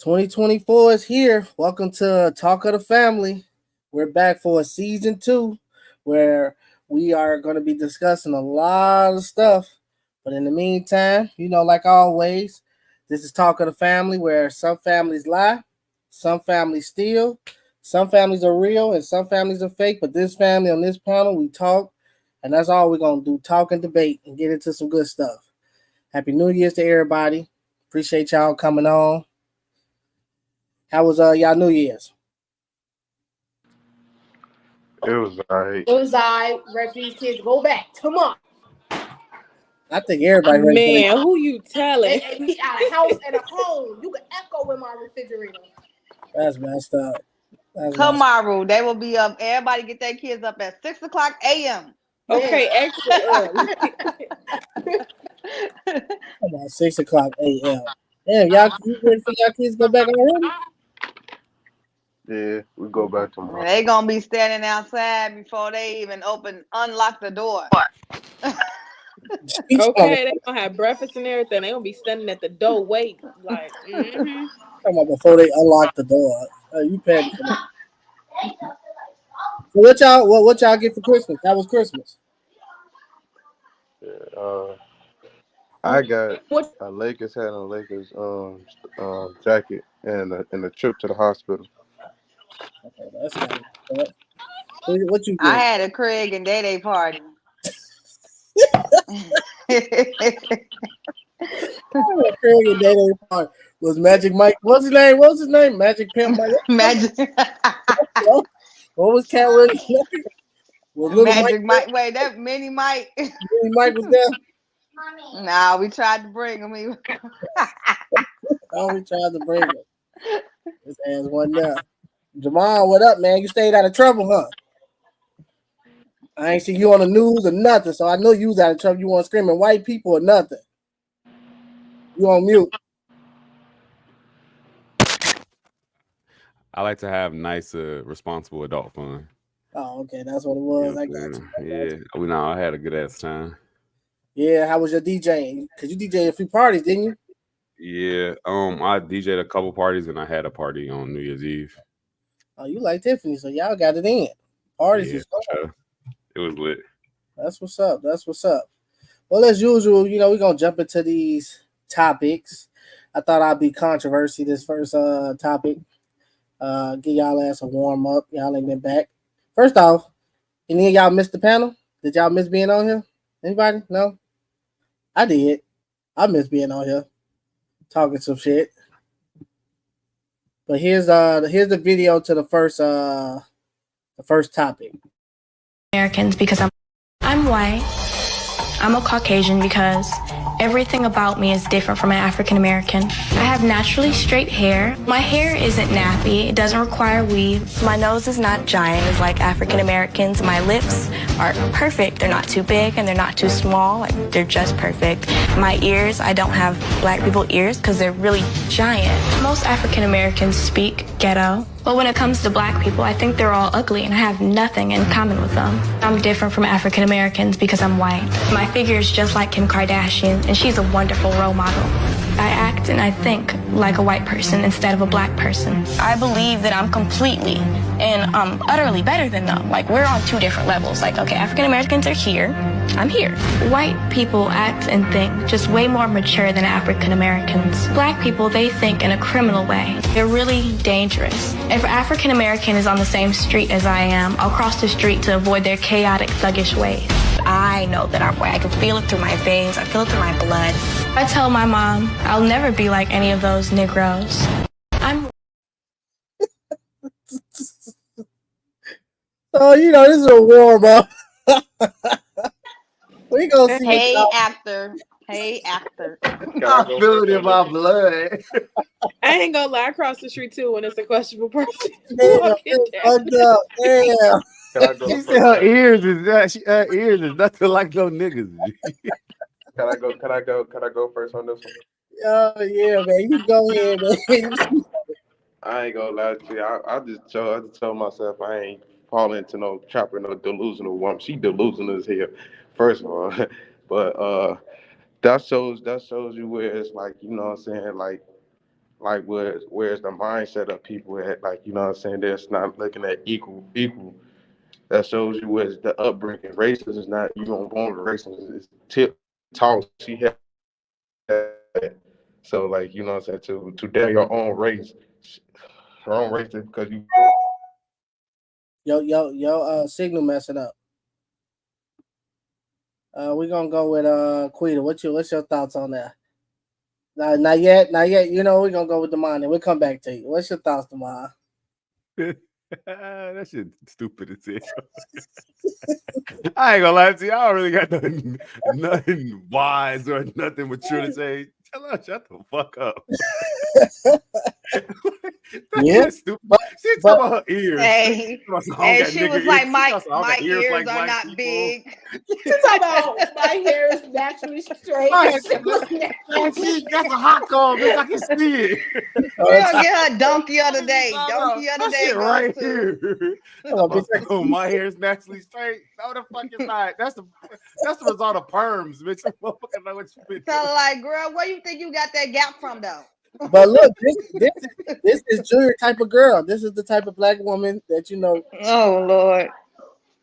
2024 is here. Welcome to Talk of the Family. We're back for a season two where we are going to be discussing a lot of stuff. But in the meantime, like always, this is Talk of the Family where some families lie, some families steal, some families are real, and some families are fake. But this family on this panel, we talk, and that's all we're going to do, talk and debate and get into some good stuff. Happy New Year's to everybody. Appreciate y'all coming on. How was y'all New Year's? It was alright. It was ready for these kids to go back tomorrow. I think everybody ready. Man, who you telling? And be out of house and a home. You can echo in my refrigerator. That's messed up. Tomorrow they will be up. Everybody get their kids up at 6:00 a.m. Okay, extra. About 6:00 a.m. Damn, y'all, you ready for y'all kids to go back already? Yeah, we go back tomorrow. They gonna be standing outside before they even unlock the door. Okay, they gonna have breakfast and everything. They gonna be standing at the door waiting, like. Talking about before they unlock the door. You petty for that. So what y'all get for Christmas? How was Christmas? Yeah, I got a Lakers hat and a Lakers jacket and a trip to the hospital. Okay, that's nice. What you get? I had a Craig and Day party. Craig and Day party was Magic Mike. What's his name? Magic Pimp Mike. Magic. What was Cat Willie's name? Magic Mike. Wait, that Mini Mike. Mini Mike was there. Nah, we tried to bring him. We tried to bring him. His ass wasn't there. Jamal, what up, man? You stayed out of trouble, huh? I ain't see you on the news or nothing, so I know you was out of trouble. You weren't screaming white people or nothing. You on mute. I like to have nice, responsible adult fun. Oh, okay, that's what it was. I got you. Yeah, I had a good ass time. Yeah, how was your DJing? Cause you DJed a few parties, didn't you? Yeah, I DJed a couple parties and I had a party on New Year's Eve. Oh, you like Tiffany, so y'all got it in. Parties was fun. It was lit. That's what's up. Well, as usual, we're gonna jump into these topics. I thought I'd be controversy this first topic. Give y'all ass a warm up. Y'all ain't been back. First off, any of y'all missed the panel? Did y'all miss being on here? Anybody? No? I did. I miss being on here. Talking some shit. But here's the video to the first topic. Americans because I'm white. I'm a Caucasian because everything about me is different from an African American. I have naturally straight hair. My hair isn't nappy. It doesn't require weave. My nose is not giant as like African Americans. My lips are perfect. They're not too big and they're not too small. They're just perfect. My ears, I don't have black people ears because they're really giant. Most African Americans speak ghetto. But when it comes to black people, I think they're all ugly and I have nothing in common with them. I'm different from African Americans because I'm white. My figure is just like Kim Kardashian, and she's a wonderful role model. I act and I think like a white person instead of a black person. I believe that I'm completely and utterly better than them. Like, we're on two different levels. Like, okay, African Americans are here, I'm here. White people act and think just way more mature than African Americans. Black people, they think in a criminal way. They're really dangerous. If an African American is on the same street as I am, I'll cross the street to avoid their chaotic, thuggish ways. I know that I'm white. I can feel it through my veins. I feel it through my blood. I tell my mom, I'll never be like any of those Negroes. I'm... So, this is a warm up. We gonna see. Hey, actor. I feel it in my blood. I ain't gonna lie, I cross the street too when it's a questionable person. Damn. She said her ears is nothing like no niggas. Can I go first on this one? Oh yeah, man. You go ahead, man. I ain't gonna lie to you. I just tell myself I ain't falling into no trapper, no delusional woman. She delusional as hell, first of all. But that shows you where it's like, you know what I'm saying, like like where's the mindset of people at, like, you know what I'm saying, that's not looking at equal. That shows you where's the upbringing. Racism is not you don't born with racism, it's tip taught. She had that. So, like, you know what I'm saying, to dare your own race, her own race is because you Yo, signal messing up. We're gonna go with Quita. What's your thoughts on that? Not yet. You know, we're gonna go with Damon and we'll come back to you. What's your thoughts, Damon? That shit stupid as hell. I ain't gonna lie to you. I don't really got nothing wise or nothing mature to say. Tell her, shut the fuck up. Yeah, stupid. She talking about her ears. Hey, she was like, my ears like are not people. big. You talking about my hair is naturally straight. That's a hot call, bitch. I can see it. We're gonna get her donkey of the day. Donkey of the That day shit right goes to. here. Oh, my hair is naturally straight. No, the fuck is not. That's the result of perms, bitch. Motherfucker know what you been So like, girl, where you think you got that gap from, though? but look, this is Junior type of girl. This is the type of black woman that, you know, Oh Lord.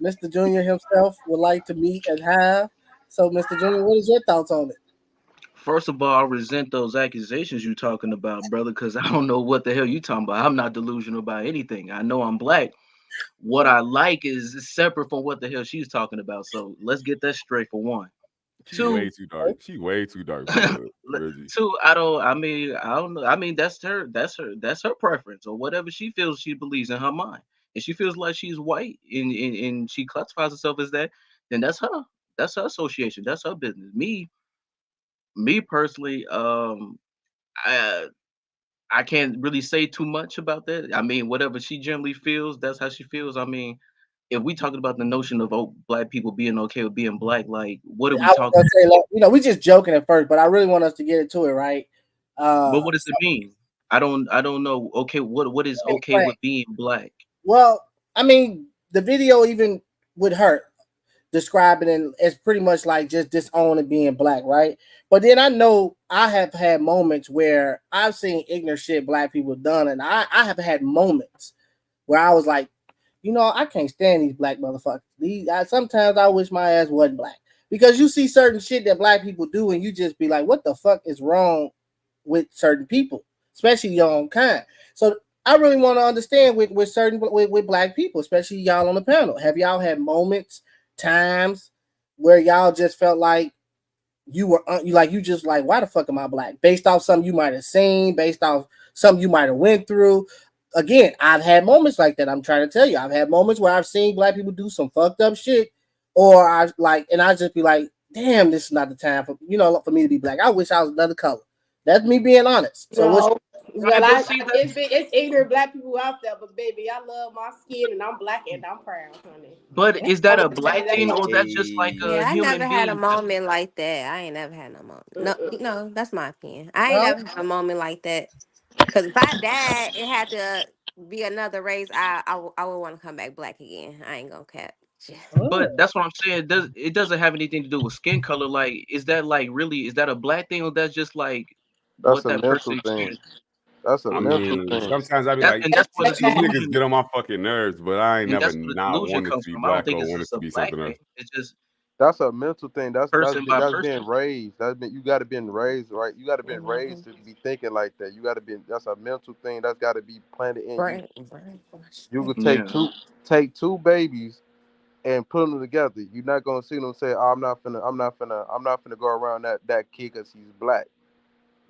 Mr. Junior himself would like to meet and have. So, Mr. Junior, what is your thoughts on it? First of all, I resent those accusations you talking about, brother, because I don't know what the hell you talking about. I'm not delusional about anything. I know I'm black. What I like is separate from what the hell she's talking about. So let's get that straight for one. She way too dark. She way too dark. Two, I don't know. I mean, that's her preference or whatever she feels she believes in her mind. If she feels like she's white and she classifies herself as that, then that's her. That's her association. That's her business. Me personally, I can't really say too much about that. I mean, whatever she generally feels, that's how she feels. I mean, if we talking about the notion of black people being okay with being black, like what are we I was talking? gonna say, like, you know, we just joking at first, but I really want us to get into it, right? But what does it mean? I don't know. Okay, what is okay with being black? Well, I mean, the video even with her describing it as pretty much like just disowning being black, right? But then I know I have had moments where I've seen ignorant shit black people done, and I have had moments where I was like, you know, I can't stand these black motherfuckers. Sometimes I wish my ass wasn't black, because you see certain shit that black people do, and you just be like, what the fuck is wrong with certain people, especially your own kind? So I really want to understand with black people, especially y'all on the panel. Have y'all had moments, times where y'all just felt like you were you just like, why the fuck am I black? Based off something you might have seen, based off something you might have went through. Again, I've had moments like that. I'm trying to tell you, I've had moments where I've seen black people do some fucked up shit, or I just be like, damn, this is not the time for me to be black. I wish I was another color. That's me being honest. So it's ignorant black people out there, but baby, I love my skin and I'm black and I'm proud, honey. But is that a black thing or that's just like a I human never had a being? moment like that. I ain't never had no moment. No, that's my opinion. I ain't never had a moment like that. Because if I died, it had to be another race. I would want to come back black again. I ain't gonna cap. But that's what I'm saying. It doesn't have anything to do with skin color. Like, is that a black thing or that's just like that's what a that mental person thing. experienced? That's a I mental mean, thing. sometimes I be like, And that's where these the niggas delusion, get on my fucking nerves, but I ain't and never that's where the not delusion wanted comes to be from. I don't black think or it's wanted just to a be black something else. thing. It's just That's a mental thing. That's person by person. being raised. You got to been raised right. You got to been raised to be thinking like that. You got to be. That's a mental thing. That's got to be planted in you. You could take two babies and put them together. You're not gonna see them say, oh, I'm not finna go around that kid because he's black.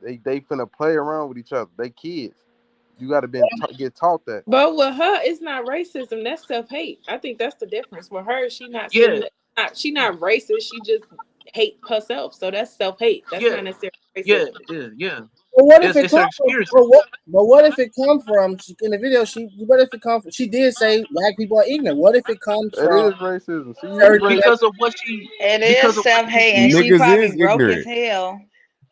They finna play around with each other. They kids. You got to get taught that. But with her, it's not racism. That's self-hate. I think that's the difference. With her, she not racist. She just hate herself. So that's self-hate. That's not necessarily racism. Yeah. But what if It's it her comes from? experience. What if it comes from in the video? What if it comes from? She did say black people are ignorant. What if it comes It from? is racism. Because of what she. It is self-hate, and she Niggas probably is broke as ignorant. hell.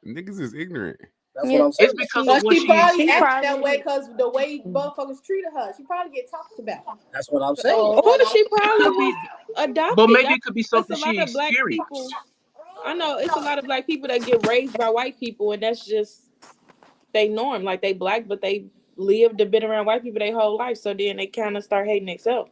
Niggas is ignorant. That's what I'm saying. It's because But of what she probably she acted probably- that way because the way motherfuckers treated her. She probably get talked about. That's what I'm saying. Or she probably was adopted. But maybe it could be something It's a lot she of black experienced. people. I know it's a lot of black people that get raised by white people, and that's they norm, like they black, but they lived and been around white people their whole life. So then they kind of start hating themselves.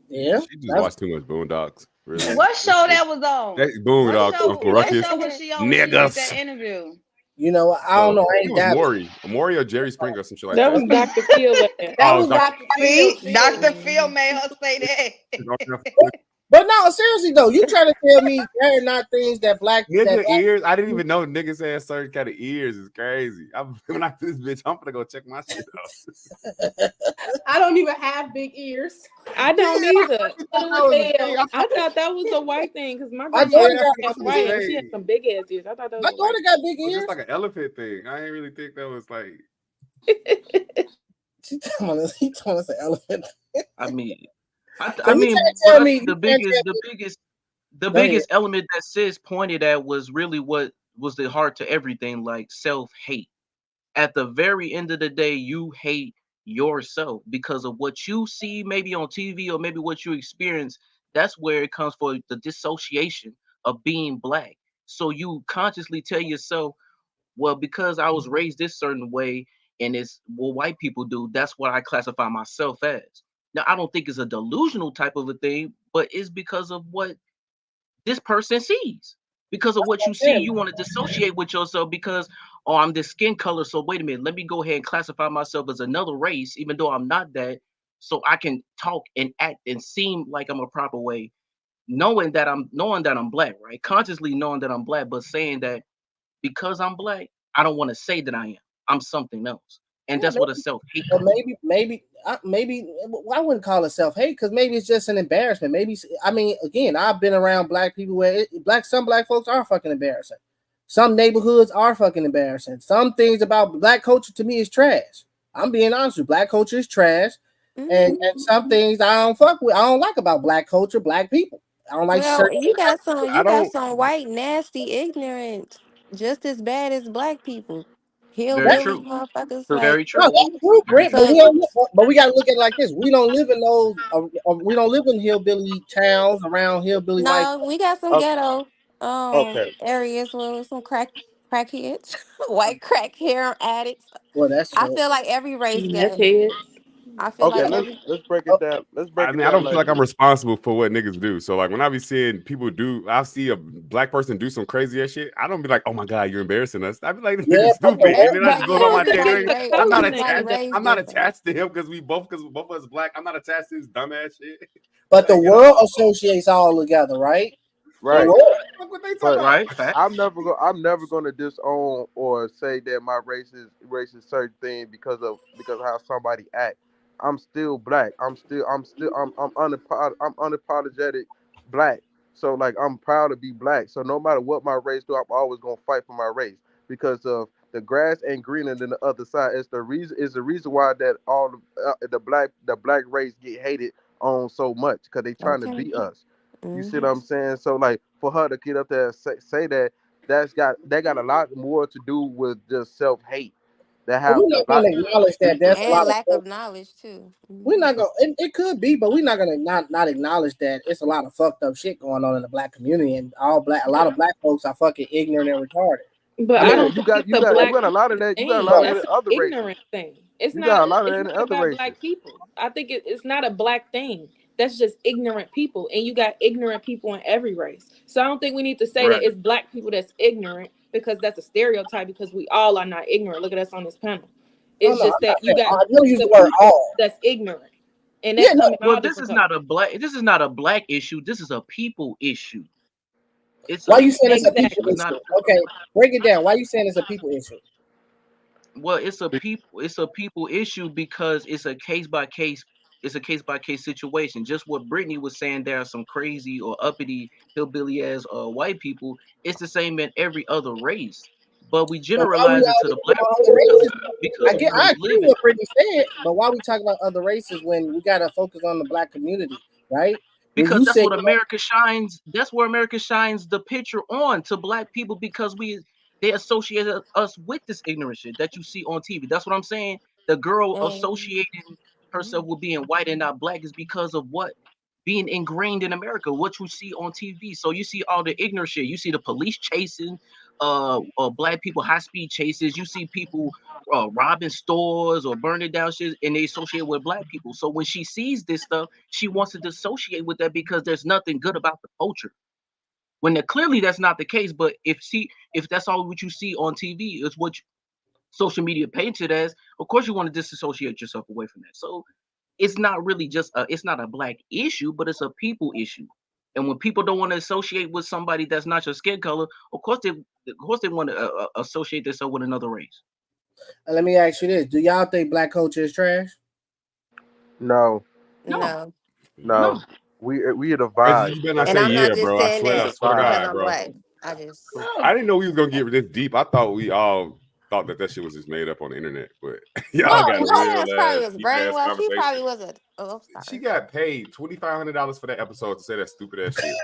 Yeah, she just watched too much Boondocks. Really, what show that was on? Boondocks, Uncle Ruckus, what show was she on when she did niggas. that interview? You know, I don't know. I ain't it was Maury or Jerry Springer or some shit like that. that. Was Dr. Phil. That was Dr. Phil. See, Dr. Phil made her say that. But no, seriously though, you trying to tell me there are not things that black ears? I didn't even know niggas had certain kind of ears. It's crazy. When I do this bitch, I'm gonna go check my shit out. I don't even have big ears. I don't either. I thought that was a white thing because my daughter got white and she had some big ass ears. I thought that was my daughter got big ears. It's like an elephant thing. I didn't really think that was like. He told us an elephant. I mean, the biggest element that sis pointed at was really what was the heart to everything, like self-hate. At the very end of the day, you hate yourself because of what you see maybe on TV or maybe what you experience. That's where it comes for the dissociation of being black. So you consciously tell yourself, well, because I was raised this certain way and it's what white people do, that's what I classify myself as. Now, I don't think it's a delusional type of a thing, but it's because of what this person sees. Because of what you see, you want to dissociate with yourself because, oh, I'm this skin color. So wait a minute, let me go ahead and classify myself as another race, even though I'm not that, so I can talk and act and seem like I'm a proper way, knowing that I'm black, right? Consciously knowing that I'm black, but saying that because I'm black, I don't want to say that I am. I'm something else. And that's what a self-hate. Well, maybe I wouldn't call it self-hate because maybe it's just an embarrassment. Maybe again, I've been around black people where some black folks are fucking embarrassing. Some neighborhoods are fucking embarrassing. Some things about black culture to me is trash. I'm being honest with you. Black culture is trash, and some things I don't fuck with. I don't like about black culture, black people. I don't like. Well, you got some white, nasty, ignorant, just as bad as black people. Hillbilly motherfuckers. Very true. No, that's true, Brent, but we gotta look at it like this. We don't live in those. We don't live in hillbilly towns around hillbilly white. No, we got some ghetto areas with some crackheads, white crack hair addicts. Well, that's true. I feel like every race got. I feel Okay, like let's break it down. I don't feel like I'm responsible for what niggas do. So like when I be seeing people I see a black person do some crazy ass shit. I don't be like, oh my god, you're embarrassing us. I be like, nigga stupid. And then I just go on my day. I'm not attached to him because both of us black. I'm not attached to his dumbass shit. But the world associates all together, right? Right. Right. I'm never gonna disown or say that my race is certain thing because of how somebody act. I'm still black. I'm unapologetic black. So like I'm proud to be black. So no matter what my race do, I'm always gonna fight for my race because of the grass ain't greener than the other side. It's the reason why that all the black race get hated on so much because they trying to beat us. You see what I'm saying? So like for her to get up there and say that that got a lot more to do with just self-hate. We're not gonna acknowledge that. That's a lot lack of knowledge too. We're not gonna. It could be, but we're not gonna not acknowledge that it's a lot of fucked up shit going on in the black community, and a lot of black folks are fucking ignorant and retarded. But I don't you got a lot of that. You got a lot of the other ignorant races. Thing. It's you not. Got a lot of it's that not other about races. black people. I think it's not a black thing. That's just ignorant people, and you got ignorant people in every race. So I don't think we need to say that it's black people that's ignorant because that's a stereotype. Because we all are not ignorant. Look at us on this panel. It's just that you got that's ignorant, and that's this is not a black issue. This is a people issue. Why you saying it's a people issue? Okay, break it down. Why you saying it's a people issue? Well, it's a people issue because it's a case by case situation. Just what Brittany was saying, there are some crazy or uppity hillbilly ass white people. It's the same in every other race, but we generalize it to the black because I agree with what Brittany said, but why we talk about other races when we gotta focus on the black community, right? Because that's what America shines. That's where America shines the picture on to black people because they associate us with this ignorant shit that you see on TV. That's what I'm saying. The girl associating herself with being white and not black is because of what being ingrained in America, what you see on TV. So you see all the ignorant shit. You see the police chasing black people high-speed chases. You see people robbing stores or burning down shit, and they associate with black people. So when she sees this stuff, she wants to dissociate with that because there's nothing good about the culture. When clearly that's not the case. But if that's all what you see on TV is what social media paints it as, of course you want to disassociate yourself away from that. So it's not really just it's not a black issue, but it's a people issue. And when people don't want to associate with somebody that's not your skin color, of course they want to associate themselves with another race. Let me ask you this: do y'all think black culture is trash? No. We are the vibe. You better not say yeah, bro. I swear to God, bro. I didn't know we was gonna get this deep. I thought we all thought that shit was just made up on the internet, but y'all got a real ass She probably was a. She got paid $2,500 for that episode to say that stupid ass shit.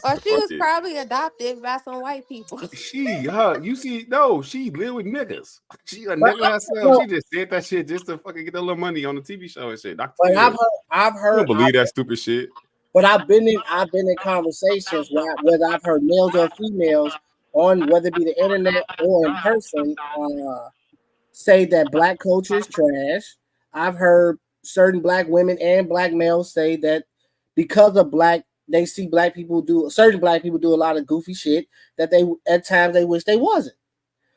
Or she was probably adopted by some white people. You see, no, she live with niggas. She a nigga herself. She just said that shit just to fucking get a little money on the TV show and shit. But I've heard. I don't believe that stupid shit. But I've been in conversations whether I've heard males or females on whether it be the internet or in person say that black culture is trash. I've heard certain black women and black males say that because of they see certain black people do a lot of goofy shit that they at times they wish they wasn't.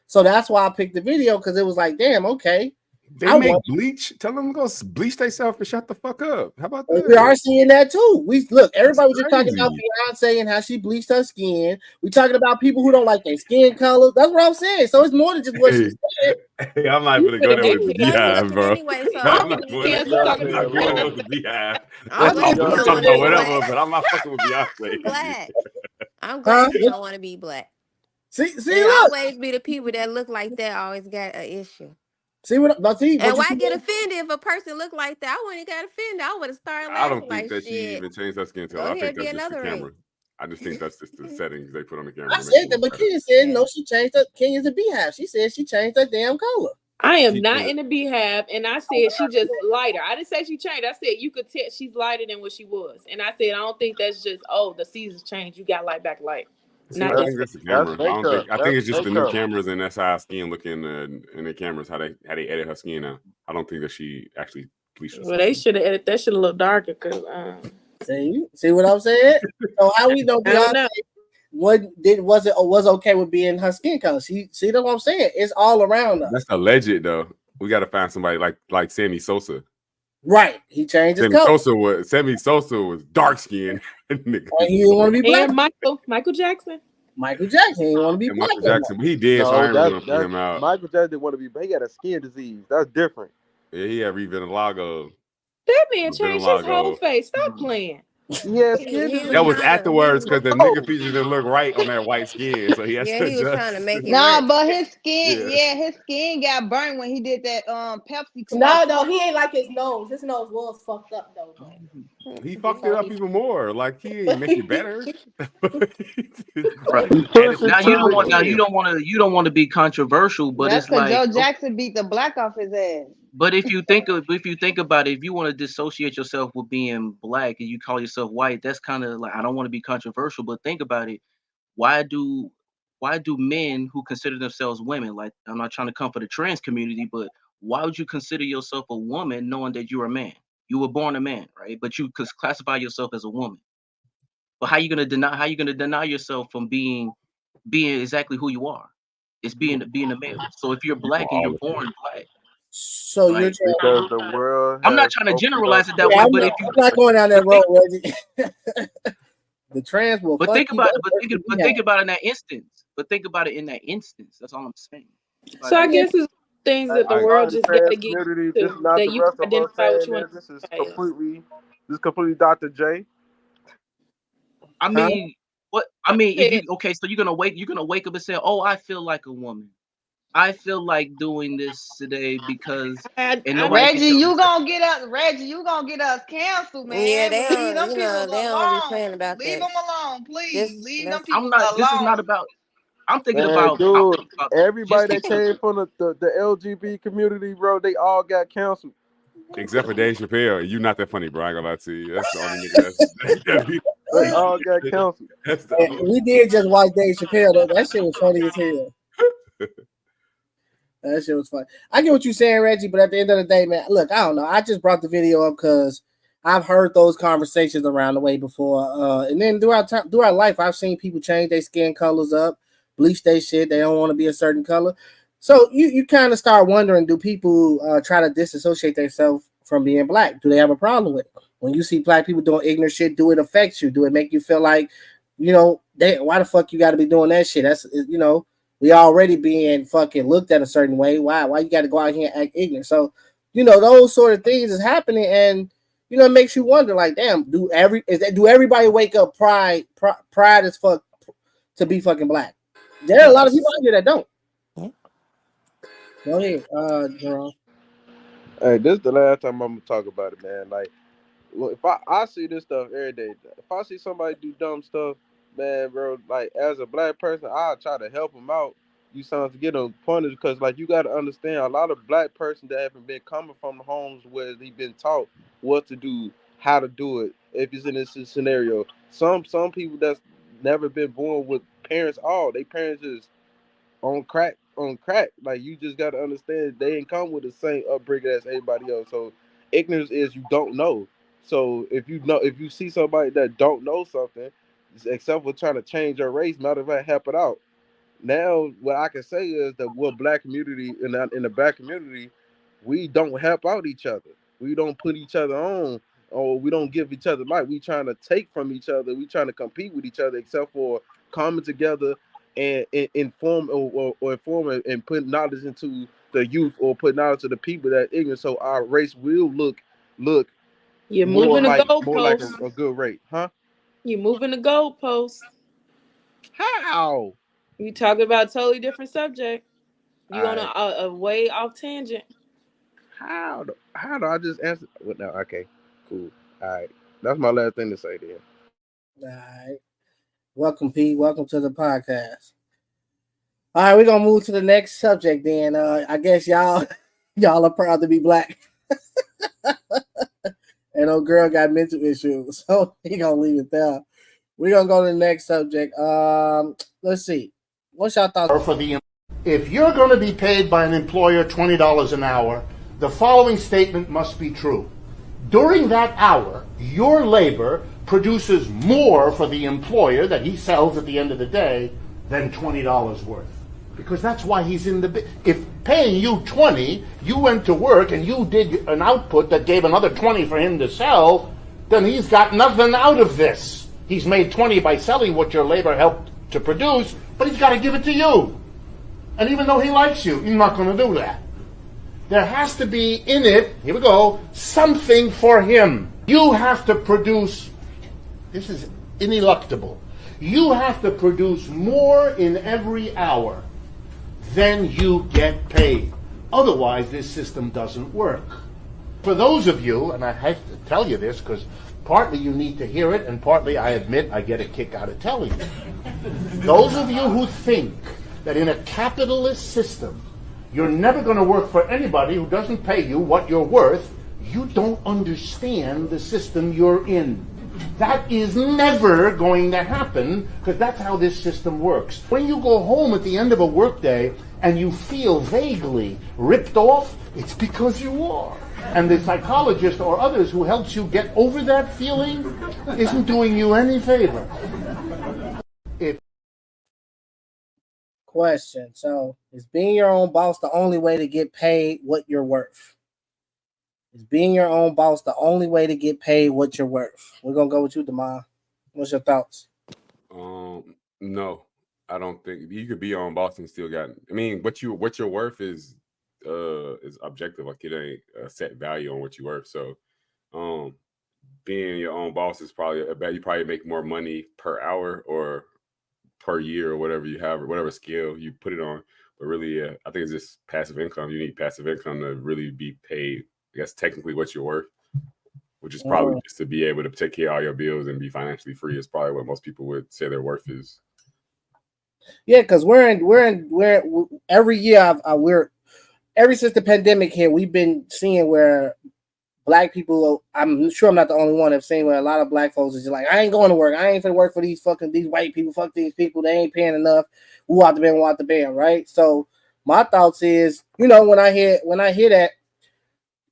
So that's why I picked the video, because it was like, damn, okay. They make bleach. Tell them to go bleach themselves and shut the fuck up. How about that? We are seeing that too. Everybody was just talking about Beyonce and how she bleached her skin. We talking about people who don't like their skin color. That's what I'm saying. So it's more than just what she said. Hey, I'm not gonna go there with the Beehive, bro. I'm not going there with the Beehive. I'm talking about whatever, but I'm not fucking with Beyonce. Black. I'm glad you don't want to be black. See, always be the people that look like that always got an issue. And why get offended if a person look like that? I wouldn't get offended. I would have started laughing. I don't think like, that she even changed her skin tone. I think that's just the camera. I just think that's just the settings they put on the camera. I said that, but Kenya said no. She changed her. Kenya's a Beehive. She said she changed her damn color. I am not in a Beehive, and I said she just lighter. I didn't say she changed. I said you could tell she's lighter than what she was, and I said I don't think that's just the seasons changed. You got light back light. I think that's the camera. I think it's just the new cameras, and that's how her skin look in the cameras. How they edit her skin now. I don't think that she actually bleached herself. Well, they should have edited that shit a little darker. Cause see what I'm saying? So how we know Beyonce was okay with being her skin color? See what I'm saying? It's all around us. That's alleged though. We got to find somebody like Sammy Sosa. Right, he changed his color. Sammy Sosa was dark skinned. He didn't want to be black. And Michael Jackson. He didn't want to be black. Michael Jackson, but he did. So I ain't really put him out. Michael Jackson didn't want to be, but he got a skin disease. That's different. Yeah, he had revitiligo. That man changed his whole face. Stop playing. Yeah, that was afterwards because the nigga features didn't look right on that white skin, so he has to he was trying to make it. But his skin, his skin got burnt when he did that Pepsi. No, he ain't like his nose. His nose was fucked up though. He fucked it up even more. Like he ain't make it better. Right. Now you don't want to be controversial, but that's it's like Joe Jackson beat the black off his ass. But if you think about it, if you want to dissociate yourself with being black and you call yourself white, that's kind of like, I don't want to be controversial, but think about it. Why do men who consider themselves women, like, I'm not trying to come for the trans community, but why would you consider yourself a woman knowing that you're a man? You were born a man, right? But you could classify yourself as a woman. But how you gonna deny yourself from being exactly who you are? It's being a male. So if you're black and you're born black. So right? Because the world. I'm not trying to generalize it that way, but if you, I'm not going down that road, Reggie. The trans will. But think about it. But think about it in that instance. But think about it in that instance. That's all I'm saying. Like, so I guess it's things that the world just got to get to, that you can identify what you want. This is completely Dr. J. I mean, what? I mean, if you, okay, so you're gonna wake up and say, "Oh, I feel like a woman. I feel like doing this today because." Reggie, you gonna get us canceled, man. Yeah, they don't be playing about Leave that. them alone, please. Leave them people alone. This is not about. I'm thinking about. Everybody that came from the LGBT community, bro, they all got canceled. Except for Dave Chappelle. You not that funny, bro. I ain't gonna lie to you. That's the only nigga that's They all got canceled. We did just watch Dave Chappelle though. That shit was funny as hell. That shit was fun. I get what you're saying, Reggie, but at the end of the day, man, look, I don't know. I just brought the video up because I've heard those conversations around the way before. And then throughout life, I've seen people change their skin colors up, bleach their shit. They don't want to be a certain color. So you kind of start wondering, do people try to disassociate themselves from being black? Do they have a problem with it? When you see black people doing ignorant shit, do it affect you? Do it make you feel like, why the fuck you got to be doing that shit? That's, we already being fucking looked at a certain way. Why you got to go out here and act ignorant? So, those sort of things is happening, and it makes you wonder, like, damn, do everybody wake up pride as fuck to be fucking black? There are a lot of people out here that don't. Go ahead, Jerome. Hey, this is the last time I'm gonna talk about it, man. Like, look, if I see this stuff every day, if I see somebody do dumb stuff, man, bro, like, as a black person, I'll try to help them out. You sound to get them punished, because, like, you got to understand, a lot of black person that haven't been coming from the homes where they been taught what to do, how to do it. If it's in this scenario, some people that's never been born with parents, they parents is on crack. Like, you just got to understand, they ain't come with the same upbringing as everybody else. So ignorance is you don't know. So if you see somebody that don't know something, except for trying to change your race, matter of fact, help it out. Now, what I can say is that we're black community, in the black community, we don't help out each other. We don't put each other on, or we don't give each other light. We trying to take from each other. We trying to compete with each other, except for coming together and inform or inform and put knowledge into the youth, or put knowledge to the people that are ignorant. So our race will look You're more moving like the a good rate, huh? You're moving the goalposts. How? You talking about a totally different subject. You on a way off tangent. How do I just answer? Well, no, okay, cool. All right, that's my last thing to say then. All right. Welcome, Pete. Welcome to the podcast. All right, we're gonna move to the next subject then. I guess y'all are proud to be black. And old girl got mental issues, so he gonna leave it there. We're gonna go to the next subject. Let's see. What's y'all thoughts? If you're going to be paid by an employer $20 an hour, the following statement must be true. During that hour, your labor produces more for the employer that he sells at the end of the day than $20 worth. Because that's why he's in the... If paying you 20, you went to work and you did an output that gave another 20 for him to sell, then he's got nothing out of this. He's made 20 by selling what your labor helped to produce, but he's got to give it to you. And even though he likes you, he's not going to do that. There has to be in it, here we go, something for him. You have to produce, this is ineluctable, you have to produce more in every hour than you get paid. Otherwise, this system doesn't work. For those of you, and I have to tell you this because partly you need to hear it, and partly I admit I get a kick out of telling you. Those of you who think that in a capitalist system, you're never going to work for anybody who doesn't pay you what you're worth, you don't understand the system you're in. That is never going to happen, because that's how this system works. When you go home at the end of a workday and you feel vaguely ripped off, it's because you are. And the psychologist or others who helps you get over that feeling isn't doing you any favor. Question. So, is being your own boss the only way to get paid what you're worth? Is being your own boss the only way to get paid what you're worth? We're gonna go with you, Demar. What's your thoughts? No, I don't think you could be your own boss and still got. I mean, what your worth is objective. Like, it ain't a set value on what you're worth. So, being your own boss is probably you probably make more money per hour or per year or whatever you have, or whatever scale you put it on. But really, I think it's just passive income. You need passive income to really be paid, I guess, technically what you're worth, which is probably just to be able to take care of all your bills and be financially free is probably what most people would say their worth is. Yeah, because we're every year ever since the pandemic hit, we've been seeing where black people, I'm sure I'm not the only one that's saying where a lot of black folks is just like, I ain't going to work. I ain't finna work for these white people. Fuck these people. They ain't paying enough. Woo out the band, right? So my thoughts is, when I hear that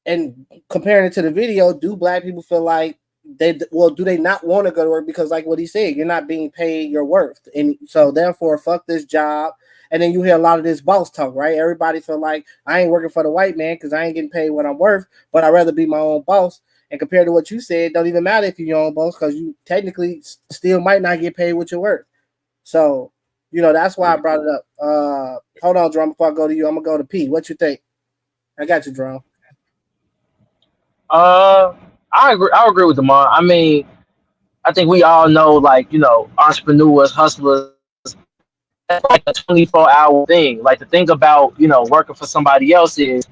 and comparing it to the video, do black people feel like do they not want to go to work because, like what he said, you're not being paid your worth, and so therefore fuck this job. And then you hear a lot of this boss talk, right? Everybody feel like I ain't working for the white man because I ain't getting paid what I'm worth, but I'd rather be my own boss. And compared to what you said, it don't even matter if you're your own boss because you technically still might not get paid what you're worth. So, that's why I brought it up. Hold on, Drum, before I go to you, I'm gonna go to P. What you think? I got you, Drum. I agree with Demar. I mean, I think we all know, like, entrepreneurs, hustlers, that's like a 24-hour thing. Like, the thing about, working for somebody else is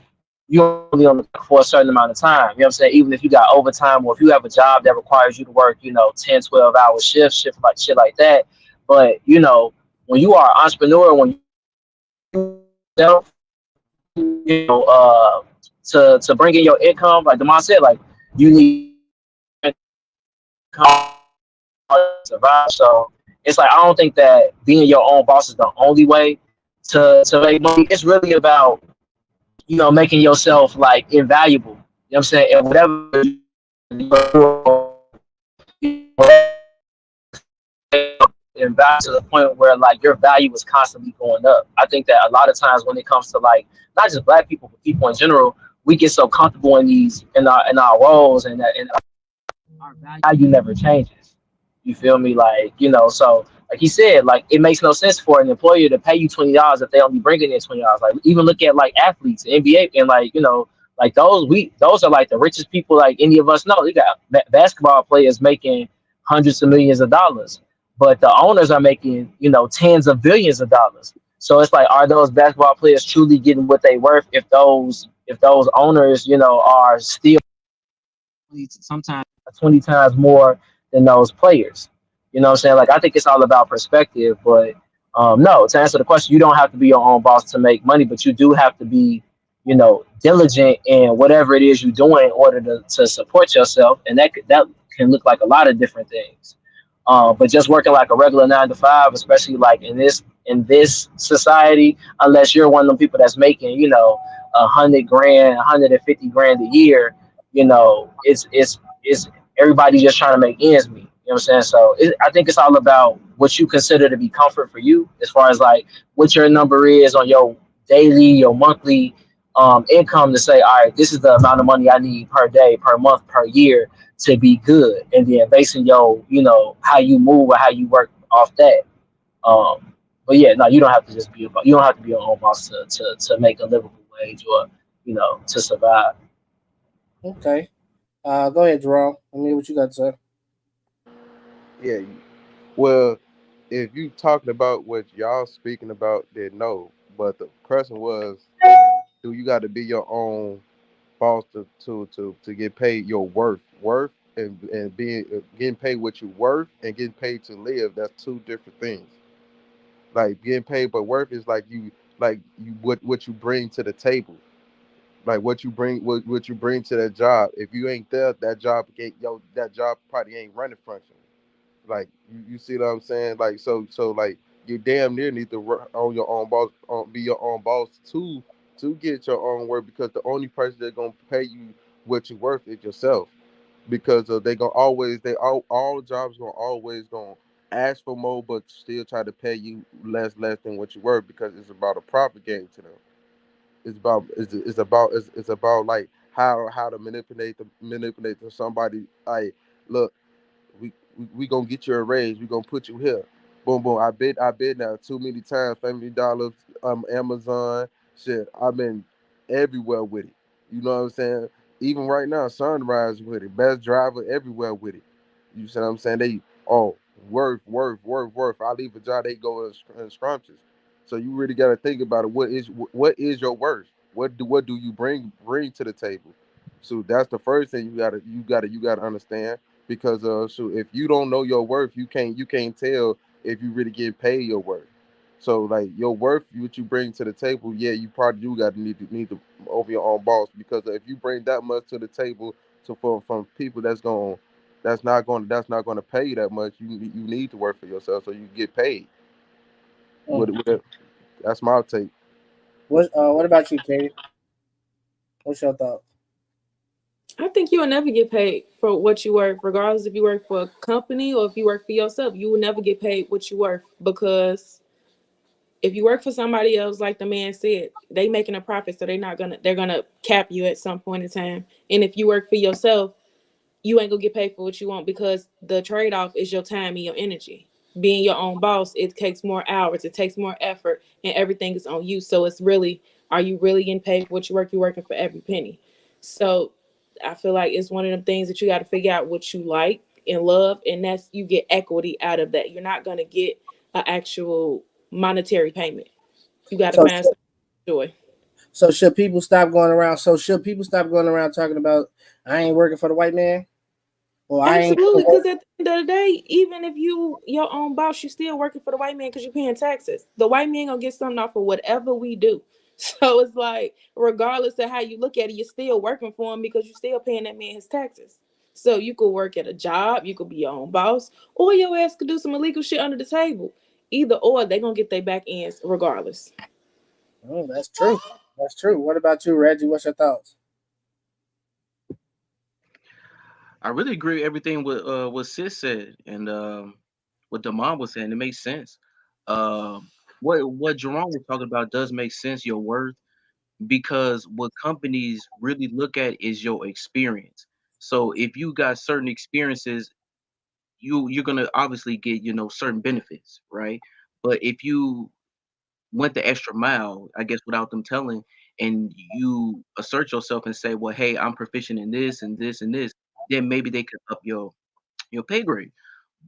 you're only on the clock for a certain amount of time. You know what I'm saying? Even if you got overtime or if you have a job that requires you to work, 10, 12-hour shifts, shit like that. But, when you are an entrepreneur, when you self, to bring in your income, like Demar said, like, you need income to survive. So it's like, I don't think that being your own boss is the only way to make money. It's really about, making yourself like invaluable. You know what I'm saying? And whatever invaluable to the point where like your value is constantly going up. I think that a lot of times when it comes to like not just black people, but people in general, we get so comfortable in our roles, and our value never changes. You feel me? Like, so like he said, like it makes no sense for an employer to pay you $20 if they only bringing in $20. Like even look at like athletes, NBA, and like, like those are like the richest people like any of us know. You got basketball players making hundreds of millions of dollars, but the owners are making, tens of billions of dollars. So it's like, are those basketball players truly getting what they worth if those owners, are still sometimes 20 times more than those players? You know what I'm saying? Like, I think it's all about perspective, but no, to answer the question, you don't have to be your own boss to make money, but you do have to be, diligent in whatever it is you're doing in order to support yourself. And that can look like a lot of different things. But just working like a regular 9 to 5, especially like in this society, unless you're one of them people that's making, $100 grand, $150 grand a year, it's everybody just trying to make ends meet. You know what I'm saying? So I think it's all about what you consider to be comfort for you, as far as like what your number is on your daily, your monthly income, to say, all right, this is the amount of money I need per day, per month, per year to be good, and then basing your, how you move or how you work off that. But yeah, no, you don't have to just be about. You don't have to be your own boss to make a livable wage or to survive. Okay. Go ahead, Jerome. I mean, what you got to say? Yeah. Well, if you talking about what y'all speaking about, then no. But the question was, do you got to be your own boss to get paid your worth, and being getting paid what you worth and getting paid to live? That's two different things. Like getting paid but worth is like you what you bring to the table, like what you bring to that job. If you ain't there, that job probably ain't running functioning. Like you see what I'm saying? Like so like you damn near need to own your own boss, be your own boss to get your own work, because the only person that's gonna pay you what you worth is yourself. Because they gonna always all jobs gonna always gonna ask for more, but still try to pay you less than what you worth, because it's about a profit game to them. It's about like how to manipulate to somebody. Like, look, we gonna get you a raise. We gonna put you here. Boom, boom. I bid now too many times. $50, Amazon, shit. I've been everywhere with it. You know what I'm saying? Even right now, Sunrise with it. Best driver everywhere with it. You see what I'm saying? They worth. I leave a job, they go in scrumptious. So you really got to think about it. What is your worth? What do you bring to the table? So that's the first thing you gotta understand, because so if you don't know your worth, you can't tell if you really get paid your worth. So like your worth, what you bring to the table, yeah, you probably do got to need to over your own boss, because if you bring that much to the table, from people that's not going to pay you that much. You need to work for yourself so you get paid. That's my take. What about you, Katie? What's your thought? I think you will never get paid for what you work, regardless if you work for a company or if you work for yourself. You will never get paid what you worth, because if you work for somebody else, like the man said, they making a profit, so they're gonna cap you at some point in time. And if you work for yourself, you ain't gonna get paid for what you want, because the trade-off is your time and your energy. Being your own boss, it takes more hours, it takes more effort, and everything is on you. So it's really, are you really getting paid for what you work? You're working for every penny. So I feel like it's one of them things that you got to figure out what you like and love, and that's, you get equity out of that. You're not gonna get an actual monetary payment. You got to find some joy. So should people stop going around? Talking about, I ain't working for the white man? Well, absolutely, because at the end of the day, even if you your own boss, you still working for the white man because you're paying taxes. The white man gonna get something off of whatever we do. So it's like, regardless of how you look at it, you're still working for him because you're still paying that man his taxes. So you could work at a job, you could be your own boss, or your ass could do some illegal shit under the table. Either or, they gonna get their back ends regardless. Oh, that's true. That's true. What about you, Reggie? What's your thoughts? I really agree with everything what Sis said and what Damon was saying. It makes sense. What Jerome was talking about does make sense. Your worth, because what companies really look at is your experience. So if you got certain experiences, you're gonna obviously get certain benefits, right? But if you went the extra mile, I guess without them telling, and you assert yourself and say, well, hey, I'm proficient in this and this and this, then maybe they could up your pay grade.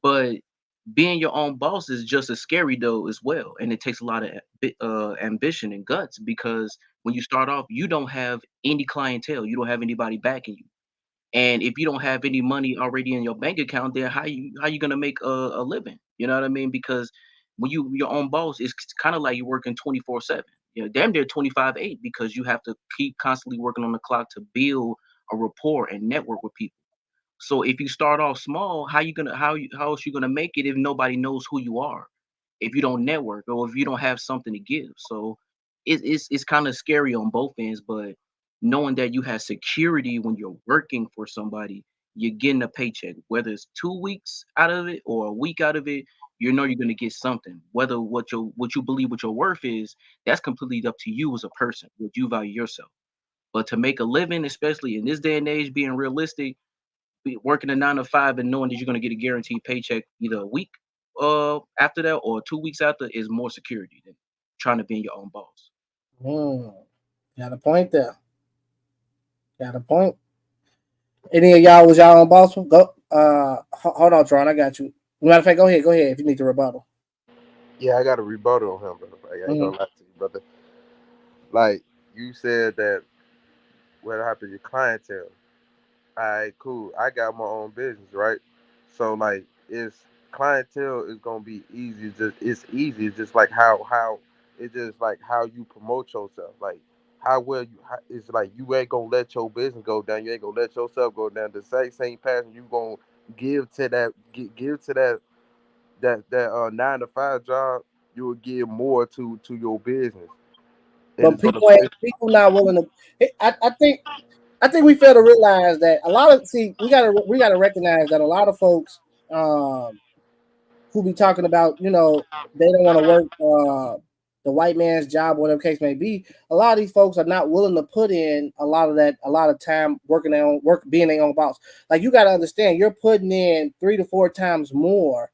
But being your own boss is just as scary though as well, and it takes a lot of ambition and guts, because when you start off, you don't have any clientele, you don't have anybody backing you, and if you don't have any money already in your bank account, then how you gonna make a living? You know what I mean? Because when you your own boss, it's kind of like you're working 24/7. Damn near 25/8, because you have to keep constantly working on the clock to build a rapport and network with people. So if you start off small, how else you gonna make it if nobody knows who you are? If you don't network or if you don't have something to give. So it's kind of scary on both ends, but knowing that you have security when you're working for somebody, you're getting a paycheck, whether it's 2 weeks out of it or a week out of it, you know you're gonna get something. Whether what you believe what your worth is, that's completely up to you as a person, what you value yourself. But to make a living, especially in this day and age, being realistic, working a 9 to 5 and knowing that you're going to get a guaranteed paycheck either a week after that or 2 weeks after is more security than trying to be your own boss. Got a point there. Got a point. Any of y'all was y'all own boss? Go. Hold on, Tron. I got you. Matter of fact, go ahead. If you need to rebuttal. Yeah, I got a rebuttal on him, brother. I ain't gonna lie to you, brother. Like you said that what happened to your clientele. All right, cool. I got my own business, right? So like, it's clientele is gonna be easy. It's easy. It's just like how it's just like how you promote yourself. Like how well it's like you ain't gonna let your business go down. You ain't gonna let yourself go down. The same passion you gonna give to that give to that 9 to 5 job. You will give more to your business. But people not willing to. I think we fail to realize that a lot of we gotta recognize that a lot of folks who be talking about, they don't want to work the white man's job, whatever case may be. A lot of these folks are not willing to put in a lot of time working their own work, being their own boss. Like, you got to understand, you're putting in 3 to 4 times more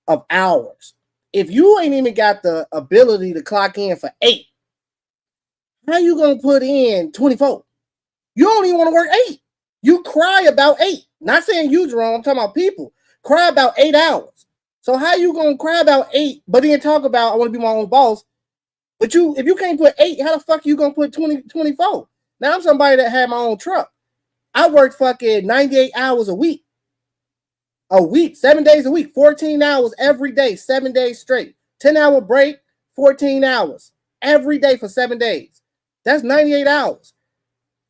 of hours. If you ain't even got the ability to clock in for 8, how you gonna put in 24? You don't even want to work 8. You cry about 8. Not saying you, Jerome. I'm talking about people cry about 8 hours. So how you gonna cry about 8, but then talk about I want to be my own boss? But if you can't put 8, how the fuck you gonna put 24? Now I'm somebody that had my own truck. I worked fucking 98 hours a week. 7 days a week, 14 hours every day, 7 days straight. 10-hour break, 14 hours every day for 7 days. That's 98 hours.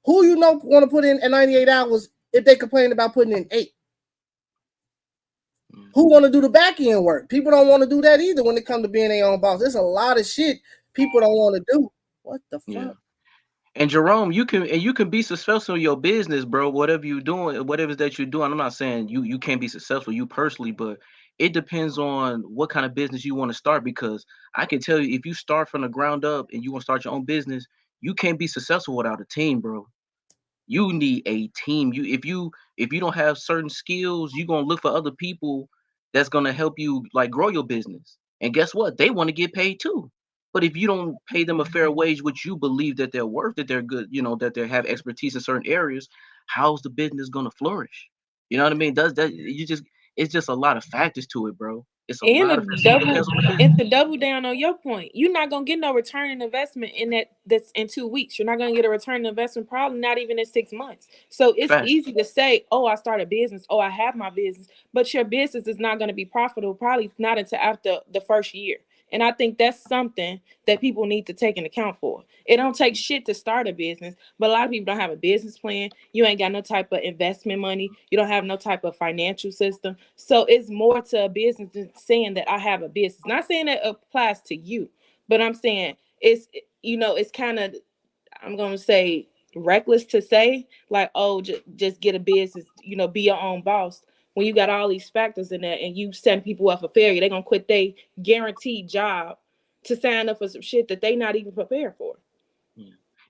Who want to put in at 98 hours if they complain about putting in 8? Who want to do the back end work? People don't want to do that either when it comes to being their own boss. There's a lot of shit people don't want to do. What the fuck? Yeah. And Jerome, you can be successful in your business, bro. Whatever you're doing, whatever that you're doing. I'm not saying you can't be successful, you personally, but it depends on what kind of business you want to start. Because I can tell you, if you start from the ground up and you want to start your own business, you can't be successful without a team, bro. You need a team. If you don't have certain skills, you're gonna look for other people that's gonna help you like grow your business. And guess what? They want to get paid too. But if you don't pay them a fair wage, which you believe that they're worth, that they're good, that they have expertise in certain areas, how's the business gonna flourish? You know what I mean? It's just a lot of factors to it, bro. It's a lot of factors. And to double down on your point, you're not gonna get no return on investment that's in 2 weeks. You're not gonna get a return on investment, probably not even in 6 months. So it's easy to say, oh, I start a business, oh, I have my business, but your business is not gonna be profitable, probably not until after the first year. And I think that's something that people need to take into account for. It don't take shit to start a business, but a lot of people don't have a business plan. You ain't got no type of investment money. You don't have no type of financial system. So it's more to a business than saying that I have a business. Not saying that applies to you, but I'm saying it's kind of, I'm going to say, reckless to say like, oh, just get a business, be your own boss. When you got all these factors in there and you send people up for failure, they're going to quit their guaranteed job to sign up for some shit that they not even prepared for.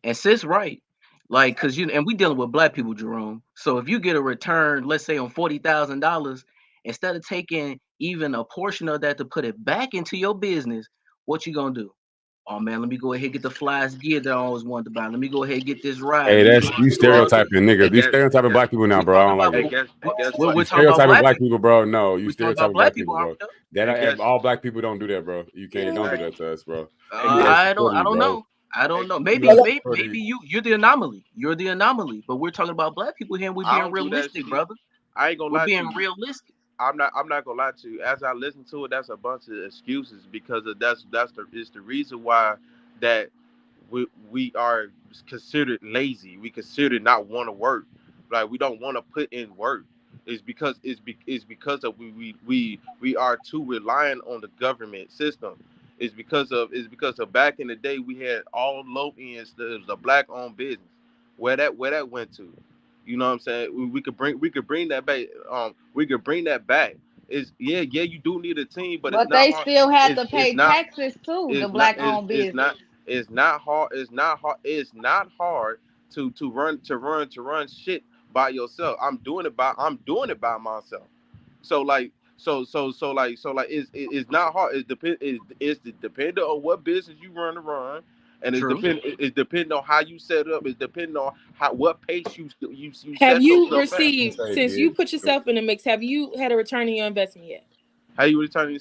And sis, right. Like, cause and we dealing with black people, Jerome. So if you get a return, let's say on $40,000, instead of taking even a portion of that to put it back into your business, what you gonna do? Oh man, let me go ahead and get the flyest gear that I always wanted to buy. Let me go ahead and get this ride. Hey, that's you stereotyping niggas. You stereotyping black people now, bro. I don't like it. We're stereotyping black people, bro. No, you stereotyping black people, bro. All black people don't do that, bro. You can't don't do that to us, bro. I don't know. I don't know. Maybe you're the anomaly. You're the anomaly. But we're talking about black people here, and we're being realistic, brother. I ain't gonna lie. We're being realistic. I'm not gonna lie to you. As I listen to it, that's a bunch of excuses because it's the reason why that we are considered lazy. We consider not want to work. Like we don't want to put in work. It's because of we are too reliant on the government system. It's because of back in the day we had all low ends. It was a black owned business. Where that went to. You know what I'm saying? We could bring that back. We could bring that back. You do need a team, but it's they not still hard. have to pay taxes too. The black owned business. It's not hard. It's not hard to run shit by yourself. I'm doing it by myself. So it's not hard. It's dependent on what business you run. And it's depending on how you set up. It's depending on what pace you have set you received at. Since you put yourself in the mix. Have you had a return on your investment yet? How you returning?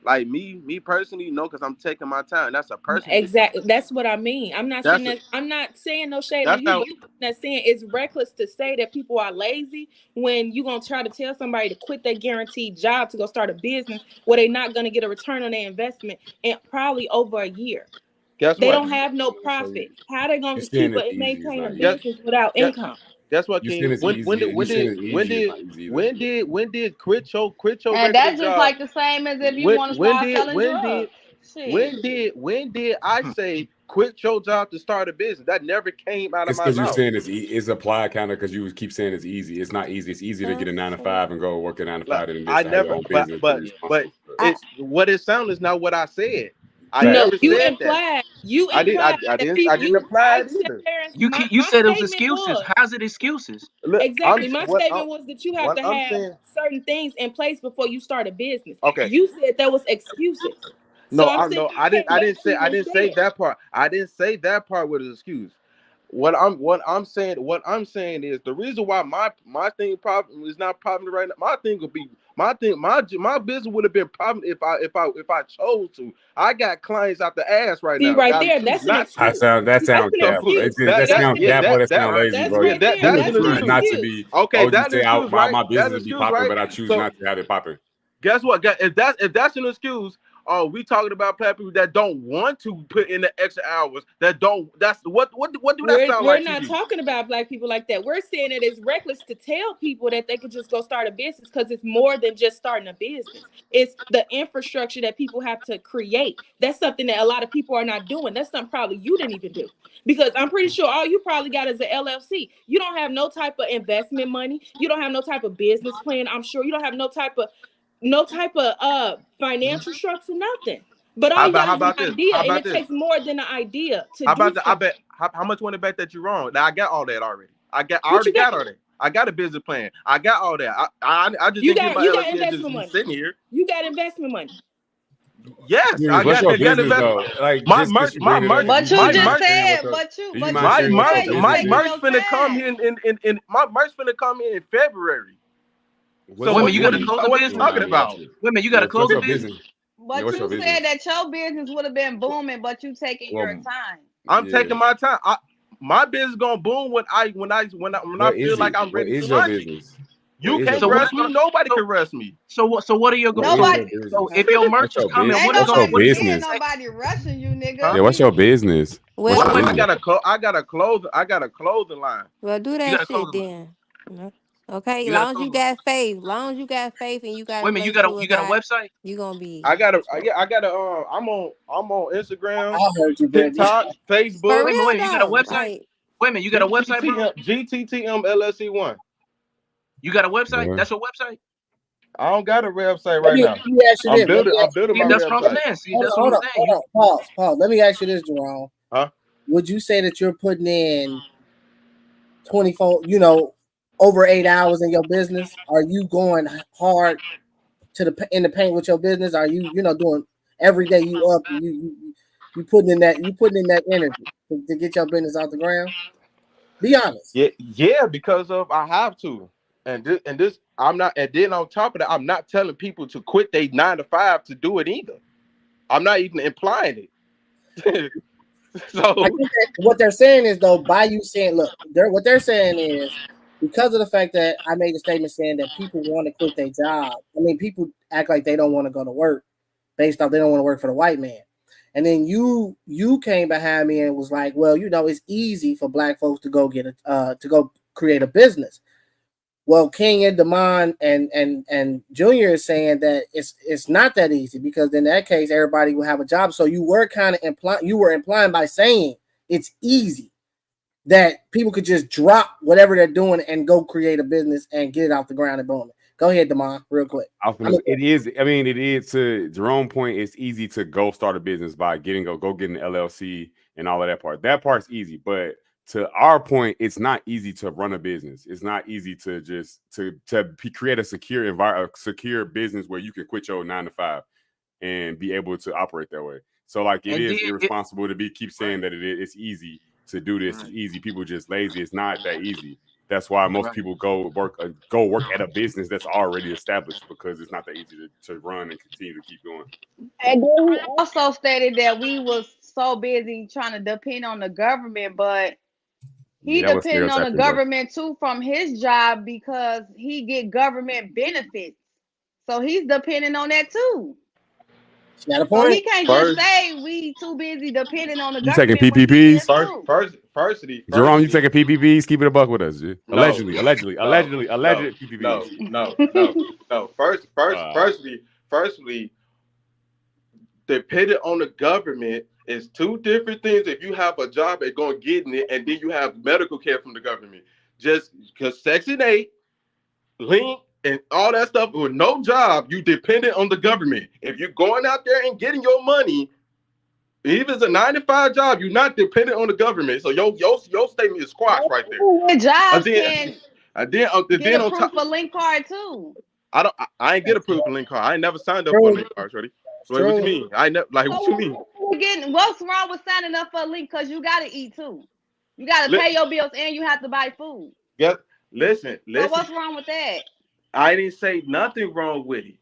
Like me personally, no, because I'm taking my time. That's a personal. Exactly. That's what I mean. I'm not saying that. I'm not saying no shade on you, but I'm not saying it's reckless to say that people are lazy when you're gonna try to tell somebody to quit their guaranteed job to go start a business where they're not gonna get a return on their investment in probably over a year. They don't have no profit. How are they going to keep and maintain a business without income? That's what King. When did quit your and that's just like the same as if you want to start selling drugs. When did I say quit your job to start a business? That never came out of my mouth. Because you're saying it's applied kind of because you keep saying it's easy. It's not easy. It's easy to get a 9 to 5 and go work a 9 to 5. And I never, but what it sounds is not what I said. You implied I didn't imply it either. You said it was excuses. How's it excuses? Exactly. My statement was that you have to have certain things in place before you start a business. Okay. You said there was excuses. I didn't say that part. I didn't say that part with an excuse. What I'm saying is the reason why my thing problem is not popular right now. My business would have been problem if I chose to. I got clients out the ass right now. Right there, that's an excuse. That sounds careful. That sounds careful. That sounds lazy, bro. That's an excuse not to be. Okay, that's an excuse, right? My business be popping, but I choose not to have it popping. Guess what? If that's an excuse, oh, we talking about black people that don't want to put in the extra hours. That don't. That's what do that sound like? We're not talking about black people like that. We're saying that it's reckless to tell people that they could just go start a business because it's more than just starting a business. It's the infrastructure that people have to create. That's something that a lot of people are not doing. That's something probably you didn't even do. Because I'm pretty sure all you probably got is an LLC. You don't have no type of investment money. You don't have no type of business plan. I'm sure you don't have no type of financial structure, nothing. But all you got is an idea, and it takes more than an idea to do something. I bet how much want to bet that you're wrong? Now I got all that already. I already got all that. I got a business plan. I got all that. I just you didn't got get my investment money. Sitting here. You got investment money. Yes, I got investment. Like my merch finna come here in my merch finna come in February. So women, you got to close the business. Talking about women, you got to close the business. But you said that your business would have been booming, but you taking your time. I'm taking my time. My business gonna boom when I feel like I'm ready. What is your business? You can't arrest me. Nobody can arrest me. So what are your goals? Nobody. So if your merch is coming, what's your business? Nobody rushing you, nigga. Yeah, what's your business? Well, I got a clothing line. Well, do that shit then. Okay, as long as you got faith, and you got women, you got a website. You gonna be. I'm on Instagram, TikTok, Facebook. For real, women, you got a website. Like, women, you got a website, bro? GTTM LLC1. You got a website? That's your website? I don't got a website right now. I'm building my that's website. What I'm saying. See, that's what I'm saying. Pause. Let me ask you this, Jerome. Huh? Would you say that you're putting in 24, over 8 hours in your business? Are you going hard in the paint with your business? Are you doing every day you up you putting in that energy to get your business off the ground? Be honest. Yeah, because I have to. And this I'm not, and then on top of that, I'm not telling people to quit their 9 to 5 to do it either. I'm not even implying it. So I think that what they're saying is, though, by you saying, look, what they're saying is, because of the fact that I made a statement saying that people want to quit their job. I mean, people act like they don't want to go to work based off they don't want to work for the white man. And then you came behind me and was like, well, it's easy for black folks to go to go create a business. Well, King and Damon and Junior is saying that it's not that easy, because in that case everybody will have a job. So you were kind of implying by saying it's easy that people could just drop whatever they're doing and go create a business and get it off the ground and boom. Go ahead, Damon, real quick. It is to Jerome's point. It's easy to go start a business by getting an LLC and all of that part. That part's easy, but to our point, it's not easy to run a business. It's not easy to just create a secure business where you can quit your 9 to 5 and be able to operate that way. So like it is irresponsible to keep saying that it's easy to do this. It's easy. People just lazy. It's not that easy. That's why most people go work at a business that's already established, because it's not that easy to run and continue to keep going. And then he also stated that we was so busy trying to depend on the government, but he depends on the government too from his job, because he get government benefits. So he's depending on that too. Got a point. So he can't just say we too busy depending on the government. You taking PPPs? Firstly, Jerome, you taking PPPs? Keep it a buck with us, G. Allegedly PPPs. No. Firstly, depending on the government is two different things. If you have a job and going getting it, and then you have medical care from the government, just because Section 8, Link, and all that stuff, with no job, you dependent on the government. If you're going out there and getting your money, even if it's a 9 to 5 job, you're not dependent on the government. So your statement is squashed right there. With jobs then get approved for Link card too. I ain't get approved for Link card. I ain't never signed up for a Link card, Shorty. So what you mean? What you mean? What's wrong with signing up for a Link? Because you gotta eat too. You gotta pay your bills and you have to buy food. Yeah, listen. So what's wrong with that? I didn't say nothing wrong with it.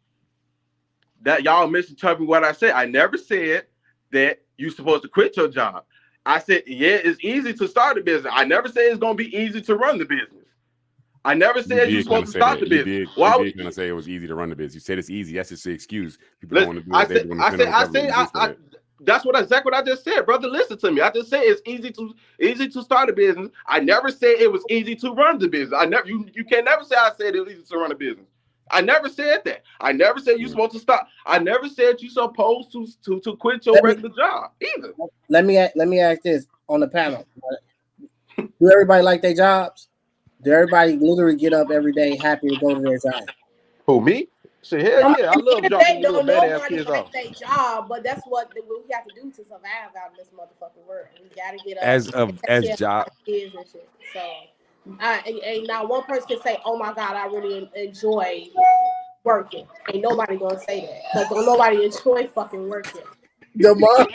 That y'all misinterpreting what I said. I never said that you're supposed to quit your job. I said, yeah, it's easy to start a business. I never said it's gonna be easy to run the business. I never said you supposed to start the business. You did kind of say it was easy to run the business. You said it's easy. That's just the excuse. People don't want to do it. That's exactly what I just said, brother. Listen to me. I just said it's easy to start a business. I never said it was easy to run the business. You can never say I said it was easy to run a business. I never said that. I never said you're supposed to stop. I never said you're supposed to quit your regular job either. Let me ask this on the panel. Do everybody like their jobs? Do everybody literally get up every day happy to go to their job? Who, me? Shit, hell yeah, I love dropping little badass kids off. Their job, but that's what we have to do to survive out in this motherfucking world. We gotta get up as job kids and shit. So ain't not one person can say, "Oh my God, I really enjoy working." Ain't nobody gonna say that because don't nobody enjoy fucking working. No. I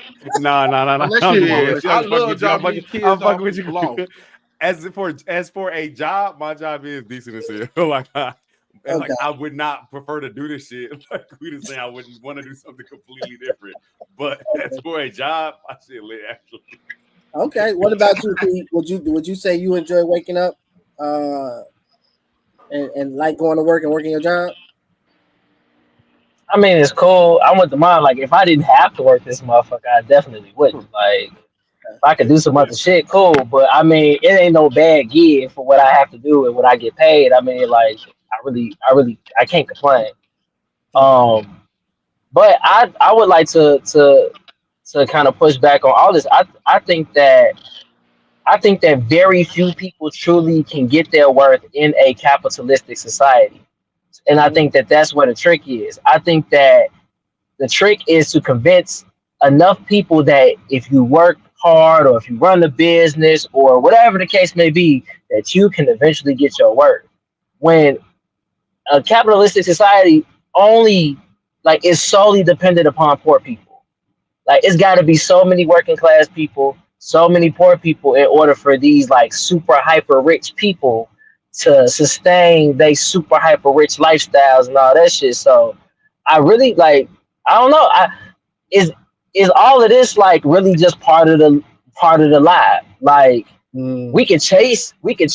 love dropping kids off. I'm fucking with you. As for a job, my job is decent as hell. Like I would not prefer to do this shit. Like we just say I wouldn't want to do something completely different. But as for a job, I shit lit actually. Okay. What about you, Pete? Would you say you enjoy waking up and like going to work and working your job? I mean, it's cool. I went to mine. Like, if I didn't have to work this motherfucker, I definitely wouldn't. Like, if I could do some other shit, cool. But I mean, it ain't no bad gig for what I have to do and what I get paid. I mean, like, I can't complain. But I would like to kind of push back on all this. I think that very few people truly can get their worth in a capitalistic society. And I think that that's where the trick is. I think that the trick is to convince enough people that if you work hard or if you run the business or whatever the case may be, that you can eventually get your worth. When a capitalistic society only is solely dependent upon poor people. Like it's got to be so many working class people, so many poor people in order for these super hyper rich people to sustain they super hyper rich lifestyles and all that shit. So I really I don't know. Is all of this really just part of the lie? We could chase, granted,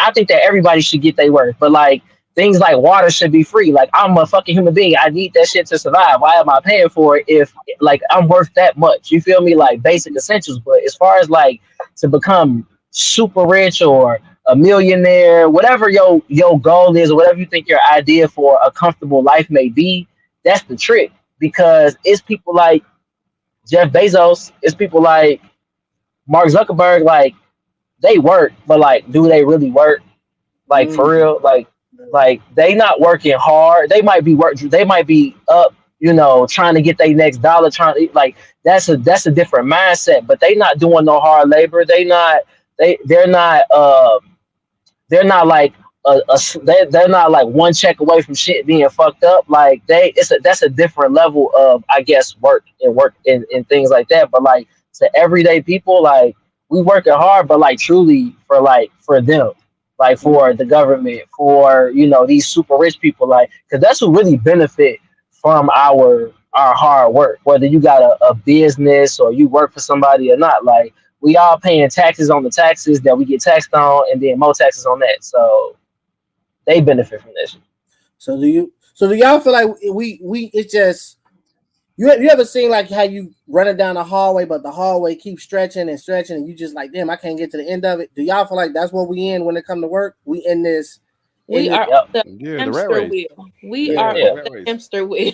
I think that everybody should get their worth, but things like water should be free. I'm a fucking human being. I need that shit to survive. Why am I paying for it if I'm worth that much? You feel me? Basic essentials. But as far as to become super rich or a millionaire, whatever your goal is or whatever you think your idea for a comfortable life may be, that's the trick. Because it's people like Jeff Bezos, it's people like Mark Zuckerberg, they work, but do they really work? For real? They not working hard. They might be up, trying to get their next dollar, that's a different mindset, but they not doing no hard labor. They're not one check away from shit being fucked up. That's a different level of, I guess, work and things like that. But to everyday people, we working hard, but truly for them, for the government, for these super rich people, because that's who really benefit from our hard work, whether you got a business or you work for somebody or not. We all paying taxes on the taxes that we get taxed on, and then more taxes on that. So they benefit from this. So do y'all feel like it's just you ever seen how you running down the hallway, but the hallway keeps stretching and stretching, and you just damn, I can't get to the end of it. Do y'all feel like that's what we in when it come to work? We in this. We are the hamster wheel. We are the hamster wheel.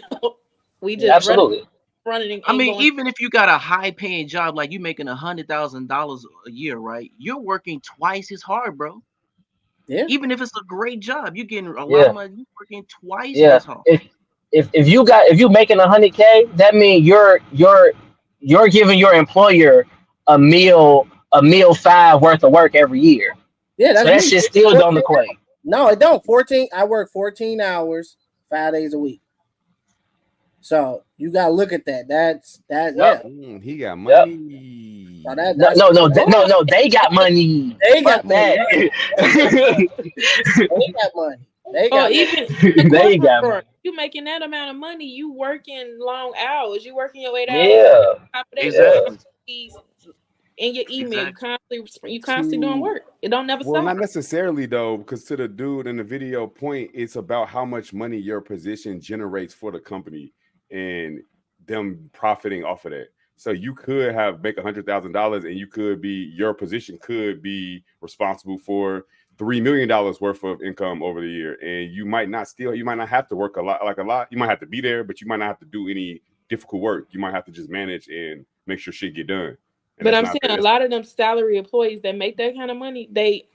We just absolutely. Running. I mean, even if you got a high-paying job, you making $100,000 a year, right? You're working twice as hard, bro. Yeah. Even if it's a great job, you're getting a lot of money. You're working twice as hard. If you making $100K, that means you're giving your employer a meal 5 worth of work every year. Yeah, that shit still don't equate. No, it don't. 14. I work 14 hours, 5 days a week. So you gotta look at that. That's yeah. He got money. No, they got money. They got that. They got money. They got they got money. You making that amount of money, you working long hours. You working your 8 hours. Yeah. Exactly. In your email, constantly doing work. It don't never Well, stop. not necessarily though, because to the dude in the video point, it's about how much money your position generates for the company and them profiting off of that. So you could make $100,000 and you could be, your position could be responsible for $3 million worth of income over the year. And you might not have to work a lot. You might have to be there, but you might not have to do any difficult work. You might have to just manage and make sure shit get done. And but I'm saying a lot of them salary employees that make that kind of money,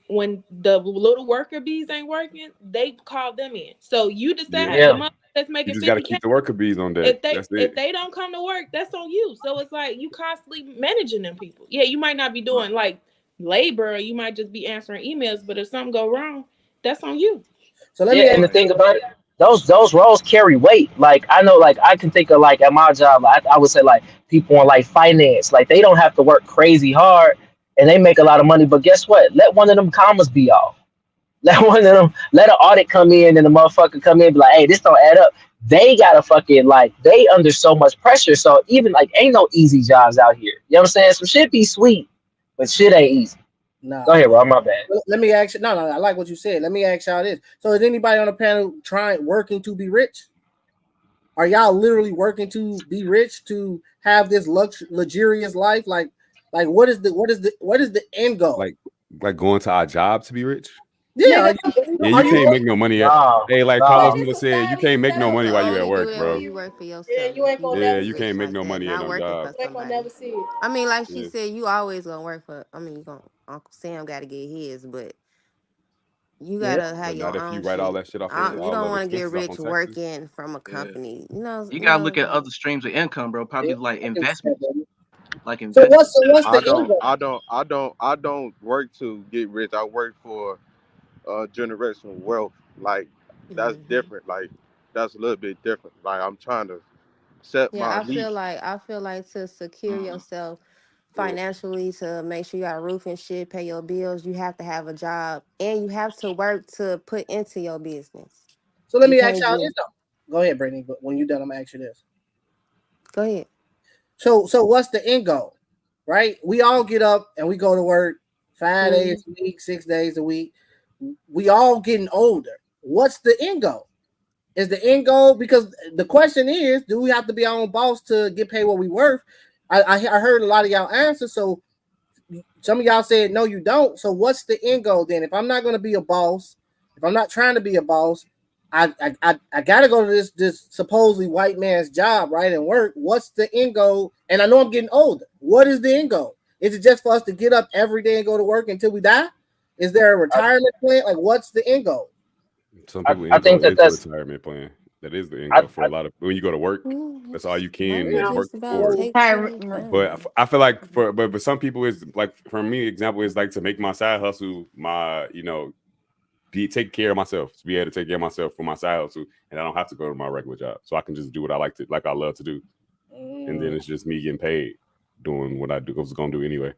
when the little worker bees ain't working, they call them in. So you decide the that's making. You just got to keep the worker bees on deck. If they don't come to work, that's on you. So it's like you constantly managing them people. Yeah, you might not be doing like labor, or you might just be answering emails. But if something go wrong, that's on you. So and the thing about it, those roles carry weight. Like I know, like I can think of like at my job, I would say like people in like finance, like they don't have to work crazy hard and they make a lot of money. But guess what? Let one of them commas be off. Let an audit come in and the motherfucker come in and be like, hey, this don't add up. They gotta fucking they under so much pressure. So even like ain't no easy jobs out here. You know what I'm saying? Some shit be sweet, but shit ain't easy. No. Go ahead, bro. My bad. Let me ask you. No, I like what you said. Let me ask y'all this. So is anybody on the panel working to be rich? Are y'all literally working to be rich, to have this luxurious life? Like what is the end goal? Like going to our job to be rich? Yeah, you can't make no money. Hey, like Carlos Miller said, you can't make no money while you at work, bro. You work for yourself. Yeah, you ain't gonna never you can't make no money at no job. You ain't gonna never see it. I mean, like she said, you always gonna work for. I mean, Uncle Sam got to get his, but you gotta have your own. Not if you write all that shit off. You don't want to get rich working from a company. You know, you gotta look at other streams of income, bro. Probably like investments. Like so what's the I don't work to get rich. I work for generational wealth. Like that's different. Like that's a little bit different. Like I'm trying to set my I feel like to secure yourself financially, to make sure you got a roof and shit, pay your bills, you have to have a job and you have to work to put into your business. So let me ask y'all this though. Go ahead, Brittany, but when you're done, I'm gonna ask you this. Go ahead. So what's the end goal? Right? We all get up and we go to work 5 days a week, 6 days a week. We all getting older. What's the end goal? Is the end goal, because the question is, do we have to be our own boss to get paid what we worth? I heard a lot of y'all answer. So some of y'all said no, you don't. So what's the end goal then? If I'm not going to be a boss, if I'm not trying to be a boss, I got to go to this supposedly white man's job, right, and work. What's the end goal? And I know I'm getting older. What is the end goal? Is it just for us to get up every day and go to work until we die? Is there a retirement plan? Like, what's the end goal? Some people I think that's a retirement plan. That is the end goal for a lot of when you go to work. That's all you can work for. But I feel like but some people is like, for me, example is like to make my side hustle my take care of myself, to be able to take care of myself for my side hustle, and I don't have to go to my regular job, so I can just do what I love to do, and then it's just me getting paid doing what I was gonna do anyway.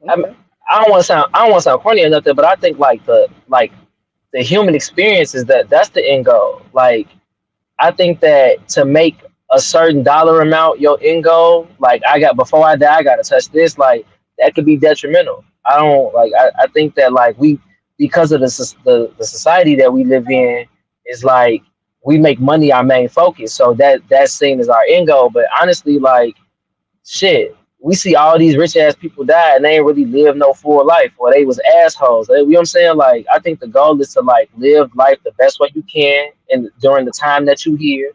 Okay. I don't want to sound corny or nothing, but I think the human experience is that's the end goal. Like, I think that to make a certain dollar amount your end goal, like before I die, I got to touch this, like that could be detrimental. I think that like because of the society that we live in, is like we make money our main focus. So that's seen as our end goal. But honestly, like shit, we see all these rich ass people die and they ain't really live no full life, or they was assholes. You know what I'm saying? Like, I think the goal is to like live life the best way you can and during the time that you here.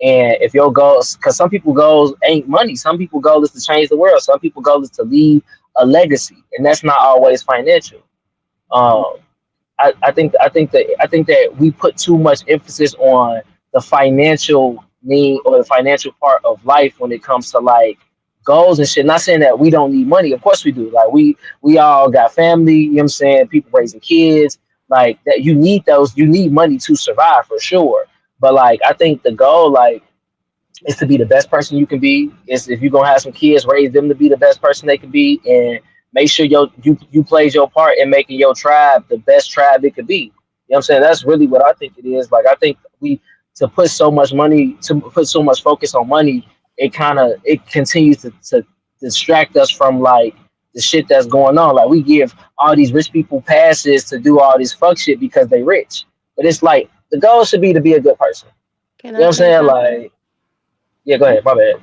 And if your goals, because some people goals ain't money, some people goal is to change the world, some people goal is to leave a legacy, and that's not always financial. I think that we put too much emphasis on the financial need or the financial part of life when it comes to like goals and shit. Not saying that we don't need money. Of course we do. Like we all got family, you know what I'm saying? People raising kids, like that. You need money to survive for sure. But like, I think the goal like is to be the best person you can be. Is if you're gonna have some kids, raise them to be the best person they can be, and make sure you played your part in making your tribe the best tribe it could be. You know what I'm saying? That's really what I think it is. Like, I think to put so much focus on money, it continues to distract us from like the shit that's going on. Like we give all these rich people passes to do all this fuck shit because they rich. But it's like the goal should be to be a good person. Can You know I what I'm say saying? something? Like, yeah, go ahead. My bad.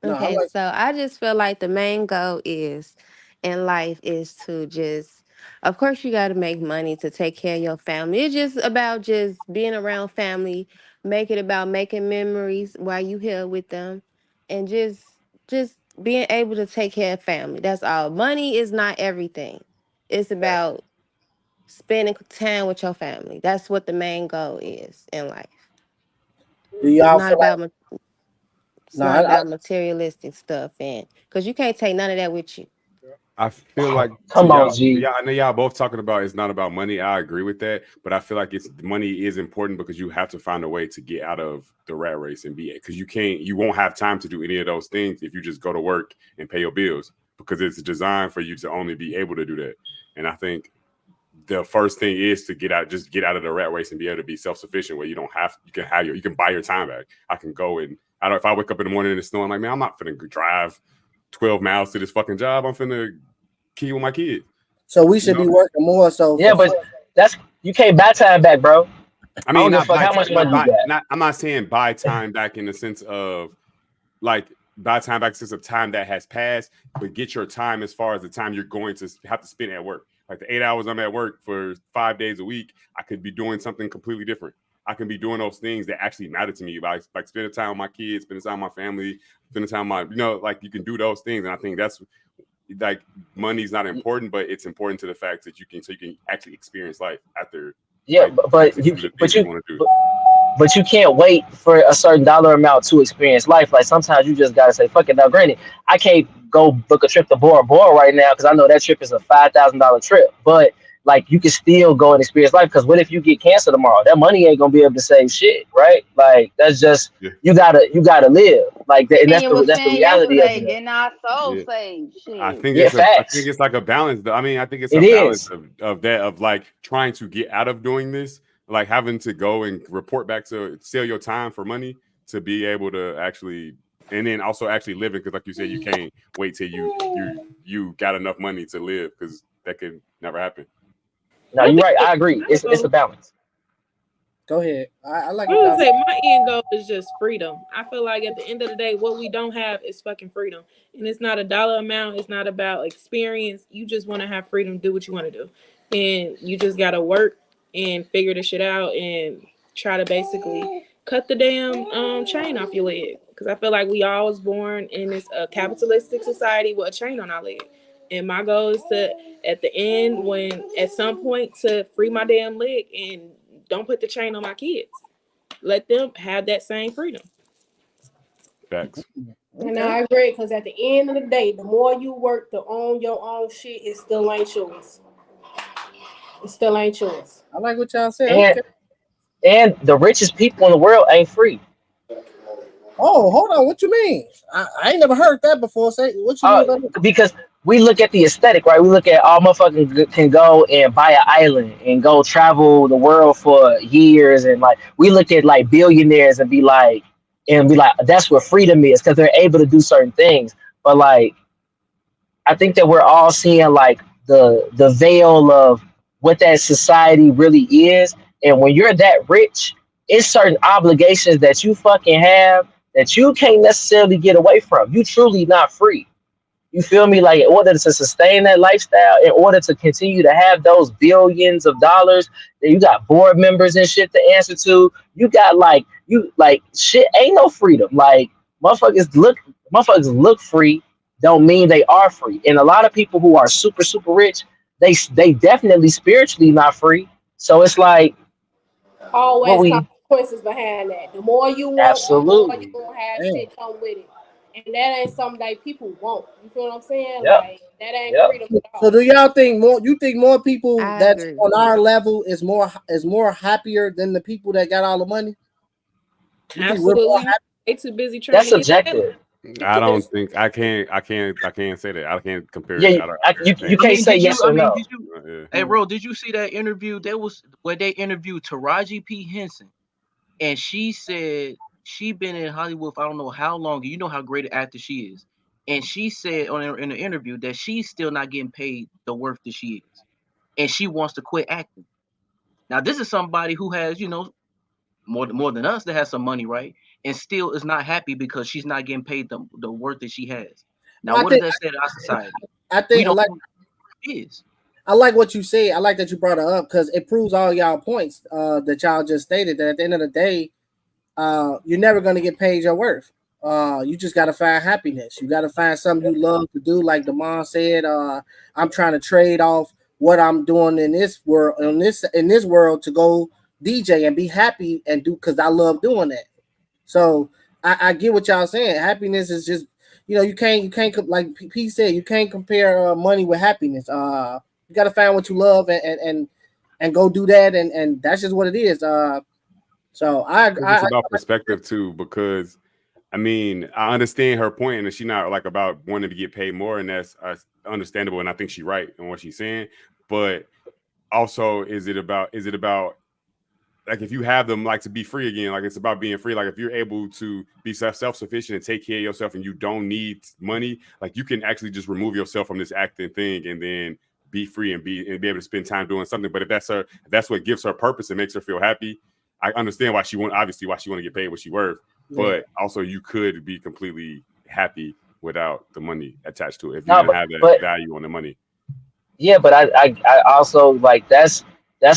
No, I Okay, like. so I just feel like the main goal is in life is to just, of course, you got to make money to take care of your family. It's just about just being around family, make it about making memories while you here with them, and just being able to take care of family. That's all. Money is not everything. It's about spending time with your family. That's what the main goal is in life. Do It's y'all not feel like? about it's No, not about materialistic stuff, and because you can't take none of that with you. I feel like Come on, G. I know y'all both talking about it's not about money. I agree with that, but I feel like money is important because you have to find a way to get out of the rat race and be, because you won't have time to do any of those things if you just go to work and pay your bills, because it's designed for you to only be able to do that. And I think the first thing is to get out of the rat race and be able to be self-sufficient, where you can buy your time back. I can go and if I wake up in the morning and it's snowing, like, man, I'm not finna drive 12 miles to this fucking job. I'm finna key with my kid. So we should be working more. So yeah, but you can't buy time back, bro. I mean, how much money you got. I'm not saying buy time back in the sense of like buy time back in the sense of time that has passed, but get your time as far as the time you're going to have to spend at work. Like the 8 hours I'm at work for 5 days a week, I could be doing something completely different. I can be doing those things that actually matter to me, like spending time with my kids, spending time with my family, spending time with like you can do those things. And I think that's like money's not important, but it's important to the fact that you can actually experience life after. Yeah, like, but you can't wait for a certain dollar amount to experience life. Like sometimes you just gotta say, fuck it. Now, granted, I can't go book a trip to Bora Bora right now because I know that trip is a $5,000 trip. But like you can still go and experience life, because what if you get cancer tomorrow? That money ain't gonna be able to save shit, right? Like that's just you gotta live like that, and that's the reality of it. Getting our soul saved. Shit. I think it's like a balance though. I mean, I think it's a balance of that, of like trying to get out of doing this, like having to go and report back to sell your time for money to be able to actually, and then also actually living, because like you said, you can't wait till you got enough money to live, because that could never happen. No, you're right. I agree. It's a balance. Go ahead. I like. I would say my end goal is just freedom. I feel like at the end of the day, what we don't have is fucking freedom, and it's not a dollar amount. It's not about experience. You just want to have freedom, do what you want to do, and you just gotta work and figure this shit out and try to basically cut the damn chain off your leg. Because I feel like we all was born in this capitalistic society with a chain on our leg. And my goal is to, at the end, at some point, to free my damn leg and don't put the chain on my kids. Let them have that same freedom. Facts. And I agree, because at the end of the day, the more you work to own your own shit, it still ain't yours. It still ain't yours. I like what y'all said. And the richest people in the world ain't free. Oh, hold on. What you mean? I ain't never heard that before. Say what you mean? Because we look at the aesthetic, right? We look at all motherfuckers can go and buy an island and go travel the world for years, and like we look at like billionaires and be like, that's where freedom is, because they're able to do certain things. But like, I think that we're all seeing like the veil of what that society really is, and when you're that rich, it's certain obligations that you fucking have that you can't necessarily get away from. You truly not free. You feel me? Like, in order to sustain that lifestyle, in order to continue to have those billions of dollars, that you got board members and shit to answer to. You got shit ain't no freedom. Like motherfuckers look free, don't mean they are free. And a lot of people who are super, super rich, they definitely spiritually not free. So it's like always consequences behind that. The more you want, the more you gonna have shit come with it. And that ain't something that people want. You feel what I'm saying? Yep. Like that ain't freedom at all. So do y'all think more? You think more people that's on our level is more happier than the people that got all the money? Absolutely. They too busy trying. That's subjective. I don't think I can't say that. I can't compare. Yeah, you can't say yes or no. Hey, bro, did you see that interview? That was where they interviewed Taraji P. Henson, and she said she been in Hollywood for I don't know how long. You know how great an actor she is, and she said in an interview that she's still not getting paid the worth that she is, and she wants to quit acting. Now, this is somebody who has, more than us that has some money, right? And still is not happy because she's not getting paid the worth that she has. Now, what does that say to our society? I think I like what you say. I like that you brought it up because it proves all y'all points that y'all just stated. That at the end of the day, you're never going to get paid your worth. You just got to find happiness. You got to find something you love to do. Like Damon said, I'm trying to trade off what I'm doing in this world, in this world, to go DJ and be happy and do, because I love doing that. So I get what y'all saying. Happiness is just, you can't like P said, you can't compare money with happiness. You got to find what you love and go do that, and that's just what it is. So it's about perspective too, because I mean, I understand her point, and she's not like about wanting to get paid more, and that's understandable, and I think she's right in what she's saying. But also, is it about like, if you have them, like, to be free again, like, it's about being free. Like, if you're able to be self-sufficient and take care of yourself, and you don't need money, like, you can actually just remove yourself from this acting thing and then be free and be able to spend time doing something. But if that's what gives her purpose and makes her feel happy, I understand why she want to get paid what she worth. But also, you could be completely happy without the money attached to it if you don't have that value on the money. Yeah, but I also, like, that's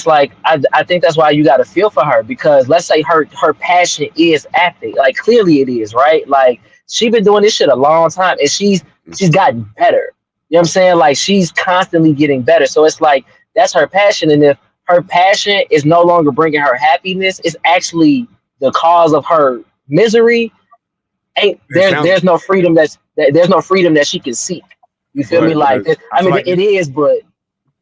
like, I think that's why you got to feel for her, because let's say her passion is acting, like, clearly it is, right? Like, she's been doing this shit a long time, and she's gotten better. You know what I'm saying? Like, she's constantly getting better. So it's like, that's her passion, and if her passion is no longer bringing her happiness, it's actually the cause of her misery. There's no freedom there's no freedom that she can seek. You feel me? Like, I mean, it is, but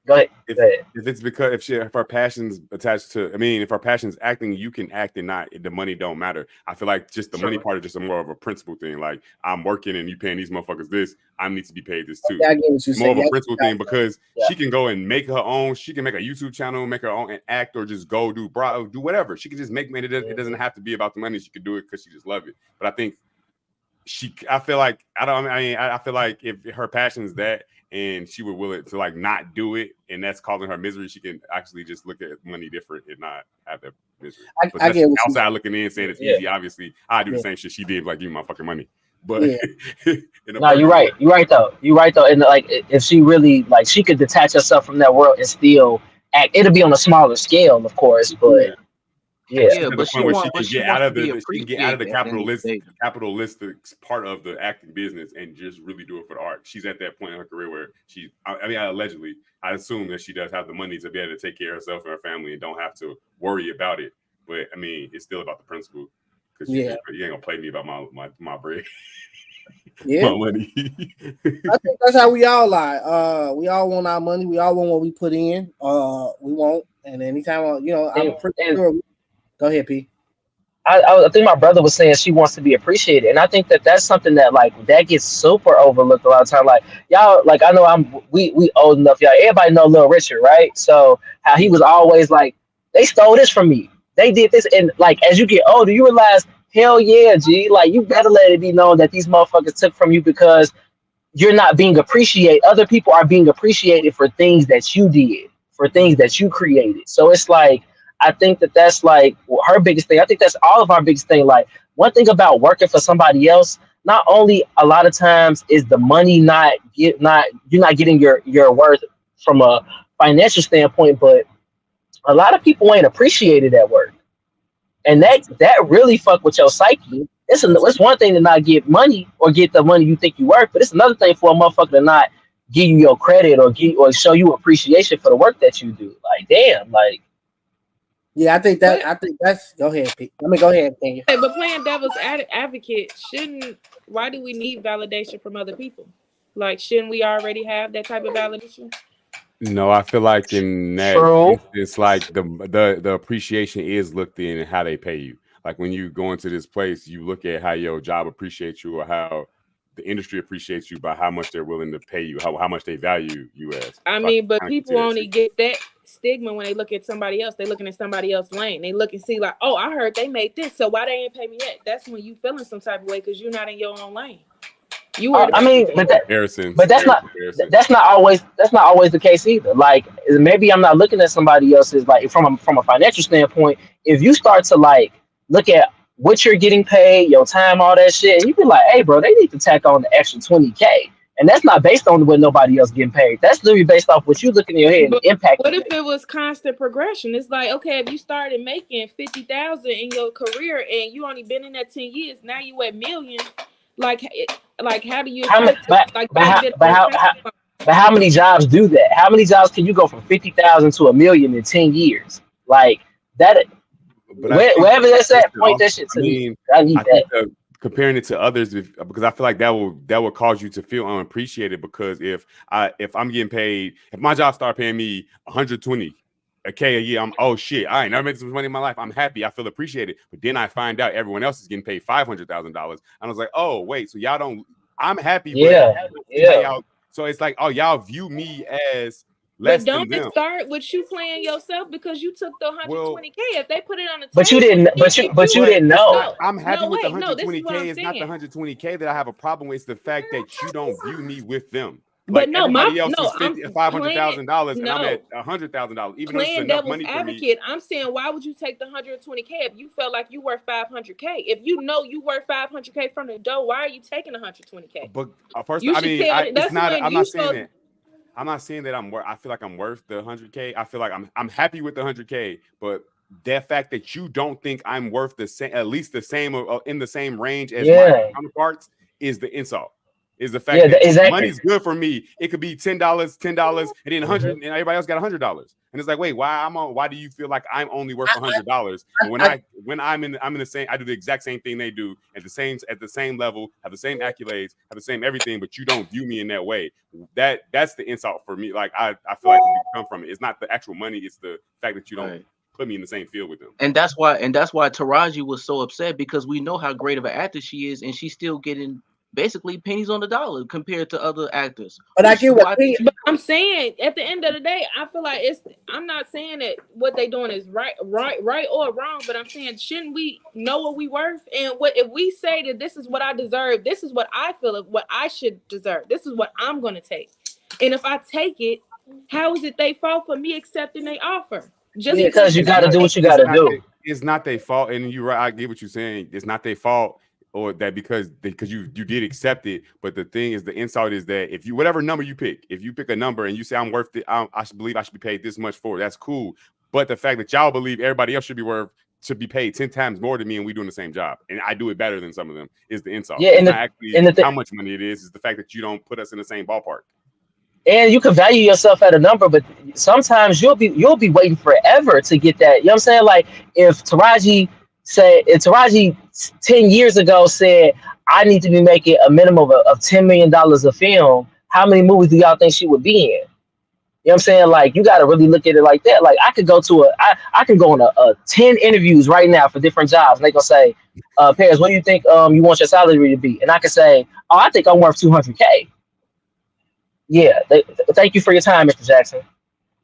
go ahead. If it's because if her passion's attached to, I mean, if her passion's acting, you can act and not, the money don't matter. I feel like just the money part is just more of a principle thing. Like, I'm working and you paying these motherfuckers this, I need to be paid this too. I get what you're more saying. of a principle thing, because she can go and make her own. She can make a YouTube channel, make her own, and act, or just go do whatever. She can just make money. It doesn't have to be about the money. She could do it because she just love it. But I think I feel like if her passion is that, and she would will it to, like, not do it, and that's causing her misery, she can actually just look at money different and not have that misery. I get outside looking in, saying it's easy. Obviously, I do the same shit she did, like, give me my fucking money. But no, you're right. You're right though. And like, if she really, like, she could detach herself from that world and still act. It'll be on a smaller scale, of course, but but she can get out of the capitalistic part of the acting business and just really do it for the art. She's at that point in her career where I assume that she does have the money to be able to take care of herself and her family and don't have to worry about it. But I mean, it's still about the principle, because you ain't gonna play me about my bread. My money. I think that's how we all lie. We all want our money. We all want what we put in. We want, and anytime I'm pretty sure. Go ahead, P. I think my brother was saying she wants to be appreciated, and I think that's something that, like, that gets super overlooked a lot of time. Like, y'all, like, I know we old enough, y'all. Everybody know Little Richard, right? So how he was always like, they stole this from me, they did this, and like, as you get older, you realize, hell yeah, G, like, you better let it be known that these motherfuckers took from you, because you're not being appreciated. Other people are being appreciated for things that you did, for things that you created. So it's like, I think that's like her biggest thing. I think that's all of our biggest thing. Like, one thing about working for somebody else, not only a lot of times is the money you're not getting your worth from a financial standpoint, but a lot of people ain't appreciated at work, and that really fuck with your psyche. It's one thing to not get money or get the money you think you worth, but it's another thing for a motherfucker to not give you your credit or show you appreciation for the work that you do. Like, damn, like. Yeah, I think that's. Go ahead, Pete. Let me go ahead. Thank you. But playing devil's advocate, why do we need validation from other people? Like, shouldn't we already have that type of validation? No, I feel like in that it's like the appreciation is looked in how they pay you. Like, when you go into this place, you look at how your job appreciates you, or how the industry appreciates you by how much they're willing to pay you, how much they value you as. I mean, but people only get that stigma when they look at somebody else. They're looking at somebody else's lane. They look and see, like, oh, I heard they made this, so why they ain't pay me yet? That's when you feeling some type of way, because you're not in your own lane. You worried I about mean, but that's not always the case either. Like maybe I'm not looking at somebody else's like from a financial standpoint. If you start to like look at what you're getting paid, your time, all that shit, and you be like, hey, bro, they need to tack on the extra 20K. And that's not based on what nobody else getting paid. That's literally based off what you look in your head and But the impact. what if it was constant progression? It's like, okay, if you started making 50,000 in your career and you only been in that 10 years, now you at millions. Like how do you But how many jobs do that? How many jobs can you go from 50,000 to $1 million in 10 years? Like that. Wherever that's at, point that shit to me. I need that. Comparing it to others, because I feel like that will cause you to feel unappreciated. Because if I'm getting paid, if my job start paying me $120K a year, I'm shit, I ain't never made this much money in my life. I'm happy, I feel appreciated. But then I find out everyone else is getting paid $500,000, and I was like, oh wait, so y'all don't. I'm happy. Yeah. So it's like, y'all view me as less than them. But don't it start with you playing yourself because you took the $120K? If they put it on the table, but you didn't know. I'm happy with the $120K. It's not the $120K that I have a problem with. It's the fact that you don't view me with them. Like everybody else is $500,000 and I'm at $100,000. Even though it's enough money for me. I'm saying, why would you take the $120K if you felt like you worth $500K? If you know you worth $500K from the door, why are you taking $120K? But personally, I mean, I'm not saying that. I'm not saying that I feel like I'm worth the $100K. I feel like I'm happy with the $100K, but that fact that you don't think I'm worth the same, at least the same, in the same range as my counterparts, is the insult. Is the fact that money's good for me. It could be $10, and then $100, and everybody else got $100. And it's like, wait, why do you feel like I'm only worth $100? And when I'm in the same, I do the exact same thing they do at the same level, have the same accolades, have the same everything, but you don't view me in that way. That's the insult for me. Like I feel like it come from it. It's not the actual money, it's the fact that you don't put me in the same field with them. And that's why Taraji was so upset, because we know how great of an actor she is, and she's still getting basically pennies on the dollar compared to other actors. But I get what but I'm saying, at the end of the day, I feel like I'm not saying that what they doing is right or wrong, but I'm saying, shouldn't we know what we worth? And what if we say that this is what I deserve, this is what I feel of what I should deserve, this is what I'm gonna take. And if I take it, how is it they fault for me accepting their offer? Just because you gotta do what you gotta do. It's not their fault, and you're right. I get what you're saying. It's not their fault. Or that because you did accept it, but the thing is, the insult is that if you whatever number you pick, if you pick a number and you say I'm worth it, I believe I should be paid this much for it, that's cool. But the fact that y'all believe everybody else should be paid 10 times more than me, and we doing the same job, and I do it better than some of them, is the insult. Yeah, and how much money it is the fact that you don't put us in the same ballpark. And you can value yourself at a number, but sometimes you'll be waiting forever to get that. You know what I'm saying? Like if Taraji 10 years ago said, I need to be making a minimum of $10 million a film, how many movies do y'all think she would be in? You know what I'm saying? Like, you got to really look at it like that. Like, I could go to I can go on 10 interviews right now for different jobs. And they going to say, Paris, what do you think you want your salary to be? And I can say, I think I'm worth $200K. Yeah. Thank you for your time, Mr. Jackson.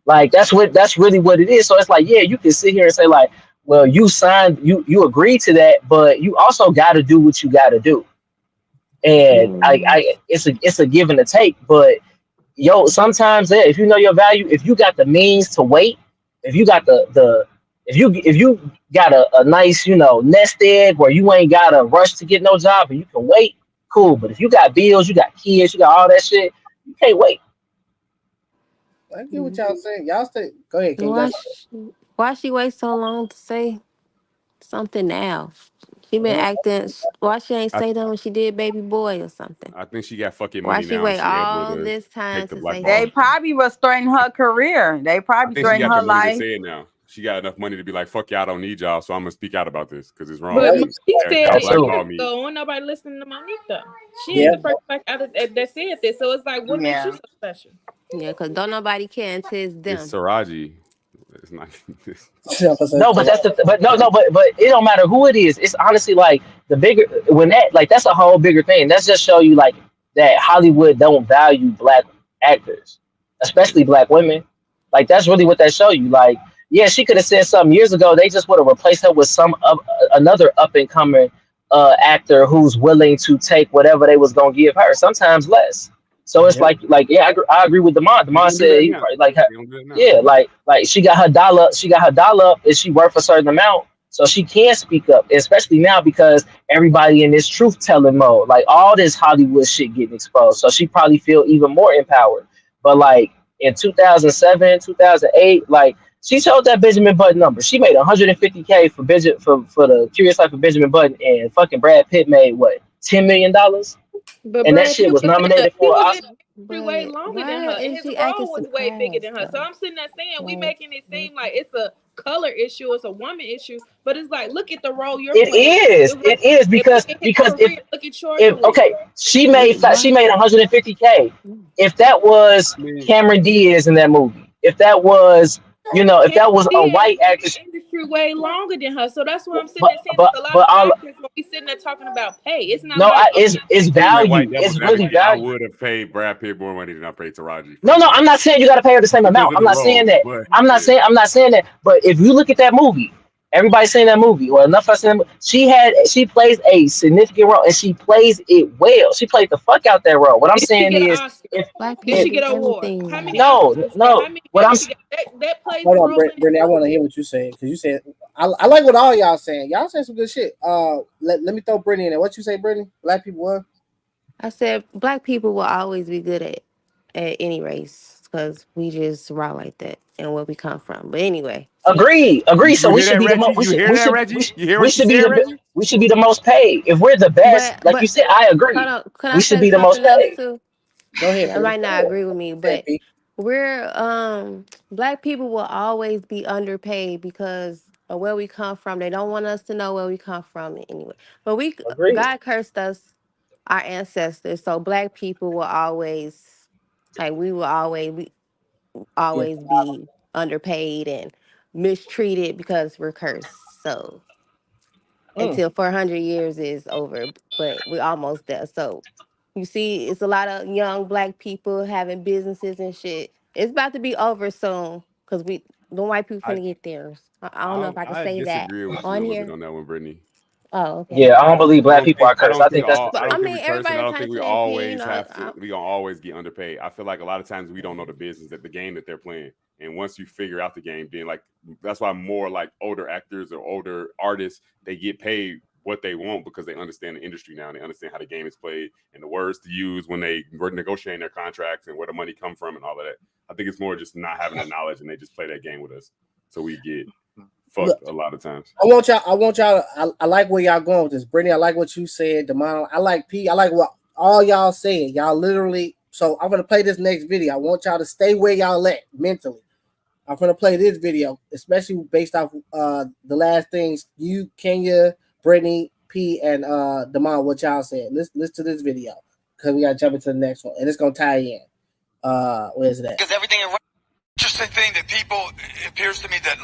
Like, that's really what it is. So it's like, yeah, you can sit here and say like, well, you signed, you agreed to that, but you also got to do what you got to do. And it's a give and a take. But sometimes if you know your value, if you got the means to wait, if you got if you got a nice, nest egg where you ain't got to rush to get no job and you can wait, cool. But if you got bills, you got kids, you got all that shit, you can't wait. I get what y'all saying. Y'all stay. Go ahead. Why she wait so long to say something now? She been acting. Why she ain't say that when she did Baby Boy or something? I think she got fucking money. Why she wait all this time to say that? They probably was threatening her career. They probably threatening her life. Say it now. She got enough money to be like, fuck y'all, I don't need y'all, so I'm gonna speak out about this because it's wrong. But she said it, so when nobody listening to Monique though. She ain't the first black out that said this. So it's like, what makes you so special? Yeah, because don't nobody care until it's them. It's Taraji. It's not. No, but but it don't matter who it is. It's honestly like the bigger when that's a whole bigger thing. That's just show you like that Hollywood don't value black actors, especially black women. Like that's really what that show you. Like, yeah, she could have said something years ago. They just would have replaced her with another up and coming actor who's willing to take whatever they was gonna give her, sometimes less. So it's like yeah, I agree with Demond. Demond said he probably like her, yeah, like she got her dollar up. Is she worth a certain amount? So she can speak up, especially now because everybody in this truth telling mode, like all this Hollywood shit getting exposed. So she probably feel even more empowered. But like in 2007, 2008, like she showed that Benjamin Button number. She made 150K for the Curious Life of Benjamin Button, and fucking Brad Pitt made what, $10 million? But And that Brad shit Pitt was nominated he for an was Oscar. in the way longer than her, and his role was way bigger than her. So I'm sitting there saying we making it seem like it's a color issue, it's a woman issue, but it's like look at the role you're playing. It is because if okay, she made 150K. If that was Cameron Diaz in that movie, if that was if that was a white actress, industry way longer than her. So that's what I'm sitting there saying. A lot of actors when we sitting there talking about pay, it's not. No, it's value. It's really value. I would have paid Brad Pitt more money than I paid Taraji. No, I'm not saying you got to pay her the same amount. I'm not saying that. I'm not saying that. But if you look at that movie, everybody's saying that movie, or enough of us saying that movie, she plays a significant role, and she plays it well. She played the fuck out that role. What I'm saying is, did she get an award? How many? No. What I'm that plays. Hold on, Brittany. I want to hear what you saying because you said I like what all y'all saying. Y'all saying some good shit. Let me throw Brittany in there. What you say, Brittany? Black people what? I said black people will always be good at any race because we just raw like that and where we come from. But anyway. Agree. So we should be the most. We should be the most paid. If we're the best, like you said, I agree. We should be the most paid. Go ahead. You might not agree with me, but we're black people will always be underpaid because of where we come from. They don't want us to know where we come from anyway. But God cursed us, our ancestors. So black people will always we will always be underpaid and mistreated because we're cursed. So until 400 years is over, but we're almost there. So you see, it's a lot of young black people having businesses and shit. It's about to be over soon because the white people finna get theirs. I don't know if I can say that on here. On that one, Brittany. Oh, okay. Yeah, I don't believe black people are cursed. I think that's. I don't think we always have to. We gonna always get underpaid. I feel like a lot of times we don't know the business, the game that they're playing. And once you figure out the game, then that's why more like older actors or older artists, they get paid what they want because they understand the industry now and they understand how the game is played and the words to use when they were negotiating their contracts and where the money come from and all of that. I think it's more just not having the knowledge and they just play that game with us. So we get fucked a lot of times. I want y'all. I like where y'all going with this, Brittany. I like what you said, Demond. I like P. I like what all y'all saying. Y'all literally. So I'm gonna play this next video. I want y'all to stay where y'all at mentally. I'm gonna play this video, especially based off the last things you, Kenya, Brittany, P, and Demond, what y'all said. Listen to this video because we gotta jump into the next one, and it's gonna tie in. Where is it at? Because everything around. Interesting thing that it appears to me that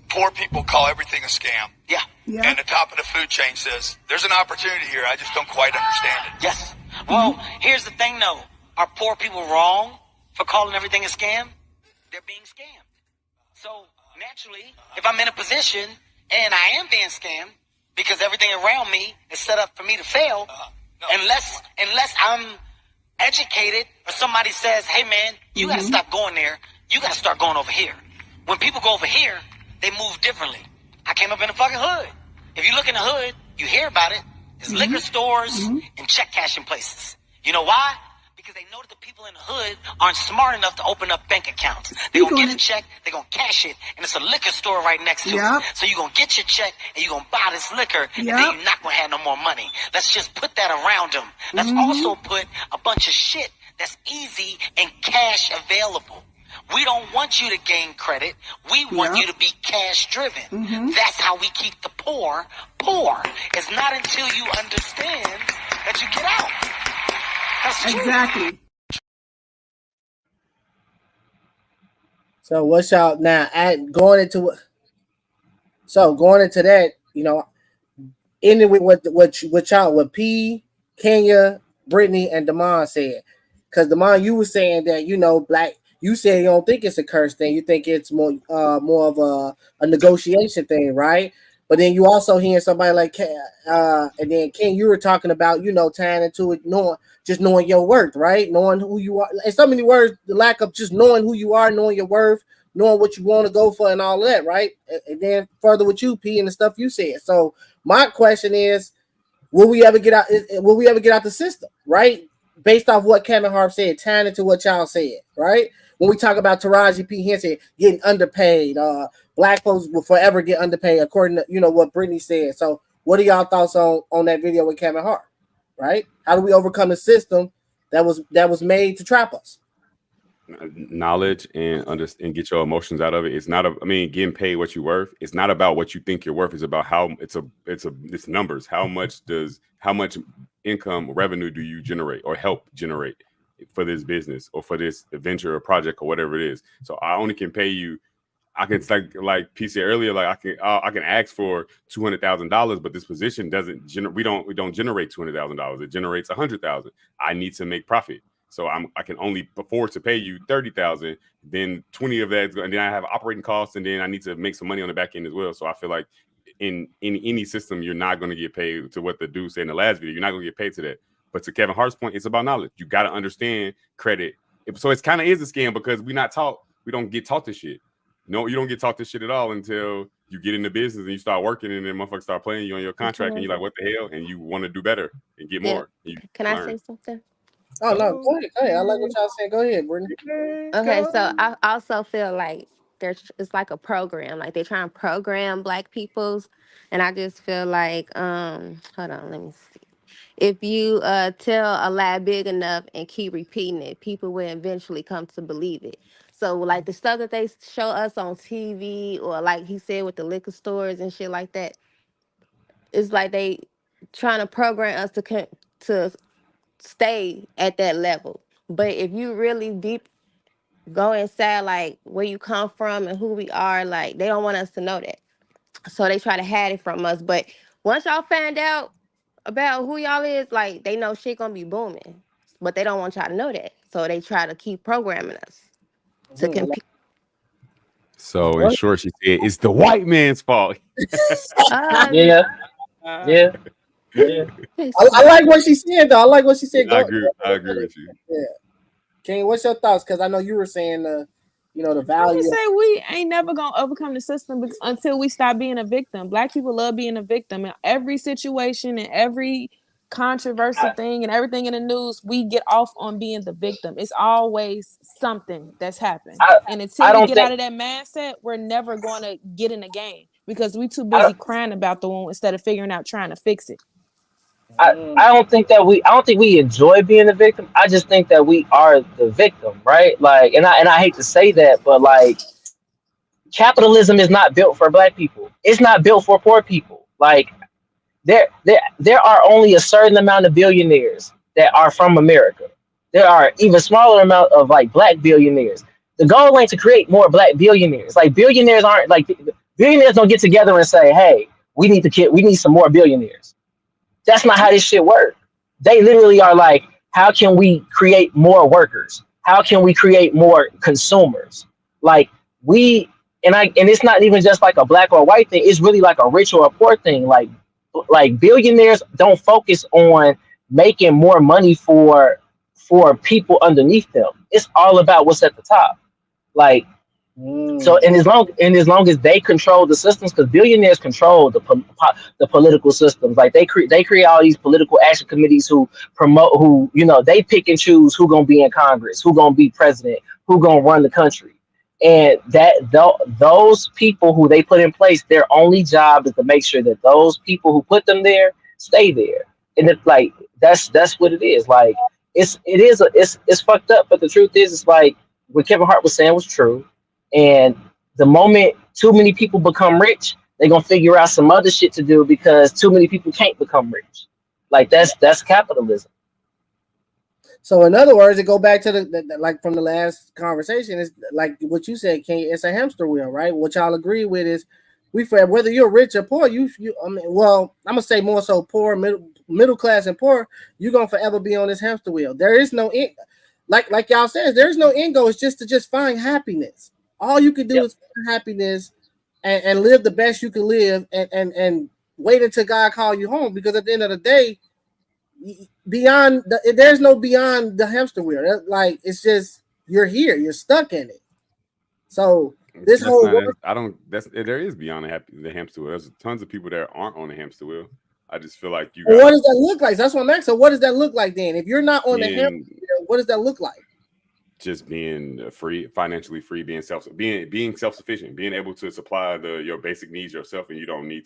poor people call everything a scam. Yeah. And the top of the food chain says there's an opportunity here. I just don't quite understand it. Yes. Well, here's the thing though. Are poor people wrong for calling everything a scam? They're being scammed. So naturally, if I'm in a position and I am being scammed because everything around me is set up for me to fail, unless I'm educated or somebody says, hey man, you gotta stop going there. You gotta start going over here. When people go over here, they move differently. I came up in the fucking hood. If you look in the hood, you hear about it. There's liquor stores and check cashing places. You know why? Because they know that the people in the hood aren't smart enough to open up bank accounts. They're going to get a check, they're going to cash it, and it's a liquor store right next to it. So you're going to get your check, and you're going to buy this liquor, and then you're not going to have no more money. Let's just put that around them. Let's also put a bunch of shit that's easy and cash available. We don't want you to gain credit. We want you to be cash driven. That's how we keep the poor poor. It's not until you understand that you get out. That's true. Exactly. So what's y'all now going into that, ending with what P, Kenya, Brittany, and Demond said. Because Demond, you were saying that, black. You said you don't think it's a curse thing. You think it's more of a negotiation thing, right? But then you also hearing somebody like and then Ken, you were talking about, tying into it, knowing your worth, right? Knowing who you are. In so many words, the lack of just knowing who you are, knowing your worth, knowing what you want to go for and all of that, right? And then further with you, P, and the stuff you said. So my question is, will we ever get out the system, right? Based off what Kevin Hart said, tying into what y'all said, right? When we talk about Taraji P. Henson getting underpaid, black folks will forever get underpaid, according to what Brittany said. So what are y'all thoughts on that video with Kevin Hart? Right? How do we overcome the system that was made to trap us? Knowledge and understand, get your emotions out of it. It's not getting paid what you're worth. It's not about what you think you're worth. It's about how it's numbers. How much income revenue do you generate or help generate for this business or for this venture or project or whatever it is? So I only can pay you. I can like P said earlier, like I can ask for $200,000, but this position doesn't generate. We don't generate $200,000. It generates $100,000. I need to make profit, so I can only afford to pay you $30,000. Then 20 of that, and then I have operating costs, and then I need to make some money on the back end as well. So I feel like in any system, you're not going to get paid to what the dude said in the last video. You're not going to get paid to that. But to Kevin Hart's point, it's about knowledge. You got to understand credit. So it's kind of is a scam because we don't get taught this shit. No, you don't get taught this shit at all until you get into business and you start working, and then motherfuckers start playing you on your contract, and you're like, what the hell? And you want to do better and get more. Can I say something? Oh, no, go ahead. I like what y'all saying. Go ahead, Brittany. Okay, so I also feel like it's like a program. Like they're trying to program black peoples. And I just feel like, hold on, let me see. If you tell a lie big enough and keep repeating it, people will eventually come to believe it. So like the stuff that they show us on TV, or like he said with the liquor stores and shit like that, it's like they trying to program us to stay at that level. But if you really deep go inside, like where you come from and who we are, like they don't want us to know that. So they try to hide it from us. But once y'all find out about who y'all is, like they know shit gonna be booming. But they don't want y'all to know that. So they try to keep programming us to compete. So in short, she said it's the white man's fault. Yeah. I like what she said, though. I like what she said. I agree with you. Yeah. King, what's your thoughts? Because I know you were saying the value. I say we ain't never gonna overcome the system until we stop being a victim. Black people love being a victim in every situation and every controversial thing and everything in the news. We get off on being the victim. It's always something that's happened, and until we get out of that mindset, we're never going to get in the game because we too busy crying about the one instead of figuring out trying to fix it. I don't think we enjoy being the victim. I just think that we are the victim, right? Like, and I hate to say that, but like, capitalism is not built for black people. It's not built for poor people. Like, there are only a certain amount of billionaires that are from America. There are even smaller amount of like black billionaires. The goal ain't to create more black billionaires. Like, billionaires don't get together and say, hey, we need some more billionaires. That's not how this shit works. They literally are like, how can we create more workers? How can we create more consumers? Like, and it's not even just like a black or white thing. It's really like a rich or a poor thing. Like billionaires don't focus on making more money for people underneath them. It's all about what's at the top. Like, so and as long as they control the systems, because billionaires control the political systems. Like they create all these political action committees who promote, they pick and choose who gonna be in Congress, who gonna be president, who gonna run the country. And those people who they put in place, their only job is to make sure that those people who put them there stay there. And it's like that's what it is. Like it's fucked up, but the truth is, it's like what Kevin Hart was saying was true. And the moment too many people become rich, they're gonna figure out some other shit to do because too many people can't become rich. Like that's capitalism. So in other words, it go back to the like from the last conversation, is like what you said, King. It's a hamster wheel, right? What y'all agree with is whether you're rich or poor, I'm gonna say more so poor, middle class and poor, you're gonna forever be on this hamster wheel. There is no end, like y'all says, there's no end goal. It's just to find happiness. All you can do is find happiness and live the best you can live, and wait until God call you home. Because at the end of the day, there's no beyond the hamster wheel. Like, it's just you're here, you're stuck in it. So there is beyond the hamster wheel. There's tons of people that aren't on the hamster wheel. I just feel like what does that look like? That's what I'm asking. So what does that look like then? If you're not on the hamster wheel, what does that look like? Just being free, financially free, being self-sufficient, being able to supply your basic needs yourself, and you don't need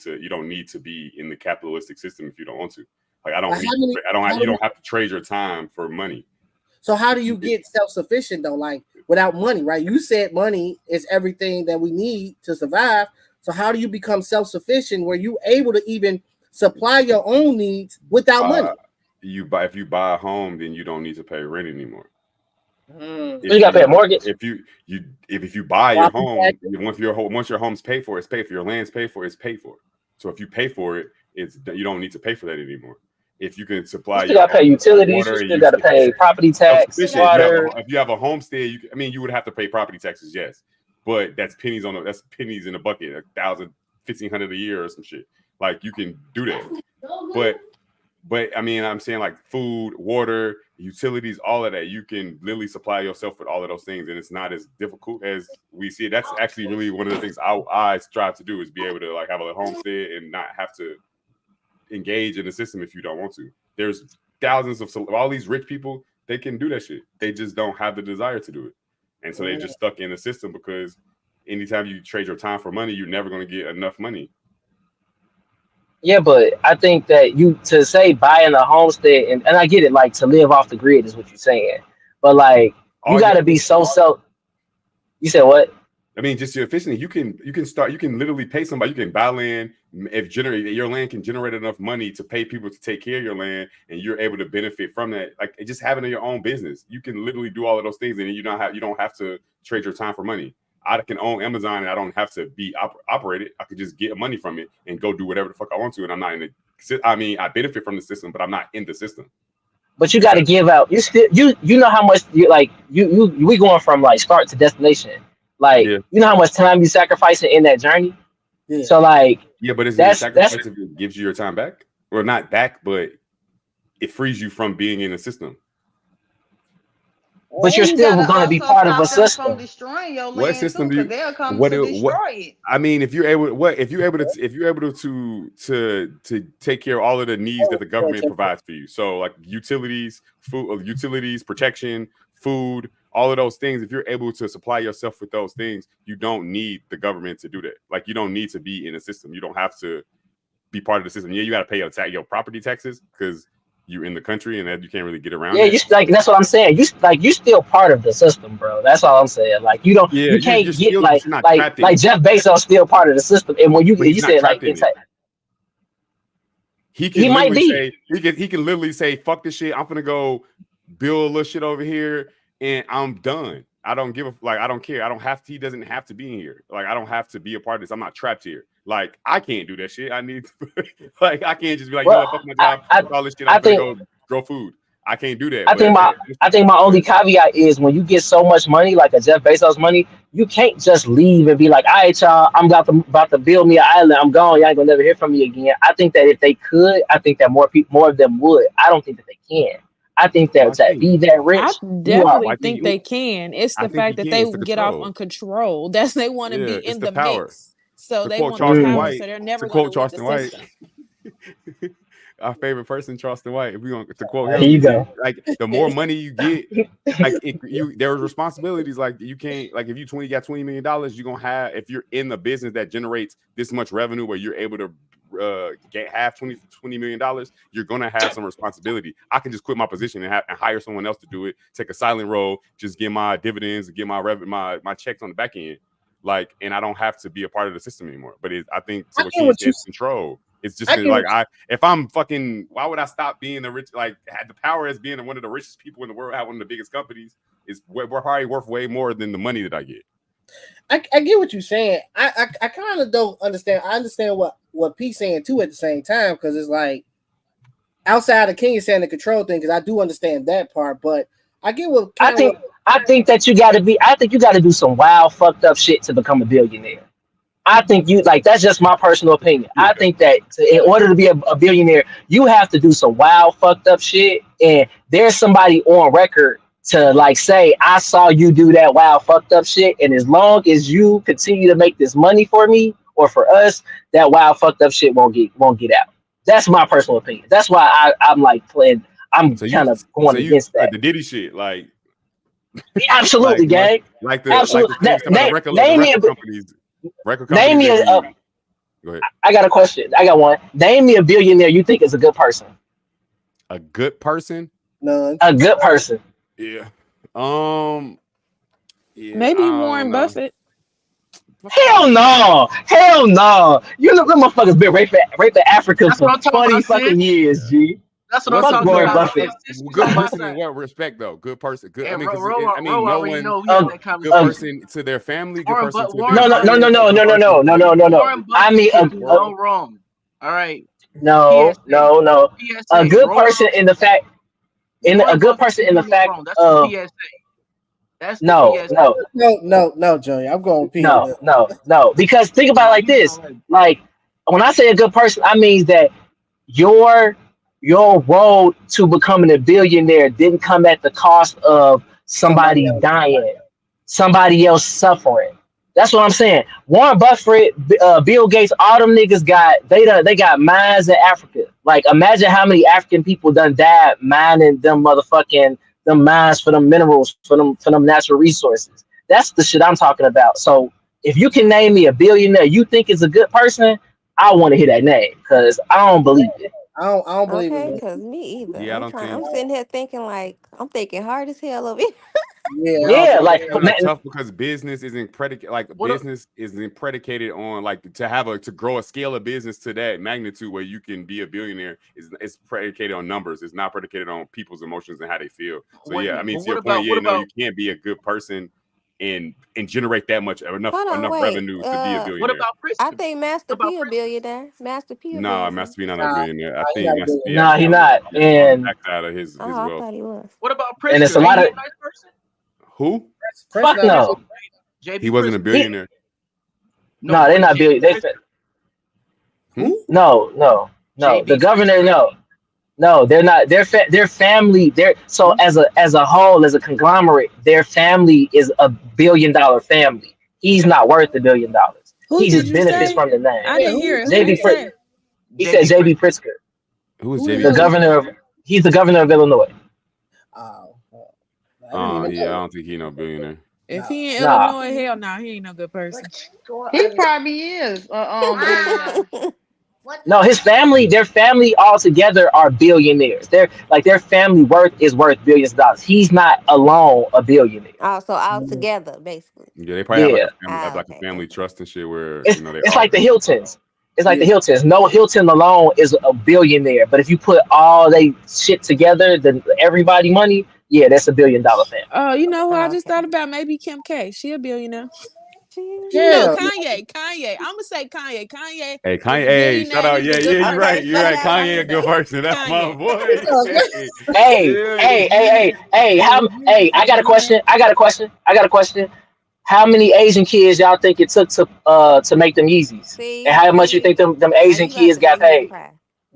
to be in the capitalistic system if you don't want to. Like you don't have to trade your time for money. So how do you get self-sufficient though? Like without money, right? You said money is everything that we need to survive. So how do you become self-sufficient where you able to even supply your own needs without money? If you buy a home, then you don't need to pay rent anymore. You got to pay a mortgage. If you buy your home, once your home's paid for, it's paid for. Your land's paid for, it's paid for. So if you pay for it, you don't need to pay for that anymore. If you can supply, you got to pay utilities. You still got to pay property tax, water. If you have a homestead, you would have to pay property taxes, yes, but that's pennies in a bucket, $1,000, $1,500 a year or some shit. Like you can do that, but I mean, I'm saying like food, water, utilities, all of that. You can literally supply yourself with all of those things, and it's not as difficult as we see it. That's actually really one of the things I strive to do, is be able to like have a homestead and not have to engage in the system if you don't want to. There's thousands of all these rich people, they can do that shit. They just don't have the desire to do it, and so they're just stuck in the system, because anytime you trade your time for money, you're never going to get enough money. Yeah, but I think that to say buying a homestead, and I get it, like to live off the grid is what you're saying, but like you got to be so. You said what? I mean, just your efficiency. You can literally pay somebody. You can buy land. If your land can generate enough money to pay people to take care of your land, and you're able to benefit from that, like just having your own business, you can literally do all of those things, and you don't have to trade your time for money. I can own Amazon, and I don't have to be operated. I could just get money from it and go do whatever the fuck I want to, and I'm not in the. I mean, I benefit from the system, but I'm not in the system. But you got to give out. You know how much we going from like start to destination. Like you know how much time you sacrificing in that journey. Yeah. So like but is it a sacrifice if it gives you your time back, or not back, but it frees you from being in the system? But you're still going to be part of a system. What system do you? I mean, if you're able to take care of all of the needs that the government provides for you, so like utilities, protection, food, all of those things. If you're able to supply yourself with those things, you don't need the government to do that. Like you don't need to be in a system. You don't have to be part of the system. Yeah, you got to pay your property taxes because you're in the country and that you can't really get around. Yeah, that's what I'm saying. You still part of the system, bro. That's all I'm saying. Like you can't get like Jeff Bezos still part of the system. And when you said like he might be. He can literally say, "Fuck this shit. I'm gonna go build a little shit over here, and I'm done. I don't give I don't care. I don't have to. He doesn't have to be in here. Like I don't have to be a part of this. I'm not trapped here. Like I can't do that shit. I need I can't just be like, fuck my job, fuck all this shit. I'm gonna go grow food. I can't do that. I think my only caveat is when you get so much money, like a Jeff Bezos money, you can't just leave and be like, all right, y'all, I'm about to build me an island. I'm gone. Y'all ain't gonna never hear from me again. I think that if they could, I think that more of them would. I don't think that they can. I think that be that rich. I definitely think they can. It's the fact that they get off on control. That's they want to be in the mix. So they want to power, so they're never going to Charleston White. Our favorite person, Charleston White. If we going to quote him, there you go. Like the more money you get, like there are responsibilities. Like you can't, like if you got $20 million, you're gonna have. If you're in the business that generates this much revenue, where you're able to get half $20 million, you're gonna have some responsibility. I can just quit my position and hire someone else to do it. Take a silent role, just get my dividends and get my revenue, my checks on the back end. Like, and I don't have to be a part of the system anymore. But I think it's control. It's just if I'm fucking, why would I stop being the rich? Like, had the power as being one of the richest people in the world, have one of the biggest companies, we're probably worth way more than the money that I get. I get what you're saying. I kind of don't understand. I understand what P's saying too at the same time, because it's like outside of King is saying the control thing, because I do understand that part, but I get what I think that you got to be. I think you got to do some wild, fucked up shit to become a billionaire. I think you like that's just my personal opinion. I think that in order to be a billionaire, you have to do some wild, fucked up shit, and there's somebody on record to like say, I saw you do that wild, fucked up shit, and as long as you continue to make this money for me or for us, that wild, fucked up shit won't get out. That's my personal opinion. That's why I'm like playing. I'm kind of going against that. Like the Diddy shit, like absolutely, gang. Like the absolutely. record companies. Name me Go ahead. I got a question. I got one. Name me a billionaire you think is a good person. A good person? None. A good person. Yeah. Maybe Warren Buffett. Hell no. Hell no. You know them motherfuckers been raping Africa for 20 fucking years, G. That's what I'm talking Warren about. Buffett. Good person in what respect though? Good person. Good. Yeah, good person to their family. Good Warren, person to No. I mean, no wrong. All right. No. PSA, A good person in the fact. A good person in the fact. That's the PSA. That's the no, Joey. I'm going P. No. Because think about it like this. Like when I say a good person, I mean that your road to becoming a billionaire didn't come at the cost of somebody dying, somebody else suffering. That's what I'm saying. Warren Buffett, Bill Gates, all them niggas they got mines in Africa. Like imagine how many African people done died mining them mines for them minerals, for them natural resources. That's the shit I'm talking about. So if you can name me a billionaire you think is a good person, I want to hear that name because I don't believe it. I don't believe it. Because me either. Yeah, I'm sitting here thinking I'm thinking hard as hell over here. Yeah, like it's tough because business isn't predicated. Like business isn't predicated on like to grow a scale of business to that magnitude where you can be a billionaire. It's predicated on numbers. It's not predicated on people's emotions and how they feel. So yeah, I mean to your point, you can't be a good person and generate that much enough revenue to be a billionaire. What about Pritzker? I think Master P a billionaire. Master P. No, Master P not a billionaire. I think Master P. Nah, he not. And backed out of his I wealth. thought he was. What about Pritzker? And it's a lot of nice person? Who? Fuck no. He wasn't a billionaire. No, they're not billionaires. No. The governor, no, they're not. Their family. So as a whole, as a conglomerate, their family is a $1 billion family. He's not worth $1 billion. He just benefits from the name. I didn't hear it. JB Pritzker. He said JB Pritzker. Who is JB? The governor of. He's the governor of Illinois. Oh yeah, I don't think he's no billionaire. If he in Illinois, hell no, he ain't no good person. He probably is. No, their family all together are billionaires. Their family is worth billions of dollars. He's not alone a billionaire. Oh, so all together, basically. Yeah, they probably have a family trust and shit where it's like the Hiltons. It's like the Hiltons. No Hilton alone is a billionaire, but if you put all they shit together, then everybody money, yeah, that's $1 billion family. Oh, you know who I just thought about? Maybe Kim K. She a billionaire. Yeah. No, Kanye. I'm gonna say Kanye. Hey, Kanye, shout out. Yeah, you're right. You're right. Kanye a good person. That's my boy. Hey, I got a question. How many Asian kids y'all think it took to make them Yeezys? And how much you think them Asian kids got paid?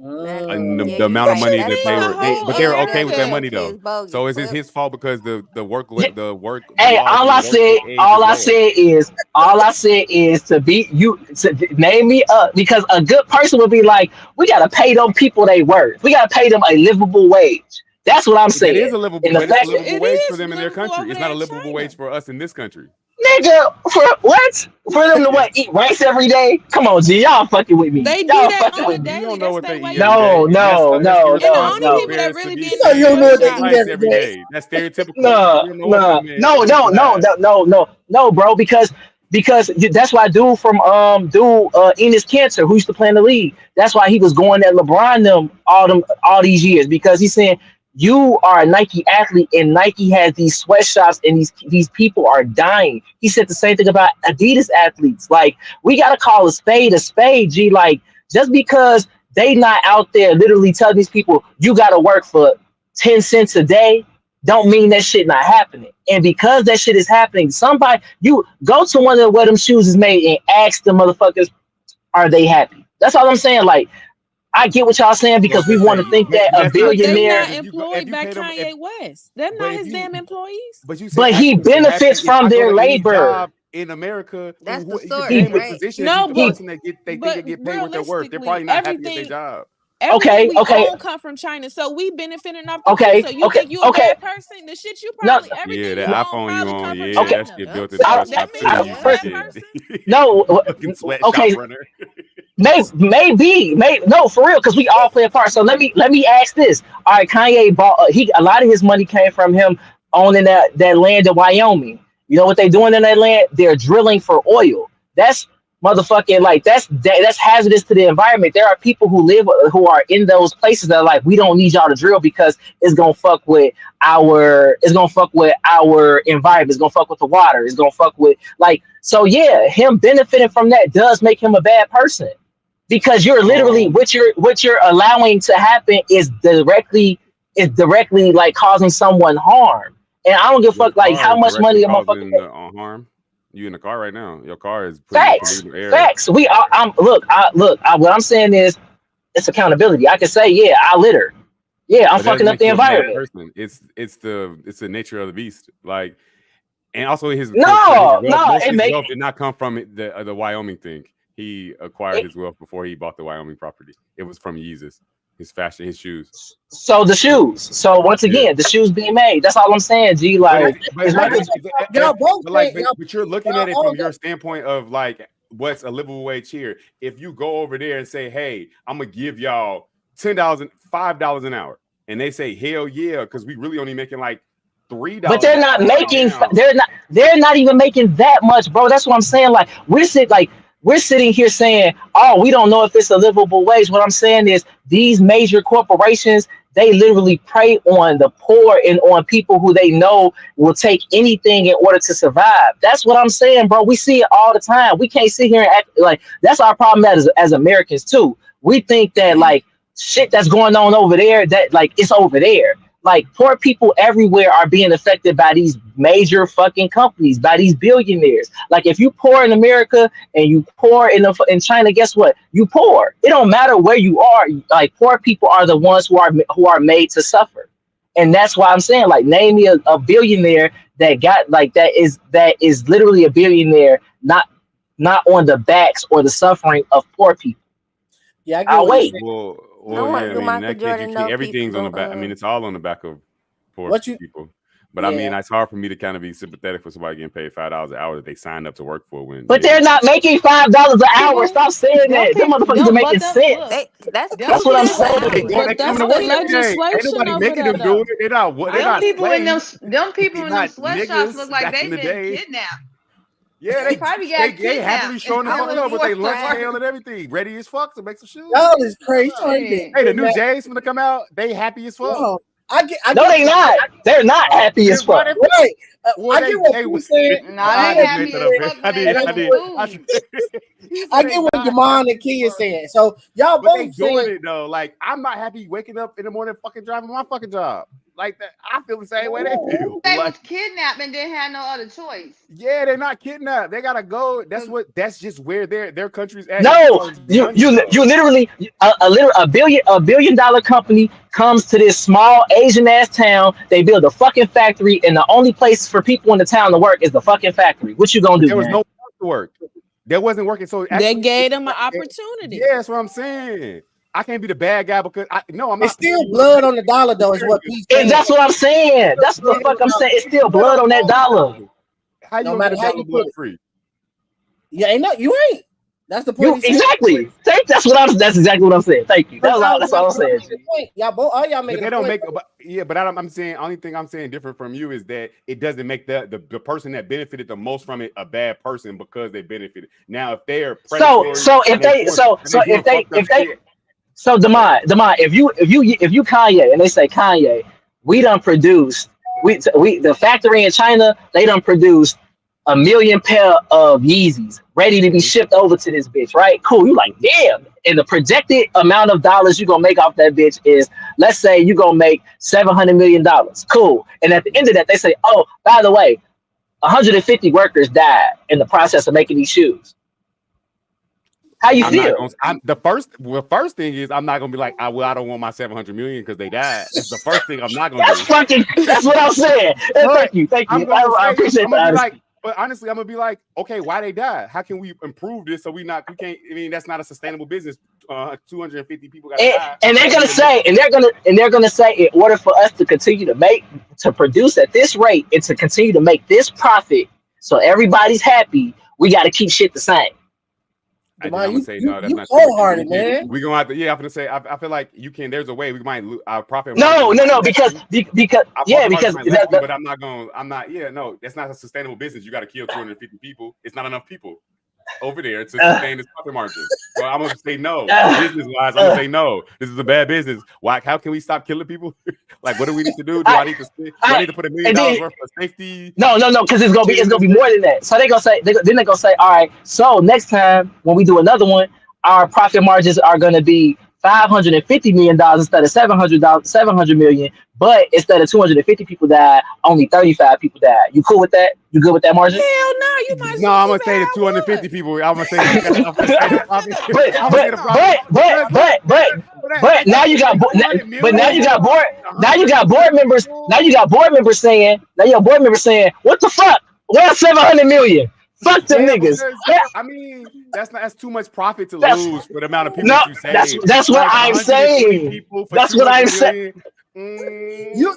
And the amount of money that they were okay with that money though. So is it his fault because the work? Hey, all I said is to name me up because a good person would be like, we gotta pay them people they worth. We gotta pay them a livable wage. That's what I'm saying. It is a livable wage for them in their country. It's not a livable wage for us in this country. Nigga, for what? For them to eat rice every day? Come on, G, y'all fucking with me. They do that on a daily. You don't know what they eat. No. And the only people that really be you don't know what they eat every day. That's stereotypical. No, bro, because that's why dude from Enes Kanter, who used to play in the league, that's why he was going at LeBron all these years, because he's saying you are a Nike athlete and Nike has these sweatshops and these people are dying. He said the same thing about Adidas athletes. Like, we gotta call a spade, G. Like, just because they not out there literally telling these people you gotta work for 10 cents a day, don't mean that shit not happening. And because that shit is happening, somebody, you go to one of where them shoes is made and ask the motherfuckers, are they happy? That's all I'm saying. Like, I get what y'all saying because we want to think that a billionaire. They're not employed by Kanye West. They're not his damn employees. But he benefits from their labor. In America, that's the story, right? No, but they think they get paid with their worth. They're probably not happy with their job. Okay. All come from China, so we benefiting off the shit. So you think you a bad person? The shit you probably everything. Yeah, that iPhone you on, that shit built in No, okay. Maybe, no, for real, because we all play a part. So let me ask this. All right, Kanye bought a lot of his money came from him owning that land in Wyoming. You know what they're doing in that land? They're drilling for oil. That's motherfucking like that's hazardous to the environment. There are people who are in those places that are like, we don't need y'all to drill because it's gonna fuck with our environment. It's gonna fuck with the water. It's gonna fuck with so yeah, him benefiting from that does make him a bad person because you're literally what you're allowing to happen is directly like causing someone harm. And I don't give a fuck like how much money a motherfucker harm. You in the car right now? Your car is facts. We are. What I'm saying is, it's accountability. I can say, yeah, I litter. Yeah, I'm fucking up the environment. It's the nature of the beast. Like, and also his wealth did not come from the Wyoming thing. He acquired his wealth before he bought the Wyoming property. It was from Yeezus. His fashion, his shoes. So the shoes. So once again, the shoes being made. That's all I'm saying, G. Like, but you're looking at it from your standpoint of like what's a livable wage here. If you go over there and say, "Hey, I'm gonna give y'all $5 an hour," and they say, "Hell yeah," because we really only making like $3. But they're not making. They're not even making that much, bro. That's what I'm saying. Like we're sitting here saying, oh, we don't know if it's a livable wage. What I'm saying is these major corporations, they literally prey on the poor and on people who they know will take anything in order to survive. That's what I'm saying, bro. We see it all the time. We can't sit here and act like that's our problem as Americans too. We think that like shit that's going on over there, that like it's over there. Like poor people everywhere are being affected by these major fucking companies, by these billionaires. Like if you poor in America and you poor in China, guess what? You poor. It don't matter where you are. Like poor people are the ones who are made to suffer, and that's why I'm saying like name me a billionaire that got like that is literally a billionaire, not on the backs or the suffering of poor people. Yeah, I'll wait. Well, everything's on the back. I mean, it's all on the back of poor people. But I mean, it's hard for me to kind of be sympathetic for somebody getting paid $5 an hour that they signed up to work for. But they're not making $5 an hour. Stop saying that. Them motherfuckers are making sense. That's what I'm saying. That's the legislation. Ain't nobody making them do it. They're not. Them people in them sweatshops look like they've been kidnapped. Yeah, they probably got they happily showing the fuck up with their lunch pail and everything, ready as fuck to make some shoes. Y'all is crazy. Hey, the new J's gonna come out. They happy as fuck. No, they not. They're not happy as fuck. Right. I get what you're saying. I get what Demond and Key is saying. So y'all both doing it though. Like I'm not happy waking up in the morning, fucking driving my fucking job. Like that, I feel the same way they feel. They was kidnapped and didn't have no other choice. Yeah, they're not kidnapped. They gotta go. That's just where their country's at. No, you literally a $1 billion company comes to this small Asian ass town. They build a fucking factory, and the only place for people in the town to work is the fucking factory. What you gonna do? There was no work. There wasn't working, so they gave them an opportunity. Yeah, that's what I'm saying. I can't be the bad guy because I'm not. It's still blood on the dollar, though. Is what he's saying. That's what I'm saying. That's what the fuck I'm saying. It's still blood on that dollar. No matter how you put it. Free. Yeah, you ain't. That's the point. Exactly. That's exactly what I'm saying. Thank you. That's all I'm saying. Y'all both, all y'all making. They don't make. But I'm saying. Only thing I'm saying different from you is that it doesn't make the person that benefited the most from it a bad person because they benefited. Now, if they are So Demond, if you Kanye and they say Kanye, we done produced the factory in China, they done produced 1 million pair of Yeezys ready to be shipped over to this bitch, right? Cool. You like, damn. And the projected amount of dollars you're gonna make off that bitch is let's say you're gonna make $700 million. Cool. And at the end of that, they say, oh, by the way, 150 workers died in the process of making these shoes. How you feel? The first thing is I'm not gonna be like, I don't want my 700 million because they died. That's the first thing I'm not gonna do. That's what I'm saying. Thank you. I appreciate that. But honestly, I'm gonna be like, okay, why they died? How can we improve this so we can't? I mean, that's not a sustainable business. 250 people got to die. And they're gonna say, in order for us to continue to produce at this rate and to continue to make this profit, so everybody's happy, we got to keep shit the same. I'm gonna say no. That's not cold-hearted, man. We're gonna have to. Yeah, I'm gonna say. I feel like you can. There's a way we might lose our profit. No, because but I'm not going. I'm not. Yeah, no, that's not a sustainable business. You got to kill 250 people. It's not enough people over there to sustain this profit margin. So I'm gonna say no. Business wise, I'm gonna say no. This is a bad business. Why? How can we stop killing people? Like, what do we need to do? Do I need to put $1 million worth of safety? No, because it's gonna be more than that. So they're gonna say, all right. So next time when we do another one, our profit margins are gonna be $550 million instead of $700 million. But instead of 250 people died, only 35 people died. You cool with that? You good with that margin? Hell no, you might. No, I'm gonna say the 250 people. I'm gonna say. But now you got board members. Now you got board members saying, what the fuck? Where's 700 million? Fuck them niggas. I mean, that's too much profit to lose for the amount of people you say. That's what I'm saying. That's what I'm saying. You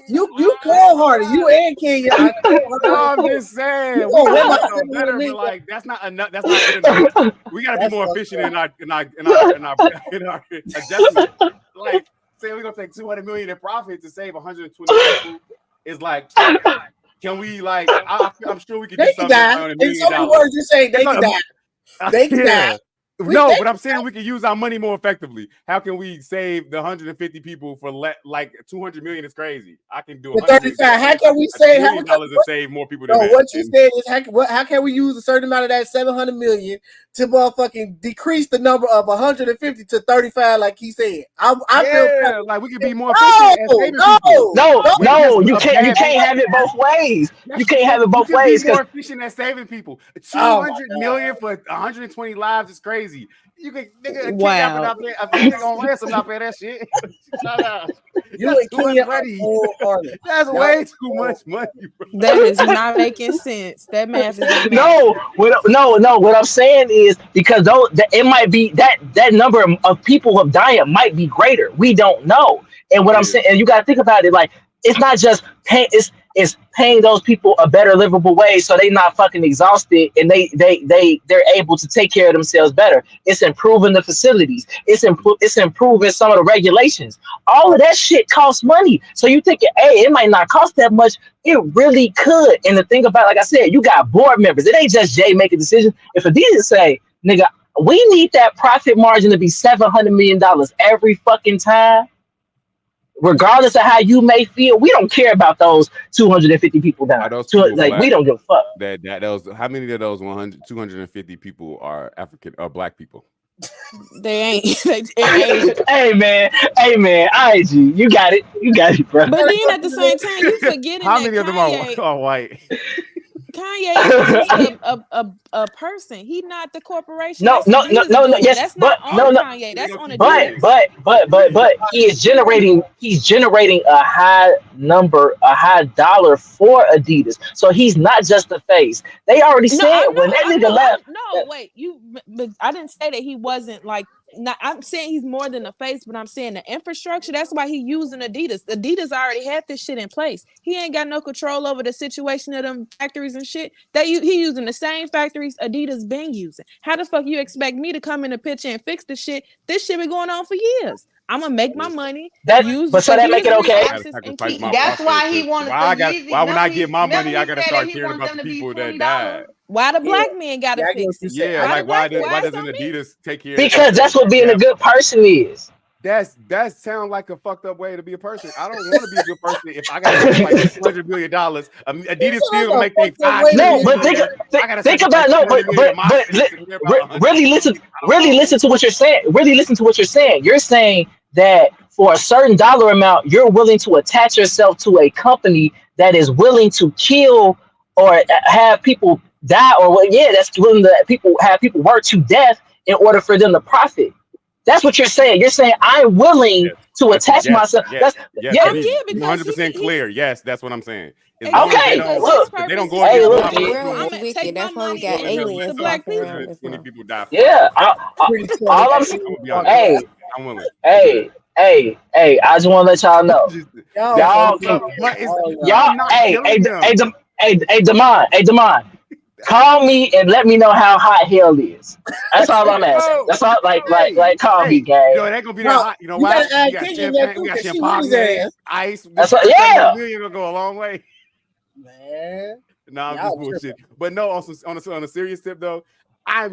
cold-hearted. You and King. I'm just saying. Like that's not enough. That's not good enough. We gotta be more efficient in our adjustment. Like, say we're gonna take 200 million in profit to save 120 people. Is like, can we like? I'm sure we could do something. In so many words, you're saying they can die. They can die. No, but I'm saying we can use our money more effectively. How can we save the 150 people for like 200 million? Is crazy. I can do 35. How can we save $1 million to save more people? No, what you said is how can we use a certain amount of that 700 million to motherfucking decrease the number of 150 to 35, like he said. I feel like we can be more efficient. No, you can't have it both ways. You can't have it both ways. Be more efficient at saving people. 200 million for 120 lives is crazy. You can wow. Out there. I think they're gonna ransom out there that shit. That's way too much money, bro. That is not making sense. That math is not no. What I'm saying is because it might be that number of people who have died might be greater. We don't know. And what I'm saying, and you got to think about it, like it's not just pain. It's paying those people a better livable wage so they're not fucking exhausted and they're able to take care of themselves better. It's improving the facilities. It's improving some of the regulations. All of that shit costs money. So you think, hey, it might not cost that much. It really could. And the thing about, like I said, you got board members. It ain't just Jay making decisions. If Adidas say, nigga, we need that profit margin to be $700 million every fucking time, regardless of how you may feel, we don't care about those 250 people down. We don't give a fuck. How many of those 250 people are African or black people? They ain't. Hey man, IG, you got it, bro. But then at the same time, you forgetting how many of them are white? Kanye is a person. He's not the corporation. No. Yes, that's not on Kanye. That's on a but he's generating a high dollar for Adidas. So he's not just a face. They already said when that nigga left. No, wait, but I didn't say that he wasn't like. I'm saying he's more than a face, but I'm saying the infrastructure. That's why he's using Adidas. Adidas already had this shit in place. He ain't got no control over the situation of them factories and shit. He using the same factories Adidas been using. How the fuck you expect me to come in the picture and fix the shit? This shit been going on for years. I'm gonna make my money. So that make it okay. That's why he wanted. Why when I get my money, I gotta start caring about the people that died. Why the black man gotta fix it? Yeah, like why doesn't Adidas take care? Because that's what being a good person is. That sounds like a fucked up way to be a person. I don't want to be a good person if I got to spend like $200 million. Adidas still gonna make things. No, but think about really listen to what you're saying. You're saying that for a certain dollar amount, you're willing to attach yourself to a company that is willing to kill or have people die, or that's willing to have people work to death in order for them to profit. That's what you're saying. You're saying I'm willing to attach myself. Yes, 100% clear. Yes, that's what I'm saying. Okay, look, they don't go against the world is wicked. That's why we got aliens walking around this many people die. Yeah, all I'm saying. I'm willing. Hey, I just want to let y'all know. Damon, call me and let me know how hot hell is. That's all I'm asking. That's all. Like, call me, gang. Yo, that gonna be that hot. You know why? We got champagne, ice. That's what. Yeah, you're gonna go a long way, man. No, I'm just bullshit. But no, also on a serious tip though, I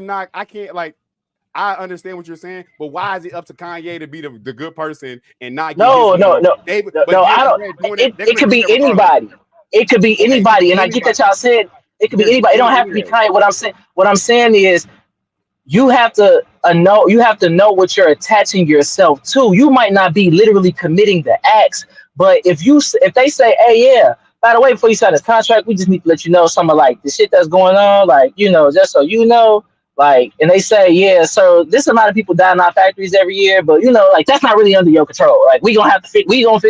can't like. I understand what you're saying, but why is it up to Kanye to be the good person and not? No. I don't. It could be anybody. It could be anybody, and I get that y'all said it could be anybody. It don't have to be Kanye. What I'm saying is, you have to know. You have to know what you're attaching yourself to. You might not be literally committing the acts, but if they say, "Hey, yeah, by the way, before you sign this contract, we just need to let you know some of like the shit that's going on, like just so you know." Like, and they say, yeah, so this amount of people die in our factories every year, but like that's not really under your control. Like, we gonna figure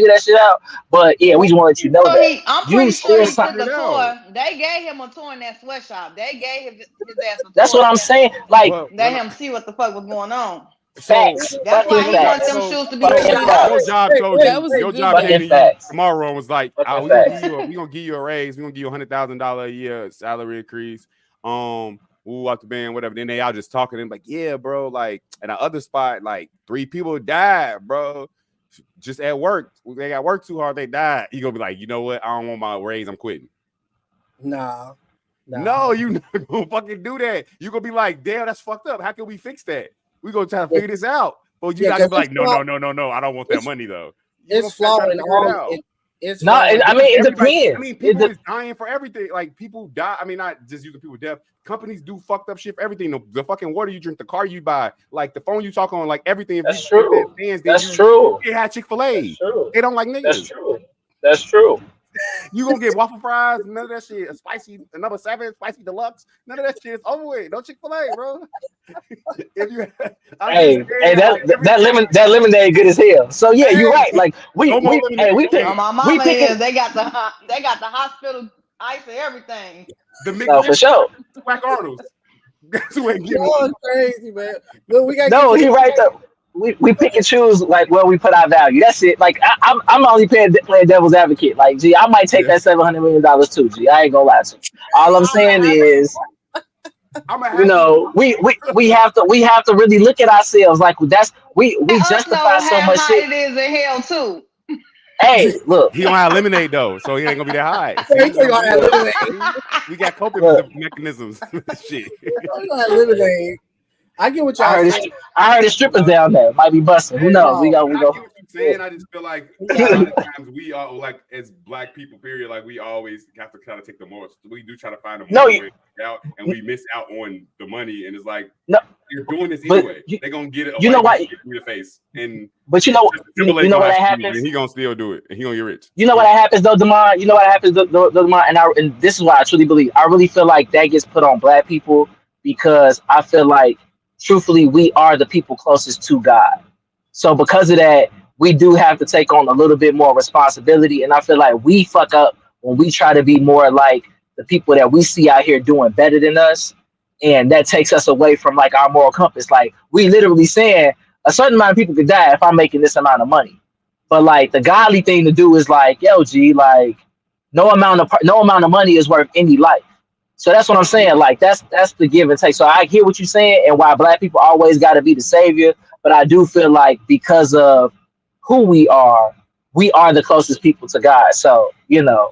that shit out. But yeah, we just want to let you know that. I'm pretty sure he took a tour. They gave him a tour in that sweatshop. They gave his ass a tour. That's what I'm saying. Like, let him see what the fuck was going on. Facts. That's why he wants them shoes to be. Your job came tomorrow and was like, we gonna give you a raise. We gonna give you $100,000 a year salary increase. Out the band, whatever. Then they all just talking and like, yeah, bro. Like, at the other spot, like 3 people died, bro. Just at work. They got worked too hard, they died. You gonna be like, you know what? I don't want my raise, I'm quitting. No, you not gonna fucking do that. You gonna be like, damn, that's fucked up. How can we fix that? We gonna try to figure this out. But you not gonna be like, no. I don't want that money though. It's flawed in all. It's not. I mean, it depends. I mean, people is dying for everything. Like, people die. I mean, not just using people death. Companies do fucked up shit for everything. The fucking water you drink, the car you buy, like the phone you talk on, like everything. That's true. That's true. They had Chick-fil-A. They don't like niggas. That's true. That's true. You gonna get waffle fries? None of that shit. A spicy, a number 7, spicy deluxe. None of that shit is over with. No Chick-fil-A, bro. that lemonade good as hell. So yeah, you're right. Like we pick. They got the hospital ice and everything. For sure. Black Arnold's. That's what crazy, man. He right though. We pick and choose like where we put our value. That's it. Like I'm only playing devil's advocate. Like, gee, I might take that $700 million too. Gee, I ain't gonna lie to you. All I'm saying is, we have to really look at ourselves. Like we justify so much shit. It is in hell too. Hey, look. He don't have lemonade though, so he ain't gonna be that high. We got coping mechanisms. Shit. Lemonade. I get what y'all saying. I heard the strippers down there might be busting. Who knows? We go. I get what you're saying. I just feel like a lot of times we are like, as Black people, period, like we always have to kind of take the more. We do try to find a more way out, and we miss out on the money. And it's like, you're doing this anyway. They're gonna get it. You know what? In your face. But you know what happens. And he gonna still do it, and he gonna get rich. You know what happens though, Damon. You know what happens, Damon. And this is why I truly believe. I really feel like that gets put on Black people because I feel like, truthfully, we are the people closest to God. So because of that, we do have to take on a little bit more responsibility. And I feel like we fuck up when we try to be more like the people that we see out here doing better than us. And that takes us away from like our moral compass. Like, we literally saying a certain amount of people could die if I'm making this amount of money. But like the godly thing to do is like, yo, G, like no amount of money is worth any life. So that's what I'm saying. Like that's the give and take. So I hear what you're saying and why Black people always got to be the savior. But I do feel like because of who we are the closest people to God. So, because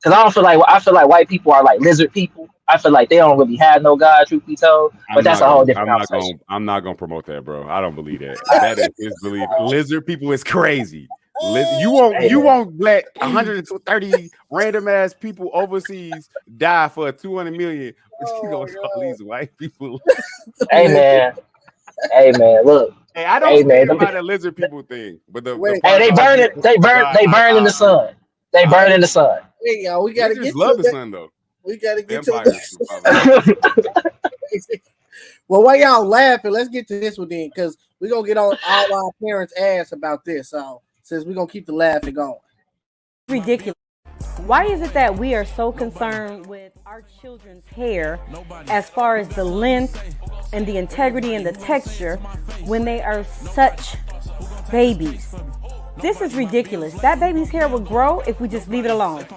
I feel like white people are like lizard people. I feel like they don't really have no God, truth be told. But that's a whole different conversation. I'm not gonna promote that, bro. I don't believe that. That is his belief. Lizard people is crazy. You won't let 130 random ass people overseas die for $200 million. But you gonna call these white people? Hey man, look. Hey, I don't stand by that lizard people thing, but the hey, they burn it. They burn in the sun. They burn in the sun. Hey, y'all, we gotta just love the sun though. We gotta get to it. Well, while y'all laughing, let's get to this one then, because we're gonna get on all our parents' ass about this. So since we're gonna keep the laughing going. Ridiculous. Why is it that we are so concerned with our children's hair as far as the length and the integrity and the texture when they are such babies? This is ridiculous. That baby's hair will grow if we just leave it alone.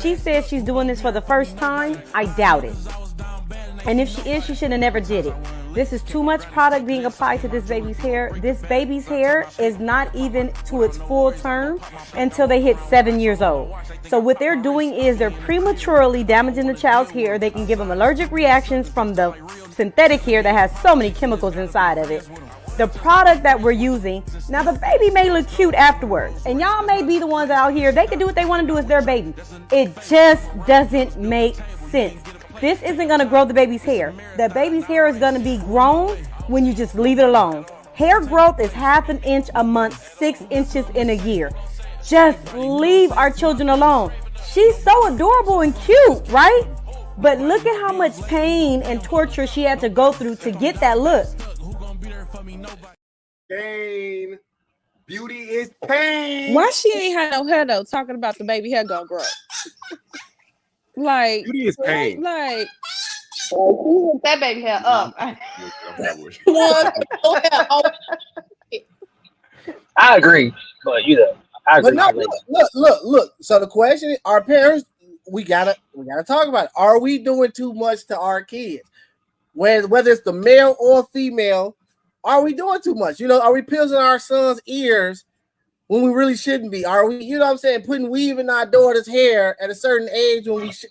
She says she's doing this for the first time. I doubt it. And if she is, she should have never did it. This is too much product being applied to this baby's hair. This baby's hair is not even to its full term until they hit 7 years old. So what they're doing is they're prematurely damaging the child's hair. They can give them allergic reactions from the synthetic hair that has so many chemicals inside of it. The product that we're using, now the baby may look cute afterwards, and y'all may be the ones out here, they can do what they want to do as their baby. It just doesn't make sense. This isn't going to grow the baby's hair. The baby's hair is going to be grown when you just leave it alone. Hair growth is 1/2 inch a month, 6 inches in a year. Just leave our children alone. She's so adorable and cute, right? But look at how much pain and torture she had to go through to get that look. Pain. Beauty is pain. Why she ain't had no hair though? Talking about the baby hair gonna grow. Like beauty is pain. That baby hair up. I agree, but I agree. But no, look. So the question is, our parents, we gotta talk about it. Are we doing too much to our kids? Whether it's the male or female, are we doing too much? Are we piercing our sons' ears when we really shouldn't be? Are we, putting weave in our daughter's hair at a certain age when we should,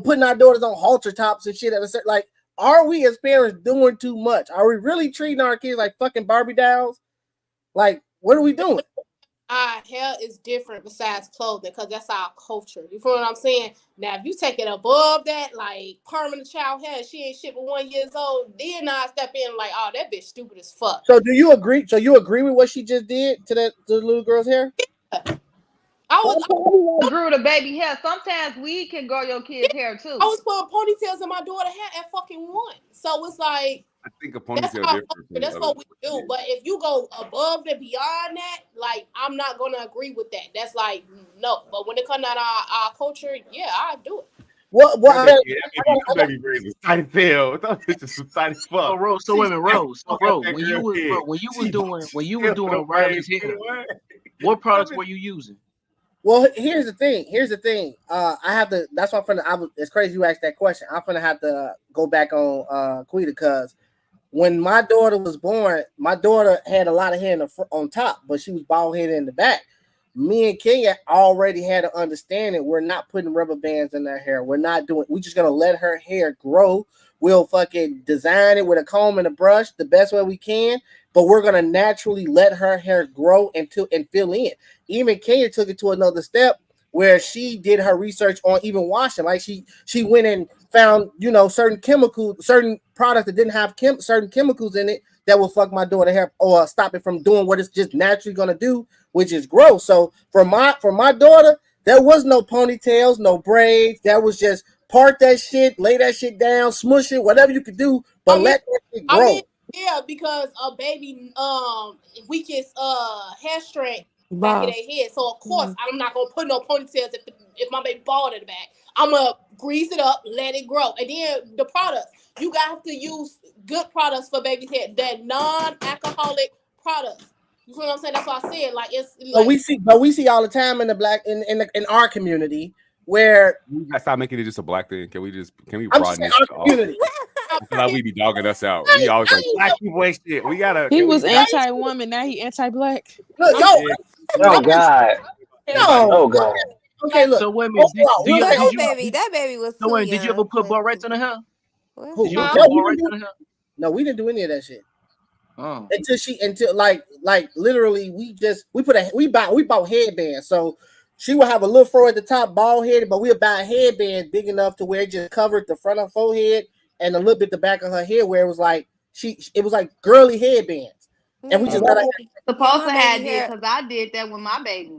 putting our daughters on halter tops and shit at a certain, are we as parents doing too much? Are we really treating our kids like fucking Barbie dolls? Like, what are we doing? Our hair is different besides clothing because that's our culture. You feel what I'm saying? Now, if you take it above that, like permanent child hair, she ain't shit but 1 year old, then I step in like, oh, that bitch stupid as fuck. So do you agree? So you agree with what she just did to the little girl's hair? Yeah. I grew the baby hair. Sometimes we can grow your kids' hair too. I was putting ponytails in my daughter's hair at fucking 1. So it's like, I think a ponytail different. That's what we do. But if you go above and beyond that, like, I'm not gonna agree with that. That's like, no. But when it comes out our culture, yeah, I do it. What? Baby braids is tight tail. Just tight as fuck. So women, Rose. So Rose, when you were doing Riley's hair, what products were you using? Well, here's the thing. I have to. That's why it's crazy you asked that question. I'm gonna have to go back on Quita because when my daughter was born, my daughter had a lot of hair on top, but she was bald headed in the back. Me and Kenya already had an understanding. We're not putting rubber bands in her hair. We're just gonna let her hair grow. We'll fucking design it with a comb and a brush the best way we can, but we're gonna naturally let her hair grow and fill in. Even Kenya took it to another step where she did her research on even washing. Like she went and found, certain chemicals, certain products that didn't have certain chemicals in it that will fuck my daughter hair or stop it from doing what it's just naturally gonna do, which is grow. So for my daughter, there was no ponytails, no braids. That was just part that shit, lay that shit down, smush it, whatever you could do, but let that shit grow. Yeah, because a baby weakest hair strength back in their head. So of course I'm not gonna put no ponytails if my baby bald in the back. I'm gonna grease it up, let it grow. And then the products, you got to use good products for baby's hair, that non-alcoholic products. You know what I'm saying? That's what I said. Like it's like, but we see all the time in the black in our community where we gotta stop making it just a black thing. Can we broaden this to all? Like we be dogging us out. We always like black people ain't shit. We gotta. He was anti-woman. Now he anti-black. Oh God. Oh God. Okay, look. So wait a minute. That baby was. So wait, did you ever put barrettes in the hair? Did you put barrettes in the hair? No, we didn't do any of that shit. Oh. Until literally we bought headbands. So she would have a little fro at the top, bald headed, but we would buy a headband big enough to where it just covered the front of her forehead and a little bit the back of her head, where it was like it was like girly headbands. And we just let her supposed to have did because I did that with my baby.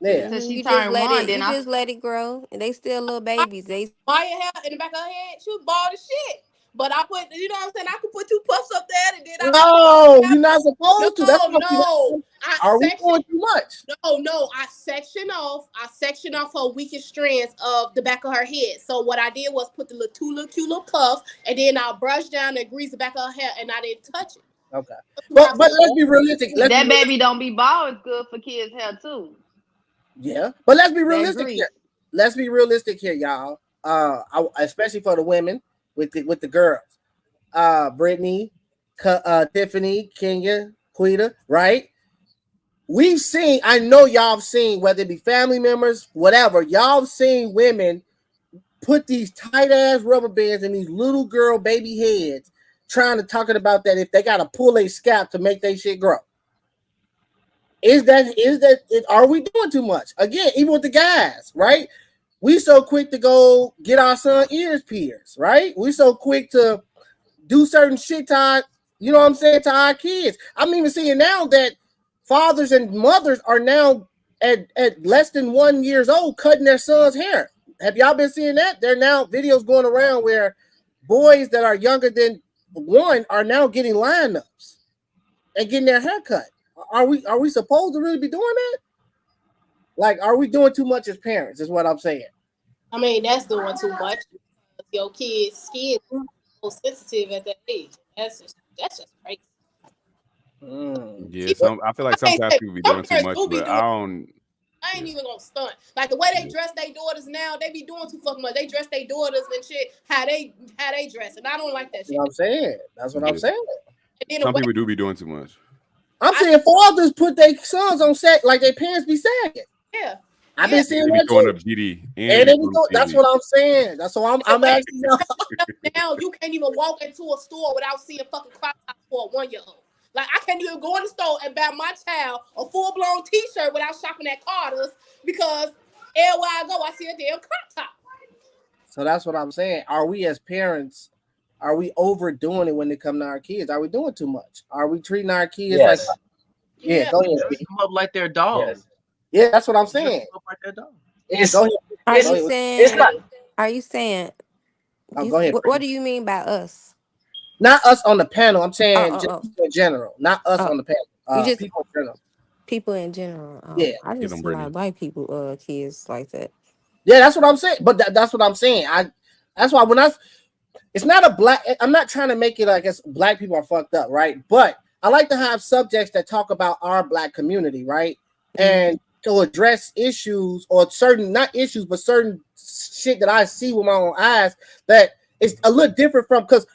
Yeah. So she You turned just let 1, it. then You just let it grow, and they still little babies. They Maya hair in the back of her head, she was bald as shit. But I put, you know what I'm saying? I could put 2 puffs up there, and then you're not supposed to. That's are we doing too much? No. I section off her weakest strands of the back of her head. So what I did was put the cute little puffs, and then I brushed down and greased the back of her hair, and I didn't touch it. Okay. But let's be realistic. That baby don't be bald is good for kids' hair too. Yeah, but let's be realistic here. Let's be realistic here, y'all. Especially for the women with the girls. Brittany, Tiffany, Kenya, Quita, right? We've seen, I know y'all have seen, whether it be family members, whatever, y'all have seen women put these tight ass rubber bands in these little girl baby heads, trying to talking about that if they gotta pull a scalp to make their shit grow. Are we doing too much? Again, even with the guys, right? We so quick to go get our son ears pierced, right? We so quick to do certain shit to our, you know what I'm saying, to our kids. I'm even seeing now that fathers and mothers are now at less than 1 year old cutting their son's hair. Have y'all been seeing that? There are now videos going around where boys that are younger than 1 are now getting lineups and getting their hair cut. Are we supposed to really be doing that? Like, are we doing too much as parents? Is what I'm saying. I mean, that's doing too much. Your kids' skin is so sensitive at that age. That's just crazy. Yeah, I feel like sometimes people be doing too much, but I ain't even gonna stunt. Like the way they dress their daughters now, they be doing too fucking much. They dress their daughters and shit how they dress, and I don't like that shit. You know what I'm saying? That's what I'm saying. Some people do be doing too much. I'm saying fathers put their sons on set like their parents be sagging. Yeah. I've been seeing that going too. up GD. That's what I'm saying. That's what I'm asking y'all. Now you can't even walk into a store without seeing fucking crop tops for a 1-year-old. Like I can't even go in the store and buy my child a full-blown t-shirt without shopping at Carter's because everywhere I go, I see a damn crop top. So that's what I'm saying. Are we as parents, are we overdoing it when it comes to our kids? Are we doing too much? Are we treating our kids like go ahead. Dress them up like their dogs. Yeah, that's what I'm saying. Like their dog. Are you saying? Go ahead. What do you mean by us? Not us on the panel. I'm saying just in general. Not us on the panel. Just people in general. People in general. Yeah. I just see a lot of white people, kids like that. Yeah, that's what I'm saying. But that's what I'm saying. That's why it's not a black. I'm not trying to make it like it's black people are fucked up, right? But I like to have subjects that talk about our black community, right? And to address issues or not issues, but certain shit that I see with my own eyes that is a little different from, because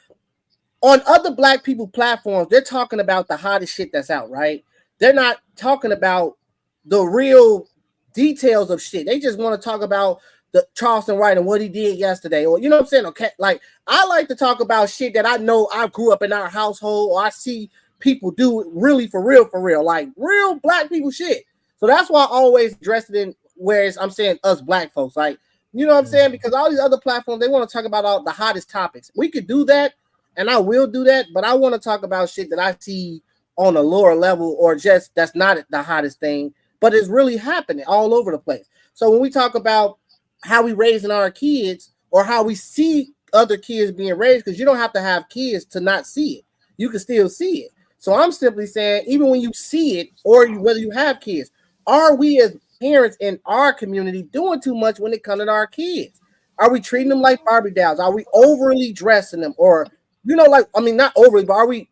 on other black people platforms, they're talking about the hottest shit that's out, right? They're not talking about the real details of shit. They just want to talk about the Charleston White and what he did yesterday, or you know what I'm saying? Okay, like I like to talk about shit that I know I grew up in our household, or I see people do really for real, like real black people shit. So that's why I always address it in whereas I'm saying us black folks, like you know what I'm saying? Because all these other platforms, they want to talk about all the hottest topics. We could do that, and I will do that, but I want to talk about shit that I see on a lower level, or just that's not the hottest thing, but it's really happening all over the place. So when we talk about how we raising our kids, or how we see other kids being raised, because you don't have to have kids to not see it. You can still see it. So I'm simply saying, even when you see it, or whether you have kids, are we as parents in our community doing too much when it comes to our kids? Are we treating them like Barbie dolls? Are we overly dressing them? Or, you know, like, I mean, not overly, but are we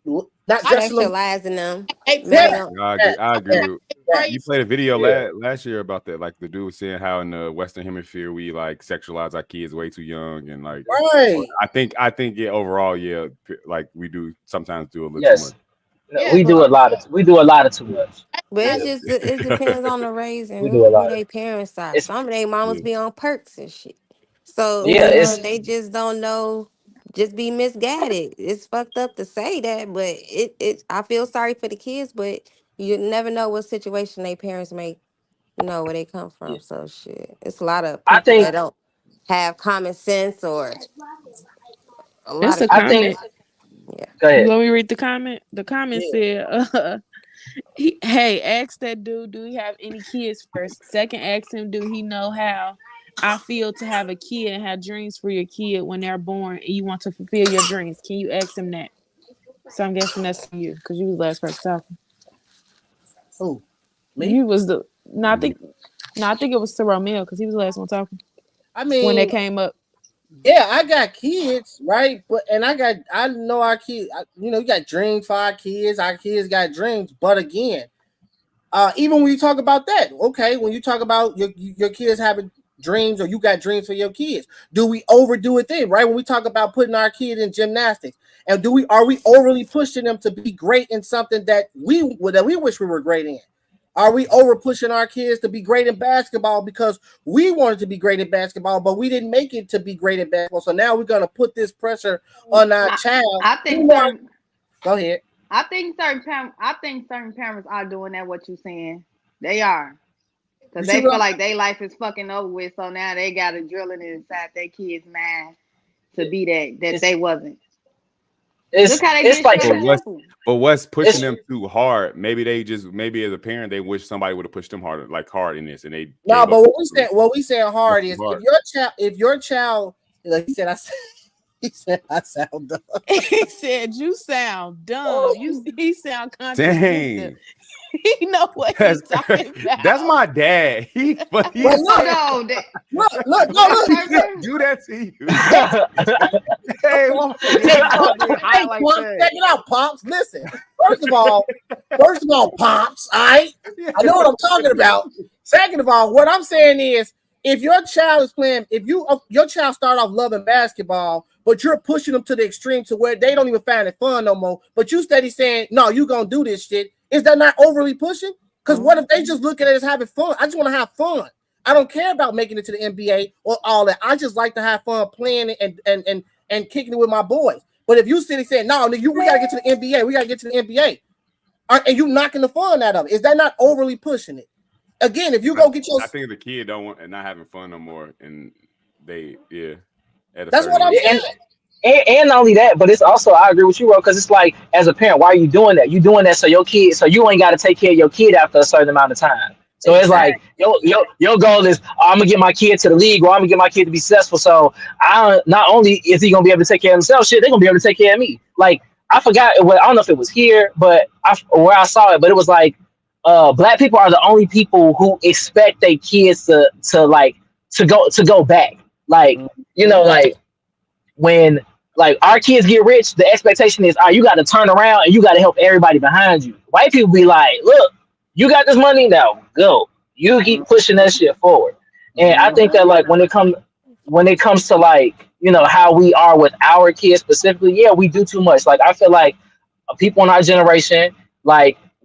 not sexualizing them? I agree. You played a video last year about that, like the dude was saying how in the Western Hemisphere we like sexualize our kids way too young, and like I think overall like we do sometimes do a little too much. No, we do a lot of too much. But it depends on the raising who their parents are. Some of their mamas be on perks and shit. So they just don't know, just be misguided. It's fucked up to say that, but I feel sorry for the kids, but you never know what situation their parents may know where they come from. So shit. It's a lot of people that don't have common sense or a lot of Go ahead. Let me read the comment. The comment Yeah. said, hey, ask that dude, do he have any kids first? Second, ask him, do he know how I feel to have a kid and have dreams for your kid when they're born and you want to fulfill your dreams? Can you ask him that? So I'm guessing that's you because you was the last person talking. Who? Me? You was the I think it was Terrell Mill because he was the last one talking. I mean, when they came up. Yeah, I got kids, right? But I know our kids. You got dreams for our kids. Our kids got dreams. But again, even when you talk about that, okay, when you talk about your kids having dreams or you got dreams for your kids, do we overdo it then, right? When we talk about putting our kid in gymnastics, and are we overly pushing them to be great in something that we wish we were great in? Are we over pushing our kids to be great in basketball because we wanted to be great in basketball, but we didn't make it to be great in basketball? So now we're going to put this pressure on our child. I think go ahead. I think certain parents are doing that. What you're saying, they are, because they feel like their life is fucking over with. So now they got to drill it inside their kids' mind to be that they wasn't. It's like, but what's pushing them too hard? Maybe as a parent, they wish somebody would have pushed them harder, like hard in this, and they. No, but what we say hard is if your child, like he said, I sound dumb. He said you sound dumb. He sound contradictory. Dang. He know what he's talking about. That's my dad. Look, look, he can't do that to you. Hey, check it out, Pops. Listen, first of all, Pops, I know what I'm talking about. Second of all, what I'm saying is, if your child is playing, your child start off loving basketball, but you're pushing them to the extreme to where they don't even find it fun no more, but you steady saying, no, you gonna do this shit. Is that not overly pushing? Because what if they just look at it as having fun? I just want to have fun. I don't care about making it to the NBA or all that. I just like to have fun playing it and kicking it with my boys. But if you sit and say, no, we got to get to the NBA. We got to get to the NBA. And you knocking the fun out of it. Is that not overly pushing it? Again, if you go get your... I think the kid don't want and not having fun no more. And that's what I'm saying. And not only that, but it's also, I agree with you, bro, because it's like, as a parent, why are you doing that? You doing that so you ain't got to take care of your kid after a certain amount of time. So it's like, your goal is, I'm going to get my kid to the league, or I'm going to get my kid to be successful. So not only is he going to be able to take care of himself, they're going to be able to take care of me. Like, I forgot, I don't know if it was here, but where I saw it, but it was like, Black people are the only people who expect their kids to go back. Like, like, when our kids get rich, the expectation is, you got to turn around and you got to help everybody behind you. White people be like, look, you got this money now, go. You keep pushing that shit forward. And I think that when it comes to how we are with our kids specifically, we do too much. Like, I feel like people in our generation,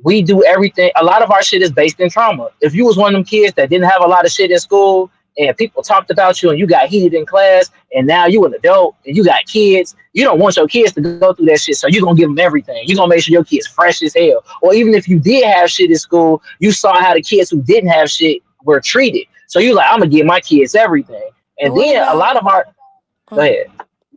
we do everything. A lot of our shit is based in trauma. If you was one of them kids that didn't have a lot of shit in school, and people talked about you and you got heated in class, and now you an adult and you got kids, you don't want your kids to go through that shit. So you're going to give them everything. You're going to make sure your kids fresh as hell. Or even if you did have shit in school, you saw how the kids who didn't have shit were treated. So you're like, I'm going to give my kids everything. And then a lot of our... Go ahead.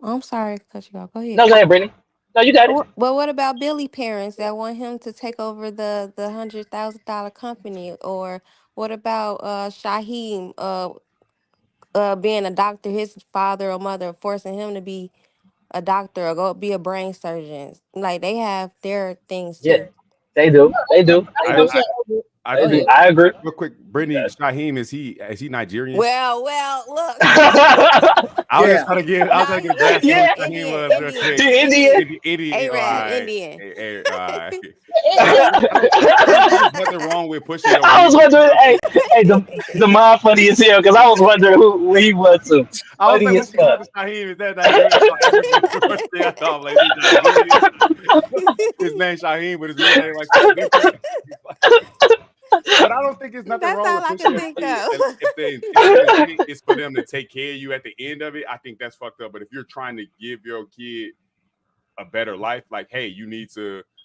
I'm sorry to cut you off. Go ahead. No, go ahead, Brittany. No, you got it. But what about Billy parents that want him to take over the $100,000 company? Or what about Shaheem being a doctor, his father or mother forcing him to be a doctor or go be a brain surgeon? Like, they have their things too. Yeah, they do. I agree. Real quick, Brittany, Shaheem, is he Nigerian? Well, look. I was trying to get a grasp yeah. Shaheem was real quick. Indian. Indian. There's nothing wrong with pushing. I was wondering, the mind funny as hell, because I was wondering who he was too. I was like, Shaheem, is that Nigerian? His name Shaheem, but his real name like. But I don't think it's nothing wrong with pushing if the intent is for them to take care of you at the end of it. I think that's fucked up. But if you're trying to give your kid a better life, like, hey, I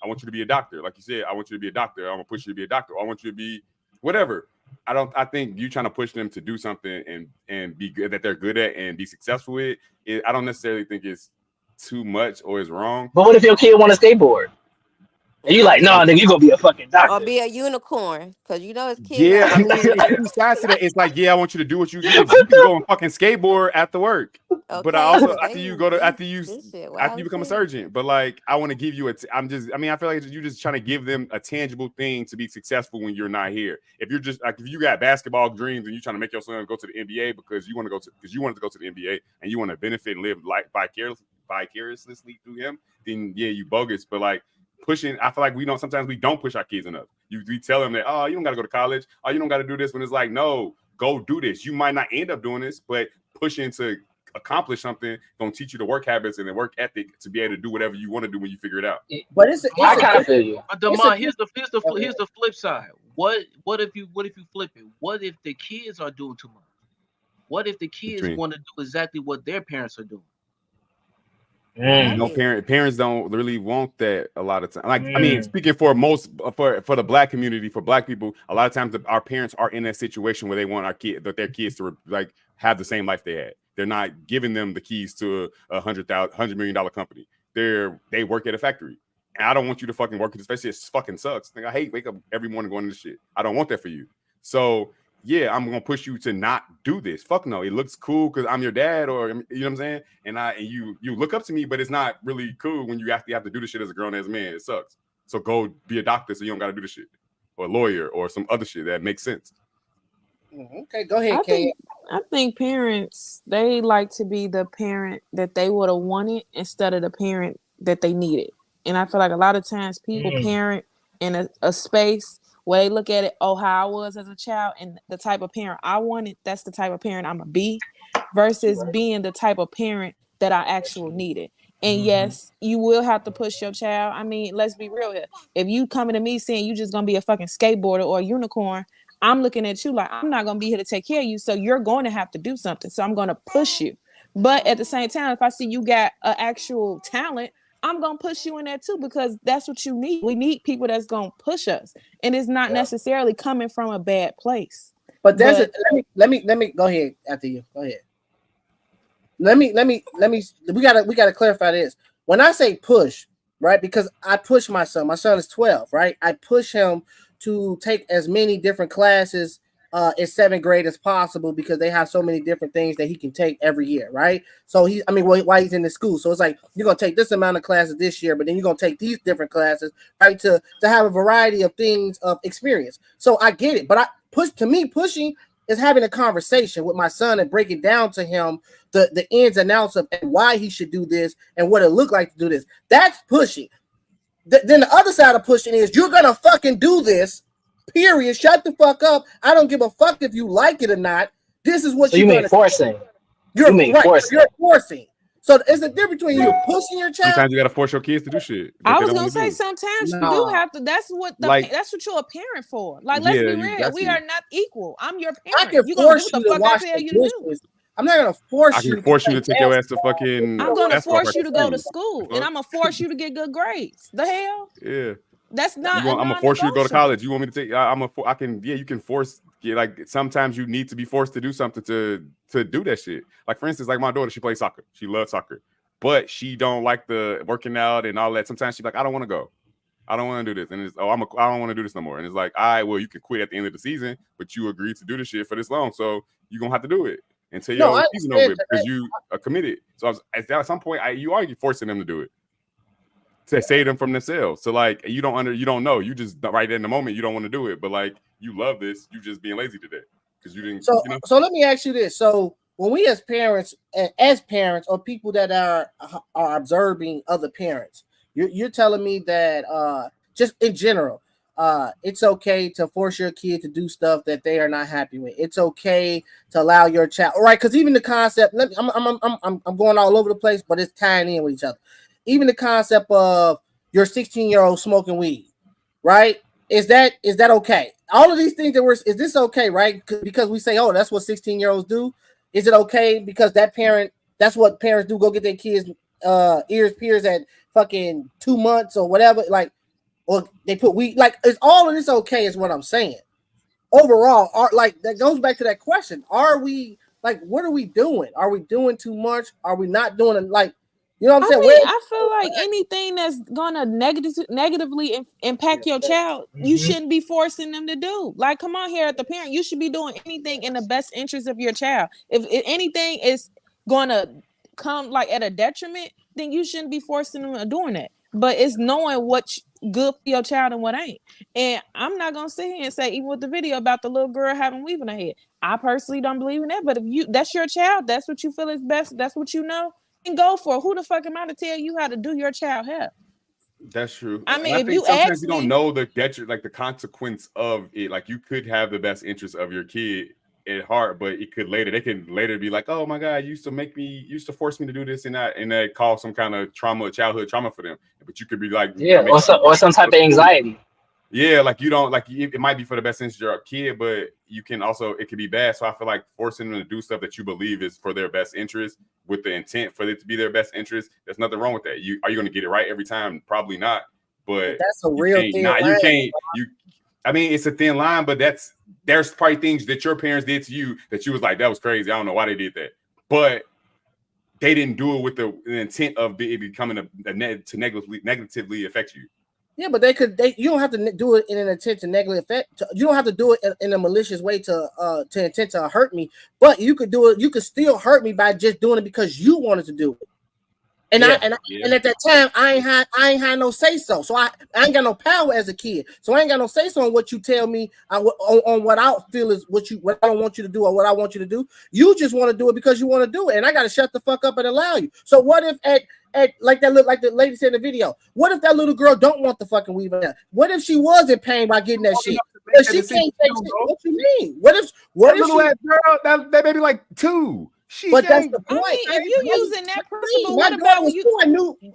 want you to be a doctor. Like you said, I want you to be a doctor. I'm gonna push you to be a doctor. I want you to be whatever. I think you trying to push them to do something and be good that they're good at and be successful with it. I don't necessarily think it's too much or is wrong. But what if your kid want a skateboard? And you like, nah, nigga, you gonna be a fucking doctor. Or be a unicorn, because you know it's kids. Yeah, I mean, it's two sides to that. It's like, yeah, I want you to do what you can go and fucking skateboard after work. Okay, but I also after you become a surgeon. But like, I want to give you I feel like you're just trying to give them a tangible thing to be successful when you're not here. If you're just like, if you got basketball dreams and you're trying to make your son go to the NBA because you want to go to the NBA and you want to benefit and live like vicariously through him, then yeah, you bogus. But like, pushing, I feel like sometimes we don't push our kids enough. We tell them that, oh, you don't got to go to college. Oh, you don't got to do this, when it's like, no, go do this. You might not end up doing this, but pushing to accomplish something gonna teach you the work habits and the work ethic to be able to do whatever you want to do when you figure it out. But I kind of feel you. But Damon, here's the flip side. What if you flip it? What if the kids are doing too much? What if the kids want to do exactly what their parents are doing? No, parents don't really want that a lot of times. Like, I mean, speaking for the black community, for black people, a lot of times our parents are in that situation where they want their kids to like have the same life they had. They're not giving them the keys to a $100 million company. They work at a factory. And I don't want you to fucking work at this factory. It fucking sucks. Like, I hate wake up every morning going to this shit. I don't want that for you. So yeah, I'm gonna push you to not do this. Fuck no, it looks cool because I'm your dad, or you know what I'm saying. And you look up to me, but it's not really cool when you actually have to do this shit as a grown ass man. It sucks. So go be a doctor so you don't got to do this shit, or a lawyer, or some other shit that makes sense. Okay, go ahead, Kay. I think parents, they like to be the parent that they would have wanted instead of the parent that they needed. And I feel like a lot of times people parent in a space where they look at it, oh, how I was as a child, and the type of parent I wanted, that's the type of parent I'm gonna be, versus being the type of parent that I actually needed. And yes, you will have to push your child. I mean, let's be real here. If you coming to me saying you just gonna be a fucking skateboarder or a unicorn, I'm looking at you like, I'm not gonna be here to take care of you, so you're going to have to do something. So I'm gonna push you. But at the same time, if I see you got an actual talent, I'm gonna push you in there too, because that's what you need. We need people that's gonna push us, and it's not necessarily coming from a bad place. But let me go ahead after you. Go ahead. Let me. We gotta clarify this. When I say push, right? Because I push my son. My son is 12, right? I push him to take as many different classes in 7th grade as possible, because they have so many different things that he can take every year, right? So while he's in the school, so it's like, you're gonna take this amount of classes this year, but then you're gonna take these different classes, right? To have a variety of things of experience. So I get it, but pushing is having a conversation with my son and breaking down to him the ins and outs of and why he should do this and what it look like to do this. That's pushing. Then the other side of pushing is, you're gonna fucking do this. Period. Shut the fuck up. I don't give a fuck if you like it or not. This is what you mean forcing. You're forcing. So it's the difference between you pushing your child. Sometimes you gotta force your kids to do shit. I was gonna say sometimes you do have to. That's what you're a parent for. Like, let's be real. We are not equal. I'm your parent. I can force you to watch the dishes. I'm not gonna force you. I can force you to take your ass to fucking. I'm gonna force you to go to school, and I'm gonna force you to get good grades. The hell? Yeah. That's not. I'm gonna force you to go to college. You want me to take? I can. Yeah, you can force. Yeah, like sometimes you need to be forced to do something to do that shit. Like, for instance, like my daughter, she plays soccer. She loves soccer, but she don't like the working out and all that. Sometimes she's like, I don't want to go. I don't want to do this. And it's, I don't want to do this no more. And it's like, all right, well, you can quit at the end of the season, but you agreed to do this shit for this long, so you're gonna have to do it until your season over because you are committed. So at some point, you are forcing them to do it. To save them from themselves. So like, you don't know. You just right in the moment you don't want to do it, but like, you love this. You just being lazy today because you didn't. So let me ask you this. So when we as parents or people that are observing other parents, you're telling me that just in general, it's okay to force your kid to do stuff that they are not happy with. It's okay to allow your child, right? Because even the concept, I'm going all over the place, but it's tying in with each other. Even the concept of your 16-year-old smoking weed, right? Is that okay? All of these things is this okay, right? Because we say, oh, that's what 16-year-olds do. Is it okay because that's what parents do, go get their kids ears pierced at fucking 2 months or whatever, like, or they put weed, like, is all of this okay is what I'm saying. Overall, that goes back to that question. Are we, like, what are we doing? Are we doing too much? Are we not doing it? Like, You know what I'm saying? I feel like anything that's gonna negatively impact your child, you shouldn't be forcing them to do. Like, come on here, at the parent, you should be doing anything in the best interest of your child. If anything is gonna come like at a detriment, then you shouldn't be forcing them to doing that. But it's knowing what's good for your child and what ain't. And I'm not gonna sit here and say, even with the video about the little girl having weave in her head, I personally don't believe in that. But if that's your child, that's what you feel is best, that's what you know, and go for it. Who the fuck am I to tell you how to do your child hair? That's true. I mean, if you sometimes ask you don't know the the consequence of it. Like, you could have the best interest of your kid at heart, but it could later, they can later be like, oh my God, you used to force me to do this and that cause some kind of childhood trauma for them. But you could be like, or some type of anxiety. Yeah, like, you don't, like, it might be for the best interest of your kid, but you can also, it could be bad. So I feel like forcing them to do stuff that you believe is for their best interest with the intent for it to be their best interest, there's nothing wrong with that. Are you going to get it right every time? Probably not. But that's a real thing. I mean, it's a thin line, but there's probably things that your parents did to you that you was like, that was crazy. I don't know why they did that. But they didn't do it with the intent of it becoming to negatively affect you. Yeah, but you don't have to do it in an intent to negatively affect. You don't have to do it in a malicious way to intent to hurt me. But you could do it. You could still hurt me by just doing it because you wanted to do it. And and at that time, I ain't had no say so. So I ain't got no power as a kid. So I ain't got no say so on what you tell me on what I feel is what I don't want you to do or what I want you to do. You just want to do it because you want to do it, and I got to shut the fuck up and allow you. So what if at like the lady said in the video, what if that little girl don't want the fucking weave in? What if she was in pain by getting that shit? But she can't say shit. What you mean? What if little ass girl that maybe like 2? But that's the point. I mean, if you using that principle, my what about when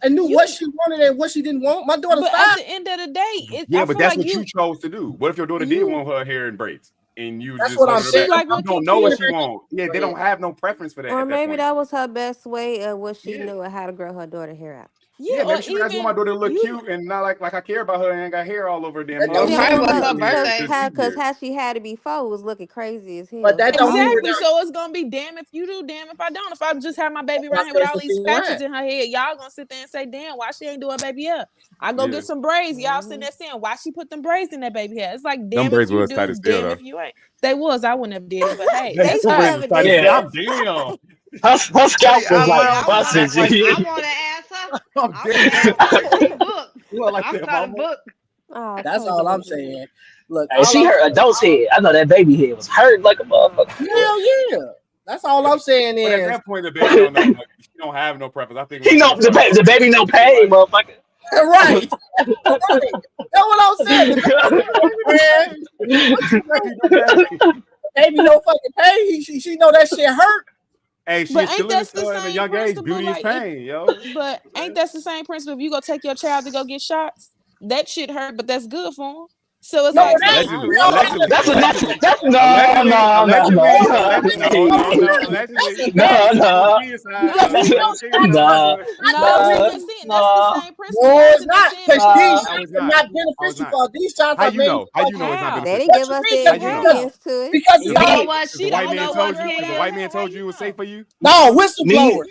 I knew what she wanted and what she didn't want. My daughter's 5. At the end of the day, but that's what you chose to do. What if your daughter did want her hair in braids? And you that's just what I'm saying. Like, you don't know what she wants. Yeah, they don't have no preference for that. Or maybe that was her best way of what she knew of how to grow her daughter hair out. Yeah, maybe she just want my daughter to look cute and not like I care about her and ain't got hair all over her damn head. Because how she had to be before was looking crazy as hell. But that don't exactly. So it's gonna be damn if you do, damn if I don't. If I just have my baby around here with all these patches in her head, y'all gonna sit there and say, damn, why she ain't doing baby hair? I go get some braids. Y'all sitting there saying, why she put them braids in that baby hair? It's like, damn if you do, damn if you ain't. They was. I wouldn't have did it, but hey, I'm damn. Her scalp was like busted. I want to answer. I'm trying to book. That's all I'm saying. Look, she hurt adult's head. I know that baby head was hurt like a motherfucker. Hell yeah. That's all I'm saying is. But at that point, the baby don't know. Like, she don't have no preference. I think he know the baby no pain, motherfucker. Right. That's what I'm saying. Baby no fucking pain. She know that shit hurt. Hey, she's still in a young age. Beauty is pain, yo. But ain't that the same principle? If you go take your child to go get shots, that shit hurt, but that's good for them. So it's like that's no. It's not beneficial for these shots. How you know it's not beneficial? They didn't give us the experience to it. Because the white man told you it was safe for you. No, whistleblowers.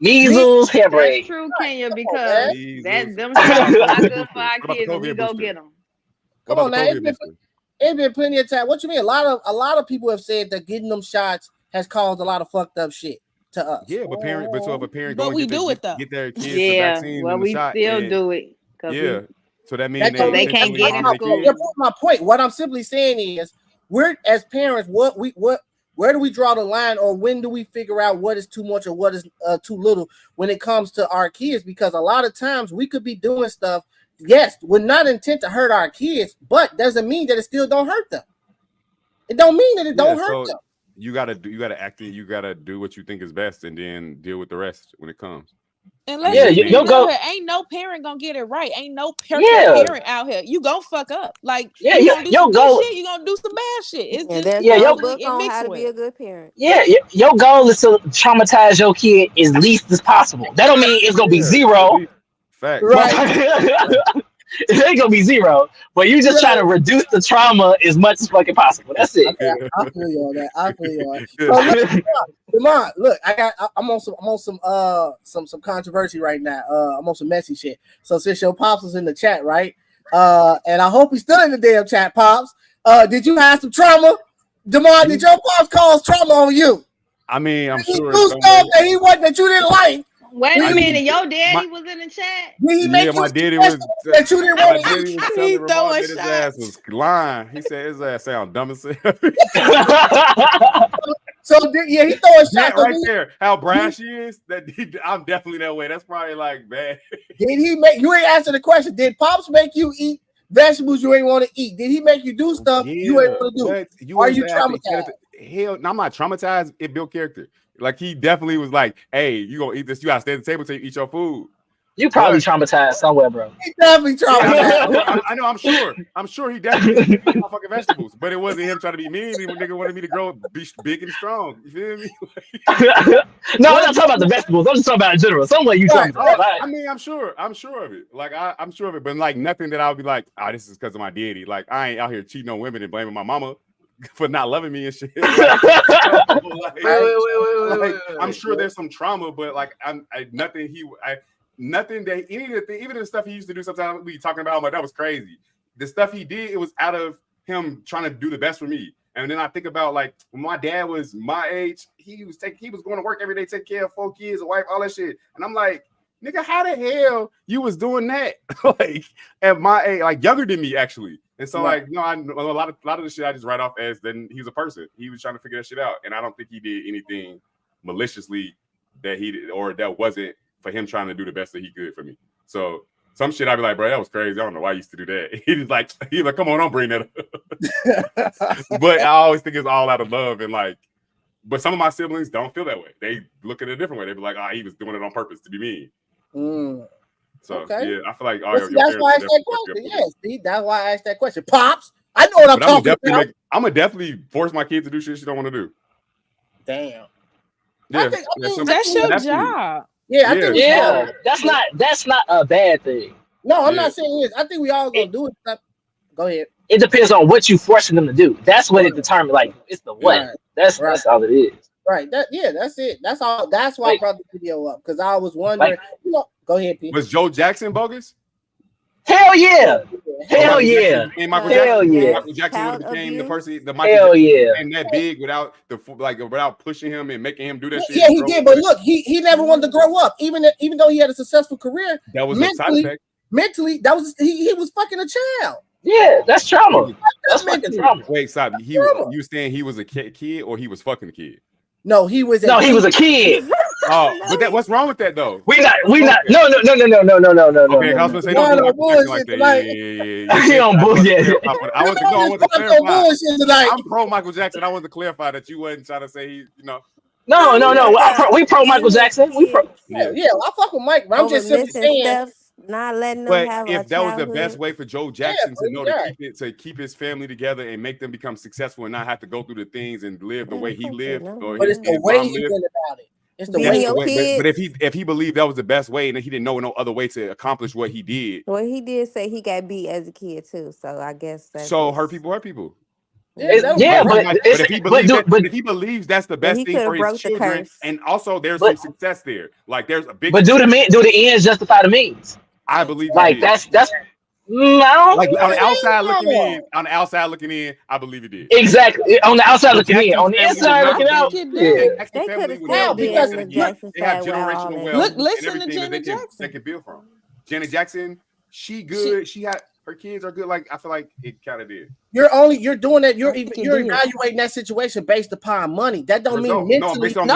Measles, hair braid. That's true, Kenya, because them shots are not good for our kids, and we go get them. Come on now, it's been plenty of time. What you mean? A lot of people have said that getting them shots has caused a lot that fucked up shit to us. Yeah, but if a parent but we do it though. Get their kids the vaccine well, we shot, still do it. Yeah, so that means they can't get in school. My point. What I'm simply saying is, we're as parents, where do we draw the line, or when do we figure out what is too much or what is too little when it comes to our kids? Because a lot of times we could be doing stuff, yes, with not intent to hurt our kids, but doesn't mean that it still don't hurt them. It don't mean that it don't hurt them. You gotta do what you think is best, and then deal with the rest when it comes. Unless you go. Ain't no parent gonna get it right. Ain't no parent out here. You gonna fuck up. Like you gonna do some good shit. You gonna do some bad shit. It's just your book on how to be a good parent. Yeah, your goal is to traumatize your kid as least as possible. That don't mean it's gonna be zero. Fact. Right. It ain't gonna be zero, but you just try to reduce the trauma as much as fucking possible. That's it. Okay, I feel you on that. I feel you on that. So look, I'm on some controversy right now. I'm on some messy shit. So since your pops was in the chat, right? And I hope he's still in the damn chat, pops. Did you have some trauma? DeMar, did your pops cause trauma on you? I mean, I'm sure. He stuff that you didn't like. Wait a minute, your daddy was in the chat? My daddy was. That you didn't want to eat. He throwing shots. His ass was lying. He said his ass sound dumb as hell. So he throwing shots right there. How brash he is. I'm definitely that way. That's probably like bad. Did he make you? Ain't answer the question. Did pops make you eat vegetables you ain't want to eat? Did he make you do stuff you ain't want to do? Are you traumatized? Hell, no, I'm not traumatized. It built character. Like he definitely was like, "Hey, you gonna eat this? You gotta stay at the table till you eat your food." You probably traumatized somewhere, bro. He definitely traumatized. Yeah, I know. I'm sure he definitely ate my fucking vegetables, but it wasn't him trying to be mean. He nigga wanted me to grow, be big and strong. You feel me? No, I'm not talking about the vegetables. I'm just talking about in general. Somewhere you traumatized. I mean, I'm sure of it. Like I'm sure of it, but like nothing that I would be like, "Oh, this is because of my deity." Like I ain't out here cheating on women and blaming my mama for not loving me and shit. Like, I'm sure there's some trauma, but like nothing that even the stuff he used to do sometimes we talking about, I'm like, that was crazy. The stuff he did, it was out of him trying to do the best for me. And then I think about like when my dad was my age, he was going to work every day, take care of 4 kids, a wife, all that shit. And I'm like, nigga, how the hell you was doing that? Like at my age, like younger than me actually. And so like, I know a lot of the shit I just write off as then he's a person. He was trying to figure that shit out. And I don't think he did anything maliciously that he did or that wasn't for him trying to do the best that he could for me. So some shit I'd be like, bro, that was crazy. I don't know why I used to do that. He's like, come on, don't bring that up. But I always think it's all out of love and like, but some of my siblings don't feel that way. They look at it a different way. They be like, he was doing it on purpose to be mean. So yeah, I feel like that's why I asked that question. Yes, that's why I asked that question. Pops, I know what I'm talking about. I'm gonna definitely force my kid to do shit she don't want to do. Damn. Yeah, that's your job. Yeah, I think that's not a bad thing. No, I'm not saying it is. I think we all gonna do it. Go ahead. It depends on what you forcing them to do. That's what it determines. Like it's the what. Right. That's all it is. Right. That's it. That's all. That's why I brought the video up because I was wondering. Go ahead, Pete. Was Joe Jackson bogus? Hell yeah. Hell yeah. Michael Jackson would have became the person. The Michael Jackson became that big without pushing him and making him do that shit. Yeah, he did. But look, he never wanted to grow up. Even though he had a successful career, that was a side effect. Mentally, that was he was fucking a child. Yeah, that's trauma. That's fucking trauma. Wait, stop. You saying he was a kid or he was fucking a kid? No, he was. He was a kid. Oh, but what's wrong with that though? We not. No. Okay, I was gonna say don't like that. Yeah. He on bullshit. I want to clarify. I'm pro Michael Jackson. I want to clarify that you wasn't trying to say he, No. We pro Michael Jackson. We pro. Yeah, I fuck with Mike, but I'm just simply saying. Not letting them have if that was the best way for Joe Jackson to know to keep his family together and make them become successful and not have to go through the things and live the way he lived, but it's the way he went about it. It's the way. But if he believed that was the best way and he didn't know no other way to accomplish what he did. Well, he did say he got beat as a kid too, so I guess that's hurt people. Yeah, but if he believes that's the best thing for his children, and also there's some success there, like there's a big. But do the ends justify the means? I believe like that's. Like on the outside looking in, I believe it did. Exactly. On the outside looking in, on the inside looking out. They could have still because they have generational wealth. Listen to Janet Jackson. They can build from. Janet Jackson, she good. She had her kids are good. Like I feel like it kind of did. You're doing that. You're evaluating that situation based upon money. That don't mean mentally. The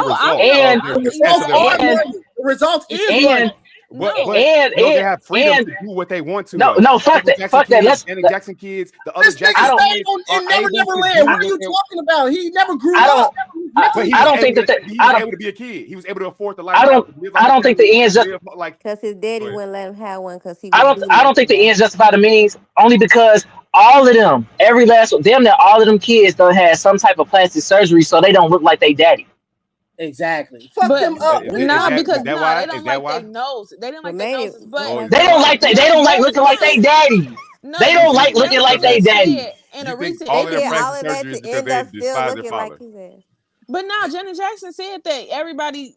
result is money. They have freedom to do what they want to. No, fuck that. Janet Jackson kids, the other Jackson kids in Neverland. What are you talking about? He never grew up. I don't think that he was able to be a kid. He was able to afford the life. I don't think the ends because his daddy wouldn't let him have one because he. I don't think the ends justify the means only because all of them, every last damn near all of them kids don't have some type of plastic surgery so they don't look like they daddy. Exactly. Fuck them up. Because they don't like their nose. They didn't like their noses, but they don't like that. They don't like looking like they daddy. They don't like looking like they daddy. In a recent all of that to end up still looking like his ass. But no, Janet Jackson said that everybody,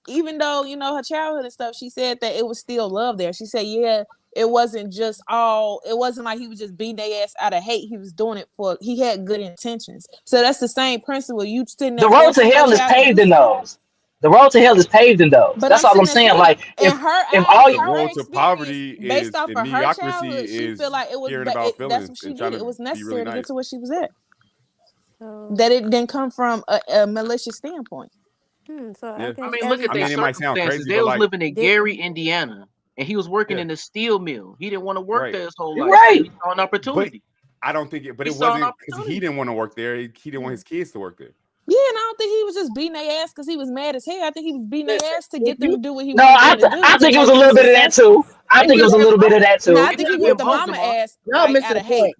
even though her childhood and stuff, she said that it was still love there. She said, yeah, it wasn't like he was just beating their ass out of hate. He was doing it he had good intentions. So that's the same principle. You sitting there. The road to hell is paved in those. The road to hell is paved in those. But that's all I'm saying. Like, if all the road to poverty based off of her childhood, she feel like it was that's what she did. It was necessary to get to where she was at. That it didn't come from a malicious standpoint. So I mean, look at their circumstances. They was living in Gary, Indiana, and he was working in a steel mill. He didn't want to work there his whole life. Right. He saw an opportunity. But I don't think it. But it wasn't because he didn't want to work there. He didn't want his kids to work there. Yeah, and I don't think he was just beating their ass because he was mad as hell. I think he was beating their ass to get them to do what he wanted to do. I think it was a little bit of that too. I think it was a little bit of that too. No, I think he whooped the mama ass. Y'all missing the point.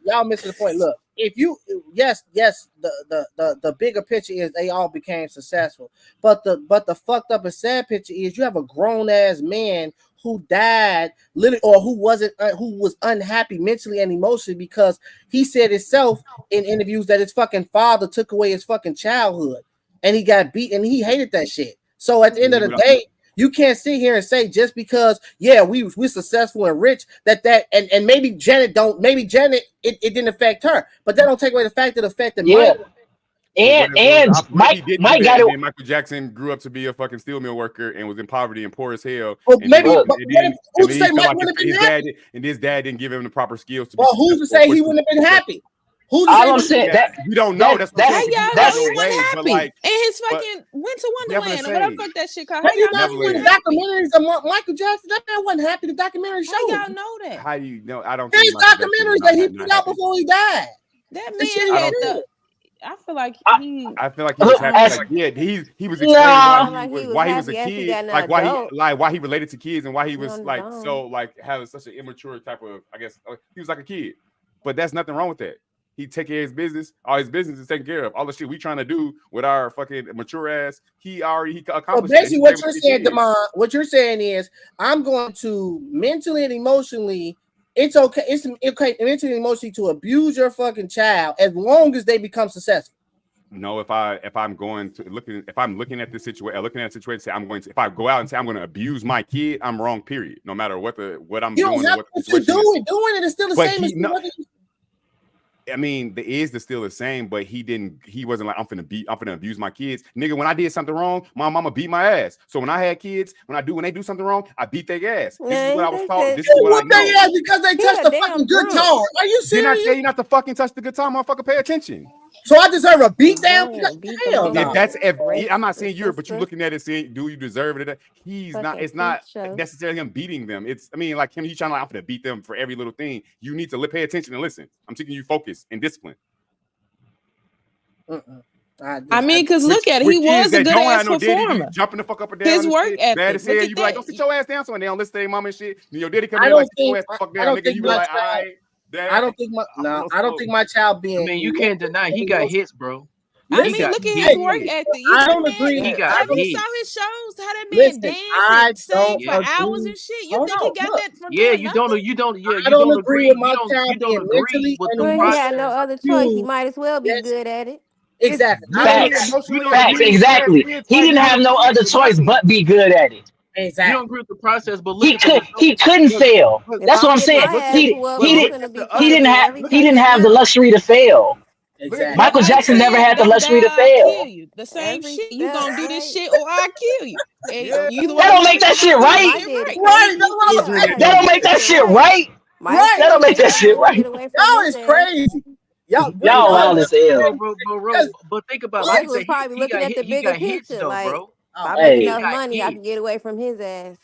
Y'all missing the point. Look, if you the bigger picture is they all became successful, but the fucked up and sad picture is you have a grown ass man who died literally, or who was unhappy mentally and emotionally because he said himself in interviews that his fucking father took away his fucking childhood and he got beat and he hated that shit. So at the end of the day, you can't sit here and say just because we're successful and rich that and maybe Janet it didn't affect her, but that don't take away the fact that it affected Mike. And Mike got it. Michael Jackson grew up to be a fucking steel mill worker and was in poverty and poor as hell. Well, and maybe his dad didn't give him the proper skills to. Well, who's to say he wouldn't have been happy? All I'm saying that we don't know. That's happy. And his fucking Winter Wonderland or whatever fuck that shit called. How y'all know he documentaries of Michael Jackson? That man wasn't happy. The documentary showed. How y'all know that? How do you know? I don't. There's documentaries that he put out before he died. That man had the. I feel like he was happy. Like, he was explaining why he was a kid, why he related to kids and why he was like so like having such an immature type of. I guess he was like a kid, but that's nothing wrong with that. He take care of his business. All his business is taken care of. All the shit we trying to do with our fucking mature ass, he accomplished. So basically, what you're saying, Damon, what you're saying is, I'm going to mentally and emotionally. It's okay mentally and emotionally to abuse your fucking child as long as they become successful. No, if I'm looking at this situation, say I'm going to. If I go out and say I'm going to abuse my kid, I'm wrong. Period. No matter what I'm doing. What you're doing it is still the same. I mean, the is still the same, but he wasn't like, I'm finna abuse my kids. Nigga, when I did something wrong, my mama beat my ass. So when I had kids, when they do something wrong, I beat their ass. This is what I was taught. This is what I know. Their ass because they touched the fucking guitar. Are you serious? Didn't I tell you not to fucking touch the guitar, motherfucker? Pay attention. So I deserve a beat down? Hell no. I'm not saying but you're looking at it saying, do you deserve it? It's not necessarily him beating them. It's, I mean, like him, he's trying to beat them for every little thing. You need to pay attention and listen. I'm taking you focus and discipline. I mean, because look at it. He was a good ass performer. Jumping the fuck up and down. His work ethic. Bad as hell. You be like, don't sit your ass down. So when they don't listen to their mama and shit. Your daddy come in like, sit your ass the fuck down. Nigga, you be like, all right. I don't think my child being. I mean, you can't deny he got hits, bro. I mean, look at his work ethic. I don't agree. I saw his shows. How that man dance and sing for hours and shit. You think he got that from? Yeah, you don't. Yeah, I don't agree with my child being mentally. He had no other choice. He might as well be good at it. Exactly. Facts. Exactly. He didn't have no other choice but be good at it. Exactly. You don't agree with the process, but he couldn't fail. That's what I'm saying. He didn't have the luxury to fail. Exactly. Michael Jackson never had the luxury to fail. The same shit. You gonna do this shit or I'll kill you. That don't make that shit right. That don't make that shit right. That don't make that shit right. Y'all is crazy. Y'all wild as hell. Bro, but think about it. Michael was probably looking at the bigger picture. Like, if I make enough money, I can get away from his ass.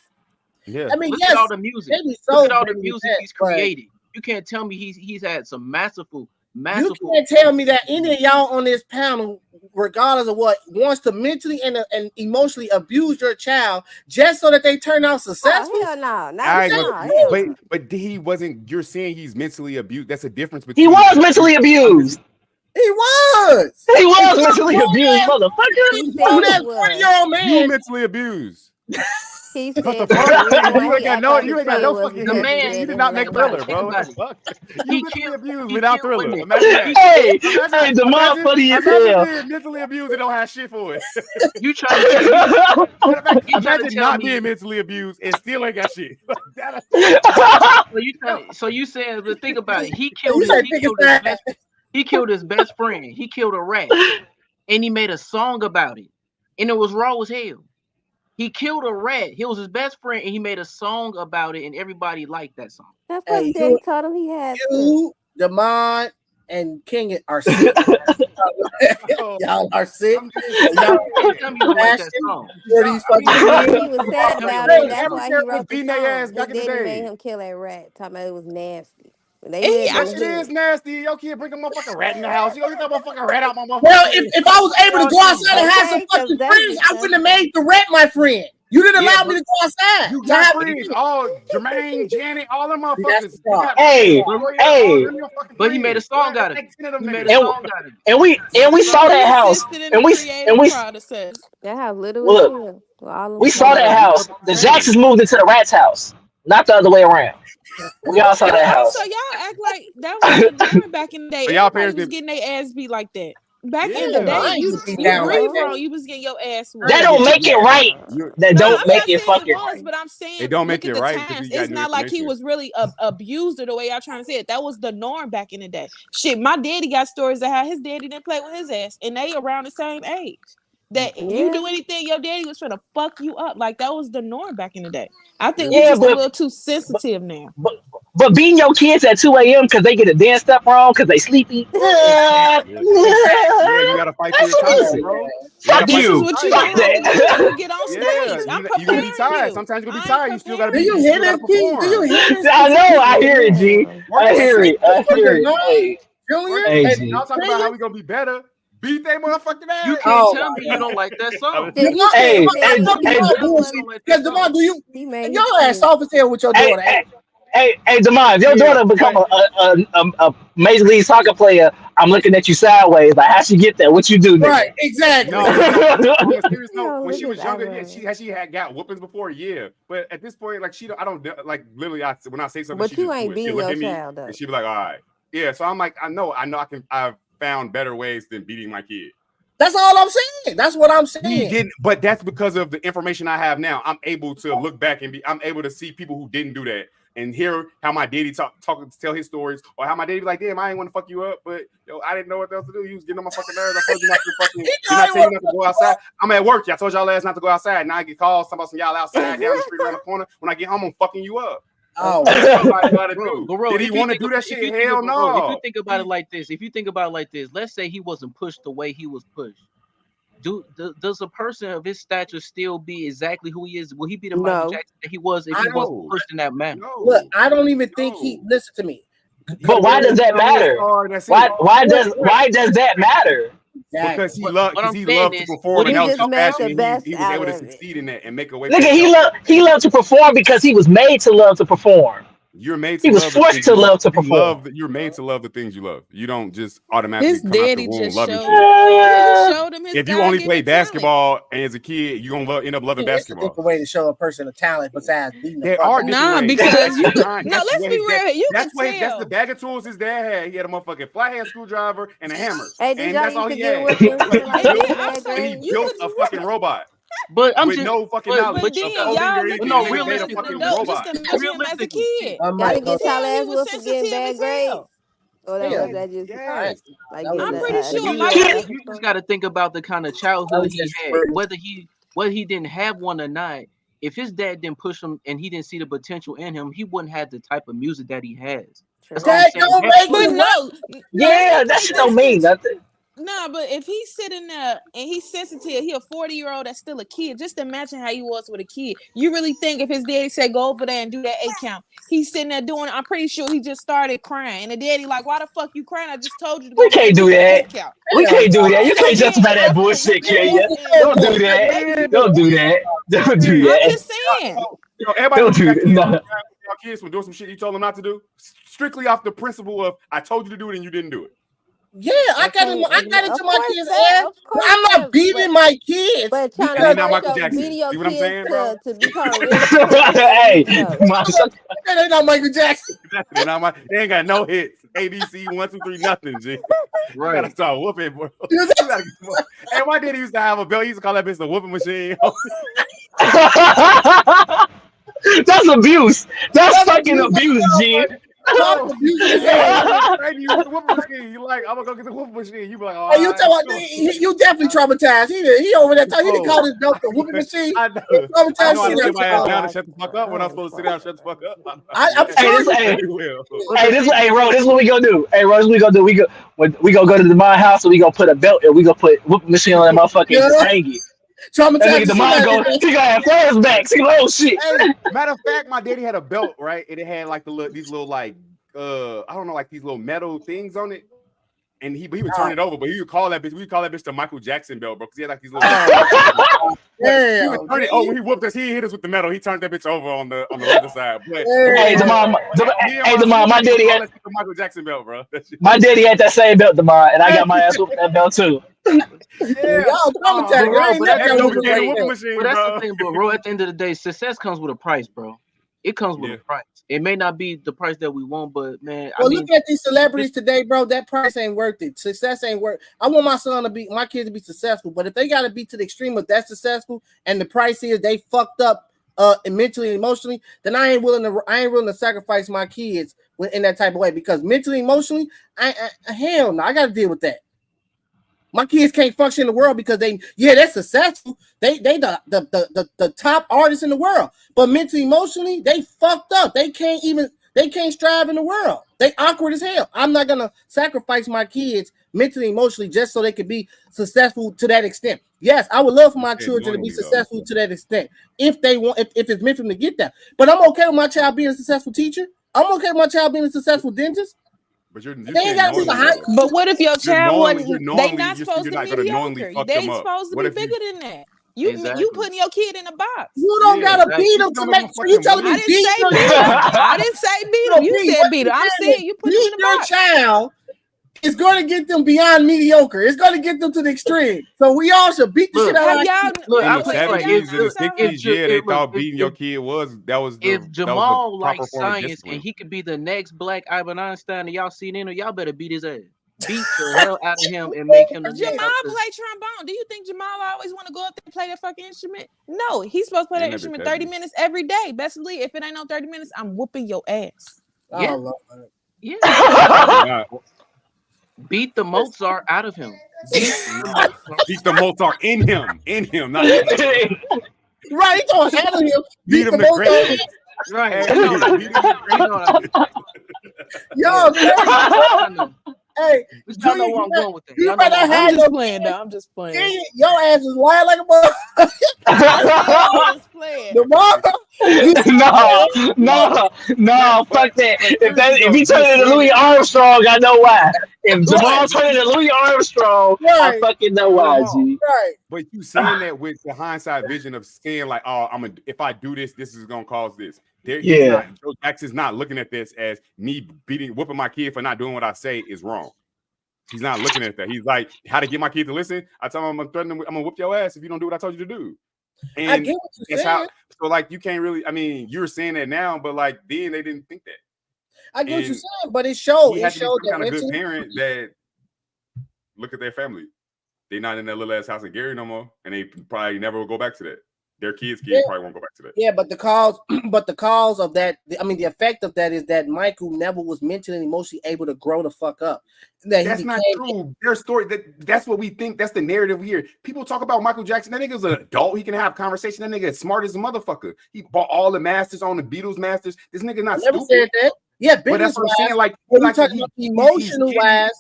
Yeah. I mean, look at all the music. Look at all the music he's created. You can't tell me he's had some masterful. You can't tell me that any of y'all on this panel, regardless of what, wants to mentally and emotionally abuse your child just so that they turn out successful. Oh, hell no. But he wasn't. You're saying he's mentally abused. That's a difference between. He was mentally abused. He was. He was mentally abused, motherfucker. He told that 40-year-old man. You mentally abused. He What said the fuck? You ain't got no was fucking. The man- You did not make Thriller, bro. What the fuck? He You mentally killed- abused he without killed Thriller. women. Imagine that. Hey, Demar funny as hell. Imagine being mentally abused and don't have shit for it. You trying to tell me? Imagine not being mentally abused and still ain't got shit. So you saying, but think about it. He killed his best friend. He killed a rat, and he made a song about it, and it was raw as hell. He killed a rat. He was his best friend, and he made a song about it, and everybody liked that song. That's what his daddy told him he had. You, Demond, and King are sick. Y'all are sick. Tell me you like that song. He was sad about it. That's why he wrote the song. His daddy made him kill that rat. Talking about it was nasty. That shit is nasty. Your kid bring a motherfucking rat in the house. You don't get that motherfucking rat out my motherfucker. Well, if I was able to go outside and have some fucking friends, I wouldn't have made the rat my friend. You didn't allow me to go outside. You got friends. All Jermaine, Janet, all them motherfuckers. Hey. But he made a song out of it. And we saw that house. And we that house literally. Look, we saw that house. The Jacksons moved into the rat's house, not the other way around. We all saw that house. So y'all act like that was the back in the day. So y'all Everybody parents was did- getting their ass beat like that. Back in Yeah, the I day, ain't you beat down breathe like that. wrong. You was getting your ass whooped. That don't make it right. That don't make it fucking was, right. but I'm saying It don't make look it at the right because times. you got It's new not like he information. was really abused or the way y'all trying to say it. That was the norm back in the day. Shit, my daddy got stories of how his daddy didn't play with his ass, and they around the same age. That you do anything, your daddy was trying to fuck you up. Like that was the norm back in the day. I think we're just a little too sensitive now. But beating your kids at 2 a.m. because they get a dance step wrong because they sleepy. Yeah, you gotta fight for your time, bro. Fuck you. What you Fuck that. you get on stage. Yeah, you gonna be tired. Sometimes you're gonna be tired. You still gotta be. Do you hear this, King? Do you hear this? I know. I hear it, G. I hear it. I hear it. Hey. Junior? Hey, Hey, G. y'all talking about how we gonna be better? Beat that motherfucking ass. You can't tell me you don't like that song. Hey, Because Demond, do you? Y'all ass soft as hell with your daughter. Hey, Demond, if your daughter become a Major League Soccer player, I'm looking at you sideways. Like, how'd she get there? What you do, nigga? Right, exactly. No, on a serious note, when she was younger, yeah, she had got whoopings before, yeah. But at this point, like I don't like literally. When I say something, But she you just ain't do it. beating She'll look your at me, child, though. and she be like, all right, yeah. So I'm like, I know, I've found better ways than beating my kid. That's all I'm saying. That's what I'm saying. But that's because of the information I have now. I'm able to look back and I'm able to see people who didn't do that and hear how my daddy tell his stories, or how my daddy be like, damn, I ain't want to fuck you up, but yo, I didn't know what else to do. You was getting on my fucking nerves. I told you not to fucking, tell you not to go outside. I'm at work. I told y'all last not to go outside. Now I get calls about some y'all outside down the street around the corner. When I get home, I'm fucking you up. Oh, did he want to do that shit? Hell no. If you think about it like this, let's say he wasn't pushed the way he was pushed. Does a person of his stature still be exactly who he is? Will he be the Michael Jackson that he was if he wasn't pushed in that manner? Look, I don't even think he. Listen to me. But why does that matter? Why does that matter? Because he loved to perform, and that was his passion, and he was able to succeed in that and make a way. Nigga, he loved to perform because he was made to love to perform. You're made to. He was forced to love to perform. You're made to love the things you love. You don't just automatically His come daddy out the womb just loving showed him his. If you only play basketball as a kid, you're gonna end up loving basketball. It's a different way to show a person a talent besides beating the There fuck are out. different ways. because you Nah, no, let's be real. You can That's tell. the bag of tools his dad had. He had a motherfucking flathead screwdriver and a hammer. Hey, did And y'all that's all used he to had. get He built a fucking robot. But I'm with just no fucking but knowledge then of y'all coding or look anything. no He made a realistically, fucking no, robot. Just imagine him as a kid. Y'all didn't get y'all ass He was whooped for getting sensitive bad as grades. hell. Or that was that just like I'm pretty sure you just got to think about the kind of childhood he had, whether he didn't have one or not. If his dad didn't push him and he didn't see the potential in him, he wouldn't have the type of music that he has. That's all I'm saying. But no, Yeah, that shit don't mean nothing. No, but if he's sitting there and he's sensitive, he a 40-year-old that's still a kid. Just imagine how he was with a kid. You really think if his daddy said go over there and do that 8 count, he's sitting there doing it. I'm pretty sure he just started crying. And the daddy like, why the fuck you crying? I just told you to go We over there can't and do that. 8 count. We can't do that. You can't justify that bullshit, Kenya. Don't do that. Don't do that. Don't do that. I'm just saying. Everybody Don't do that. No. Your kids from doing some shit you told them not to do, strictly off the principle of I told you to do it and you didn't do it. Yeah, I got it to my kids' ass. I'm not beating my kids. But trying Because to Michael push your Jackson. video See what I'm saying, kids bro? to become rich. Hey, They're not Michael Jackson. They ain't got no hits. ABC 1, 2, 3, nothing. G. Right. You gotta start whooping, bro. Hey, my daddy used to have a belt. He used to call that bitch the whooping machine. That's abuse. That's fucking abuse, G. You like, I'm gonna go get the whooping machine. You be like, oh, you you definitely traumatized. He over there talking. He didn't call his belt the whooping machine. I know. I know I sit my ass down and shut the fuck up when I'm supposed to sit down and shut the fuck up. Hey, Ro, this is what we gonna do. Hey, Ro, this is what we gonna do. We go to the my house and we gonna put a belt and we gonna put whooping machine on that motherfucker and just hang it. Traumatized. The mom go, he gonna have flashbacks. He like, oh shit. Hey, matter of fact, my daddy had a belt, right? And it had like these little like I don't know, like these little metal things on it. And he would turn it over, but he would call that bitch. We call that bitch the Michael Jackson belt, bro, because he had like these little. He would turn it over. He whooped us. He hit us with the metal. He turned that bitch over on the other side. But the mom, my daddy had the Michael Jackson belt, bro. My daddy had that same belt, Demar, and I got my ass whooped that belt too. But that's the thing, bro. At the end of the day, success comes with a price, bro. It comes with a price. It may not be the price that we want, but man, look at these celebrities today, bro. That price ain't worth it. Success ain't worth. I want my kids to be successful, but if they got to be to the extreme of that successful, and the price is they fucked up mentally and emotionally, then I ain't willing to sacrifice my kids in that type of way, because mentally, emotionally, hell no, I got to deal with that. My kids can't function in the world because they're successful. They the top artists in the world, but mentally, emotionally, they fucked up. They can't strive in the world. They awkward as hell. I'm not gonna sacrifice my kids mentally, emotionally, just so they could be successful to that extent. Yes, I would love for my children to be successful to that extent if they want, if it's meant for them to get that. But I'm okay with my child being a successful teacher. I'm okay with my child being a successful dentist. But you but what if your child wasn't? They not supposed to be mediocre. They supposed to be bigger than that. You putting your kid in a box. You don't gotta beat them to make. You telling me I didn't say beat them. You said beat them. I'm saying you put them in a box. Your child is going to get them beyond mediocre. It's going to get them to the extreme. So we all should beat the shit out of y'all. Look, in the 70s and the 60s, they thought beating your kid was if Jamal likes science and he could be the next black Albert Einstein, and y'all seen him, y'all better beat his ass. Beat the hell out of him and make him the Jamal play trombone. Do you think Jamal always want to go up there and play that fucking instrument? No, he's supposed to play that instrument 30 minutes every day. Best believe if it ain't no 30 minutes, I'm whooping your ass. Yeah. Yeah. Beat the Mozart out of him. Beat the Mozart in him. Not in him. Right, he told out of him. Beat him the great. Right. Yo, hey, y'all know where I'm going with it. I'm just playing, though. I'm just playing. Your ass is lying like a motherfucker. I'm just playing. No, fuck that. If he turned into Louis Armstrong, I know why. If Jamal turned into Louis Armstrong, I fucking know why, G. Right. But you saying that with the hindsight vision of saying like, oh, if I do this, this is gonna cause this. Joe Jackson's not looking at this as me whooping my kid for not doing what I say is wrong. He's not looking at that. He's like, how to get my kid to listen? I tell him I'm gonna whoop your ass if you don't do what I told you to do. And I get what you're saying. So like you can't really. I mean, you're saying that now, but like then they didn't think that. I get what you're saying, but it showed. It showed that kind of good parent that look at their family. They're not in that little ass house in Gary no more, and they probably never will go back to that. Their kids probably won't go back to that. Yeah, but the cause of that, I mean, the effect of that is that Michael never was mentally and emotionally able to grow the fuck up. That's not true. Their story, that's what we think. That's the narrative here. People talk about Michael Jackson. That nigga's an adult. He can have conversation. That nigga is smart as a motherfucker. He bought all the masters on the Beatles masters. This nigga not stupid. Said that. Yeah, but that's what I'm saying. Like, when we talking about emotional wise,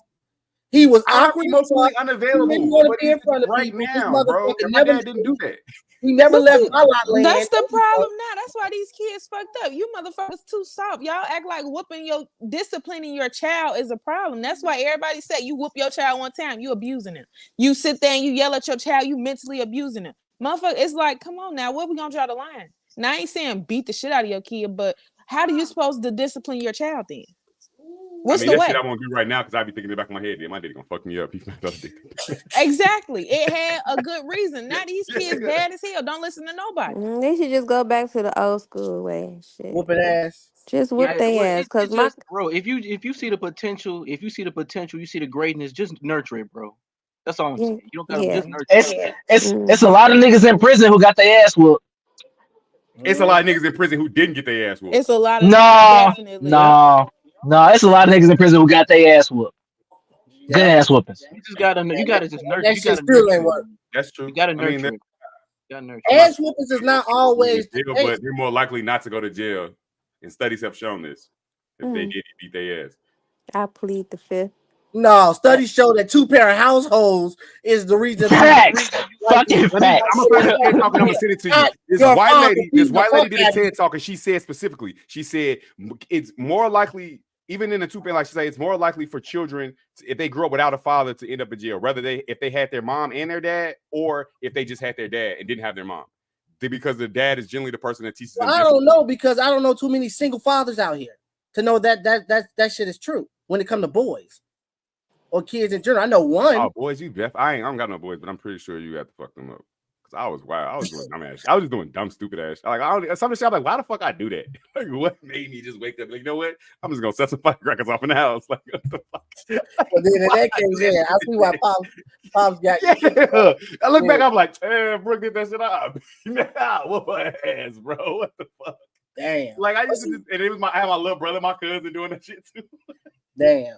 he was awkward, emotionally unavailable. He didn't want to be in front of right people. now, bro. My dad didn't do that. He never left my lot land. That's the problem now. That's why these kids fucked up. You motherfuckers too soft. Y'all act like disciplining your child is a problem. That's why everybody said you whoop your child one time, you abusing him. You sit there and you yell at your child, you mentally abusing him. Motherfucker, it's like, come on now, where we gonna draw the line? Now I ain't saying beat the shit out of your kid, but how do you supposed to discipline your child then? What's the way? Shit I won't do right now because I be thinking in the back of my head. Yeah, my daddy gonna fuck me up. Exactly. It had a good reason. Now these kids bad as hell. Don't listen to nobody. They should just go back to the old school way. Shit. Whooping ass. Just whoop their ass. Cause my bro, if you see the potential, you see the greatness, just nurture it, bro. That's all I'm saying. You don't gotta just nurture it. It's a lot of niggas in prison who got their ass whooped. It's a lot of niggas in prison who didn't get their ass whooped. It's a lot of No, it's a lot of niggas in prison who got their ass whooped. Good ass whoopings. You gotta just nurture. That shit still ain't work. That's true. You gotta nurture. Ass whoopings is not always. But they're more likely not to go to jail, and studies have shown this. If they did beat their ass. I plead the fifth. No, studies show that 2-parent households is the reason. Facts. Fucking facts. I'm gonna send it to you. This white lady did a TED talk, and she said specifically, she said it's more likely, even in a 2-parent, like she said, it's more likely for children if they grew up without a father to end up in jail, whether if they had their mom and their dad, or if they just had their dad and didn't have their mom. Because the dad is generally the person that teaches them. I don't know, because I don't know too many single fathers out here to know that shit is true when it comes to boys or kids in general. I know one. Oh, boys, I don't got no boys, but I'm pretty sure you have to fuck them up. Cause I was wild. I was doing dumb ass. I was just doing dumb, stupid ass. Like some shit. I'm like, why the fuck I do that? Like, what made me just wake up? Like, you know what? I'm just gonna set some firecrackers off in the house. Like, what the fuck? But then in that case, I see why Pops got. Yeah. I look back. I'm like, damn, Brooke did that shit up. Nah, whoop my ass, bro. What the fuck? Damn. Like I used to, and it was I had my little brother, my cousin doing that shit too. Damn.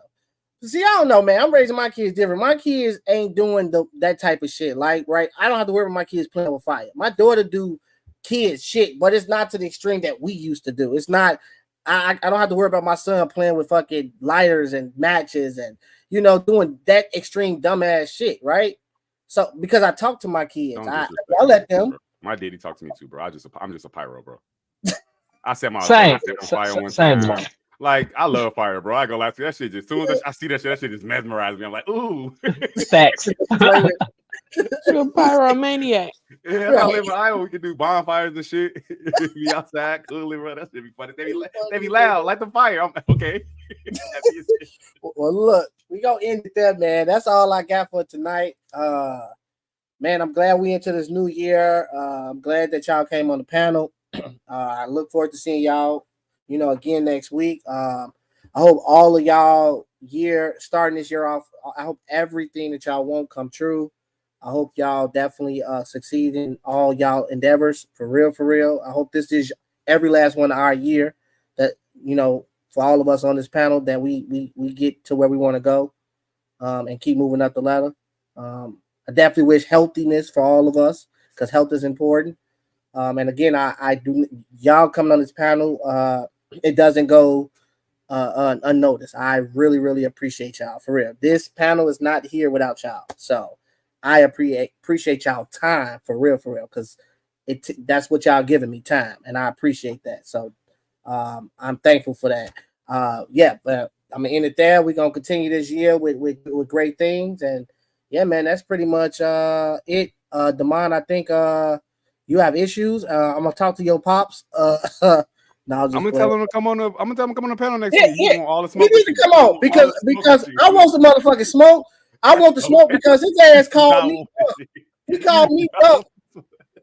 See, I don't know, man. I'm raising my kids different. My kids ain't doing that type of shit. Like, right? I don't have to worry about my kids playing with fire. My daughter do kids shit, but it's not to the extreme that we used to do. It's not. I don't have to worry about my son playing with fucking lighters and matches and doing that extreme dumbass shit, right? So because I talk to my kids, I let them. My daddy talk to me too, bro. I'm just a pyro, bro. I set my fire one time. Like, I love fire, bro. I go last that shit. As soon as I see that shit just mesmerizes me. I'm like, ooh. Facts. You're a pyromaniac. Yeah, I live in Iowa. We can do bonfires and shit. Be outside, cooling, bro. That shit be funny. They be loud, light the fire. I'm like, okay. Well, look, we gonna end it there, man. That's all I got for tonight. Man, I'm glad we into this new year. I'm glad that y'all came on the panel. I look forward to seeing y'all, again next week. I hope all of y'all starting this year off, I hope everything that y'all want come true. I hope y'all definitely succeed in all y'all endeavors for real. I hope this is every last one of our year that, for all of us on this panel, that we get to where we want to go and keep moving up the ladder. I definitely wish healthiness for all of us because health is important. And again, I do y'all coming on this panel. It doesn't go unnoticed. I really, really appreciate y'all for real. This panel is not here without y'all. So I appreciate y'all time for real, because that's what y'all giving me, time, and I appreciate that. So I'm thankful for that. But I'm gonna end it there. We're gonna continue this year with great things, and yeah, man, that's pretty much it. Damon, I think you have issues. I'm gonna talk to your pops. I'm gonna tell him to come on. I'm gonna tell him to come on the panel next week. Yeah. All the smoke. He needs to come on because I want some motherfucking smoke. I want the smoke because his ass called me. He called me up.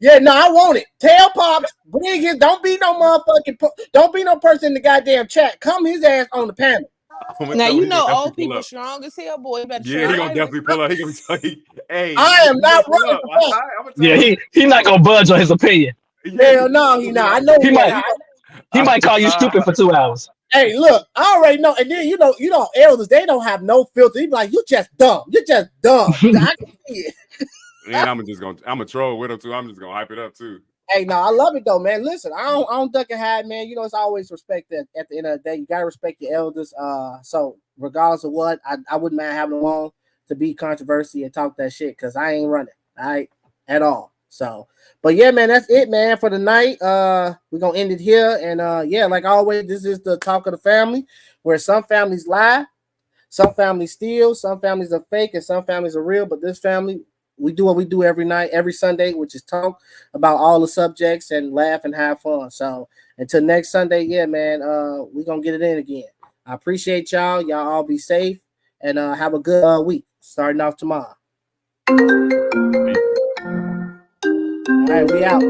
Yeah, no, I want it. Tell Pops, bring his. Don't be no motherfucking. Don't be no person in the goddamn chat. Come his ass on the panel. Now old people strong as hell, boy. Yeah, he gonna definitely pull up. He gonna tell you, hey, I am not running. Yeah, he not gonna budge on his opinion. Hell no, he not. I know he might call you stupid for 2 hours. Hey, look, I already know. And then elders, they don't have no filter. He be like, you just dumb. You're just dumb. I can see it. And I'm a troll with him too. I'm just gonna hype it up too. Hey, no, I love it though, man. Listen, I don't duck and hide, man. It's always respect that at the end of the day. You gotta respect your elders. So regardless of what, I wouldn't mind having them on to be controversy and talk that shit because I ain't running, all right, at all. So, but yeah, man, that's it, man, for the night. We're gonna end it here. And yeah, like always, this is the talk of the family, where some families lie, some families steal, some families are fake, and some families are real. But this family, we do what we do every night, every Sunday, which is talk about all the subjects and laugh and have fun. So until next Sunday, yeah, man, we're gonna get it in again. I appreciate y'all. Y'all all be safe and have a good week. Starting off tomorrow. All right, we out.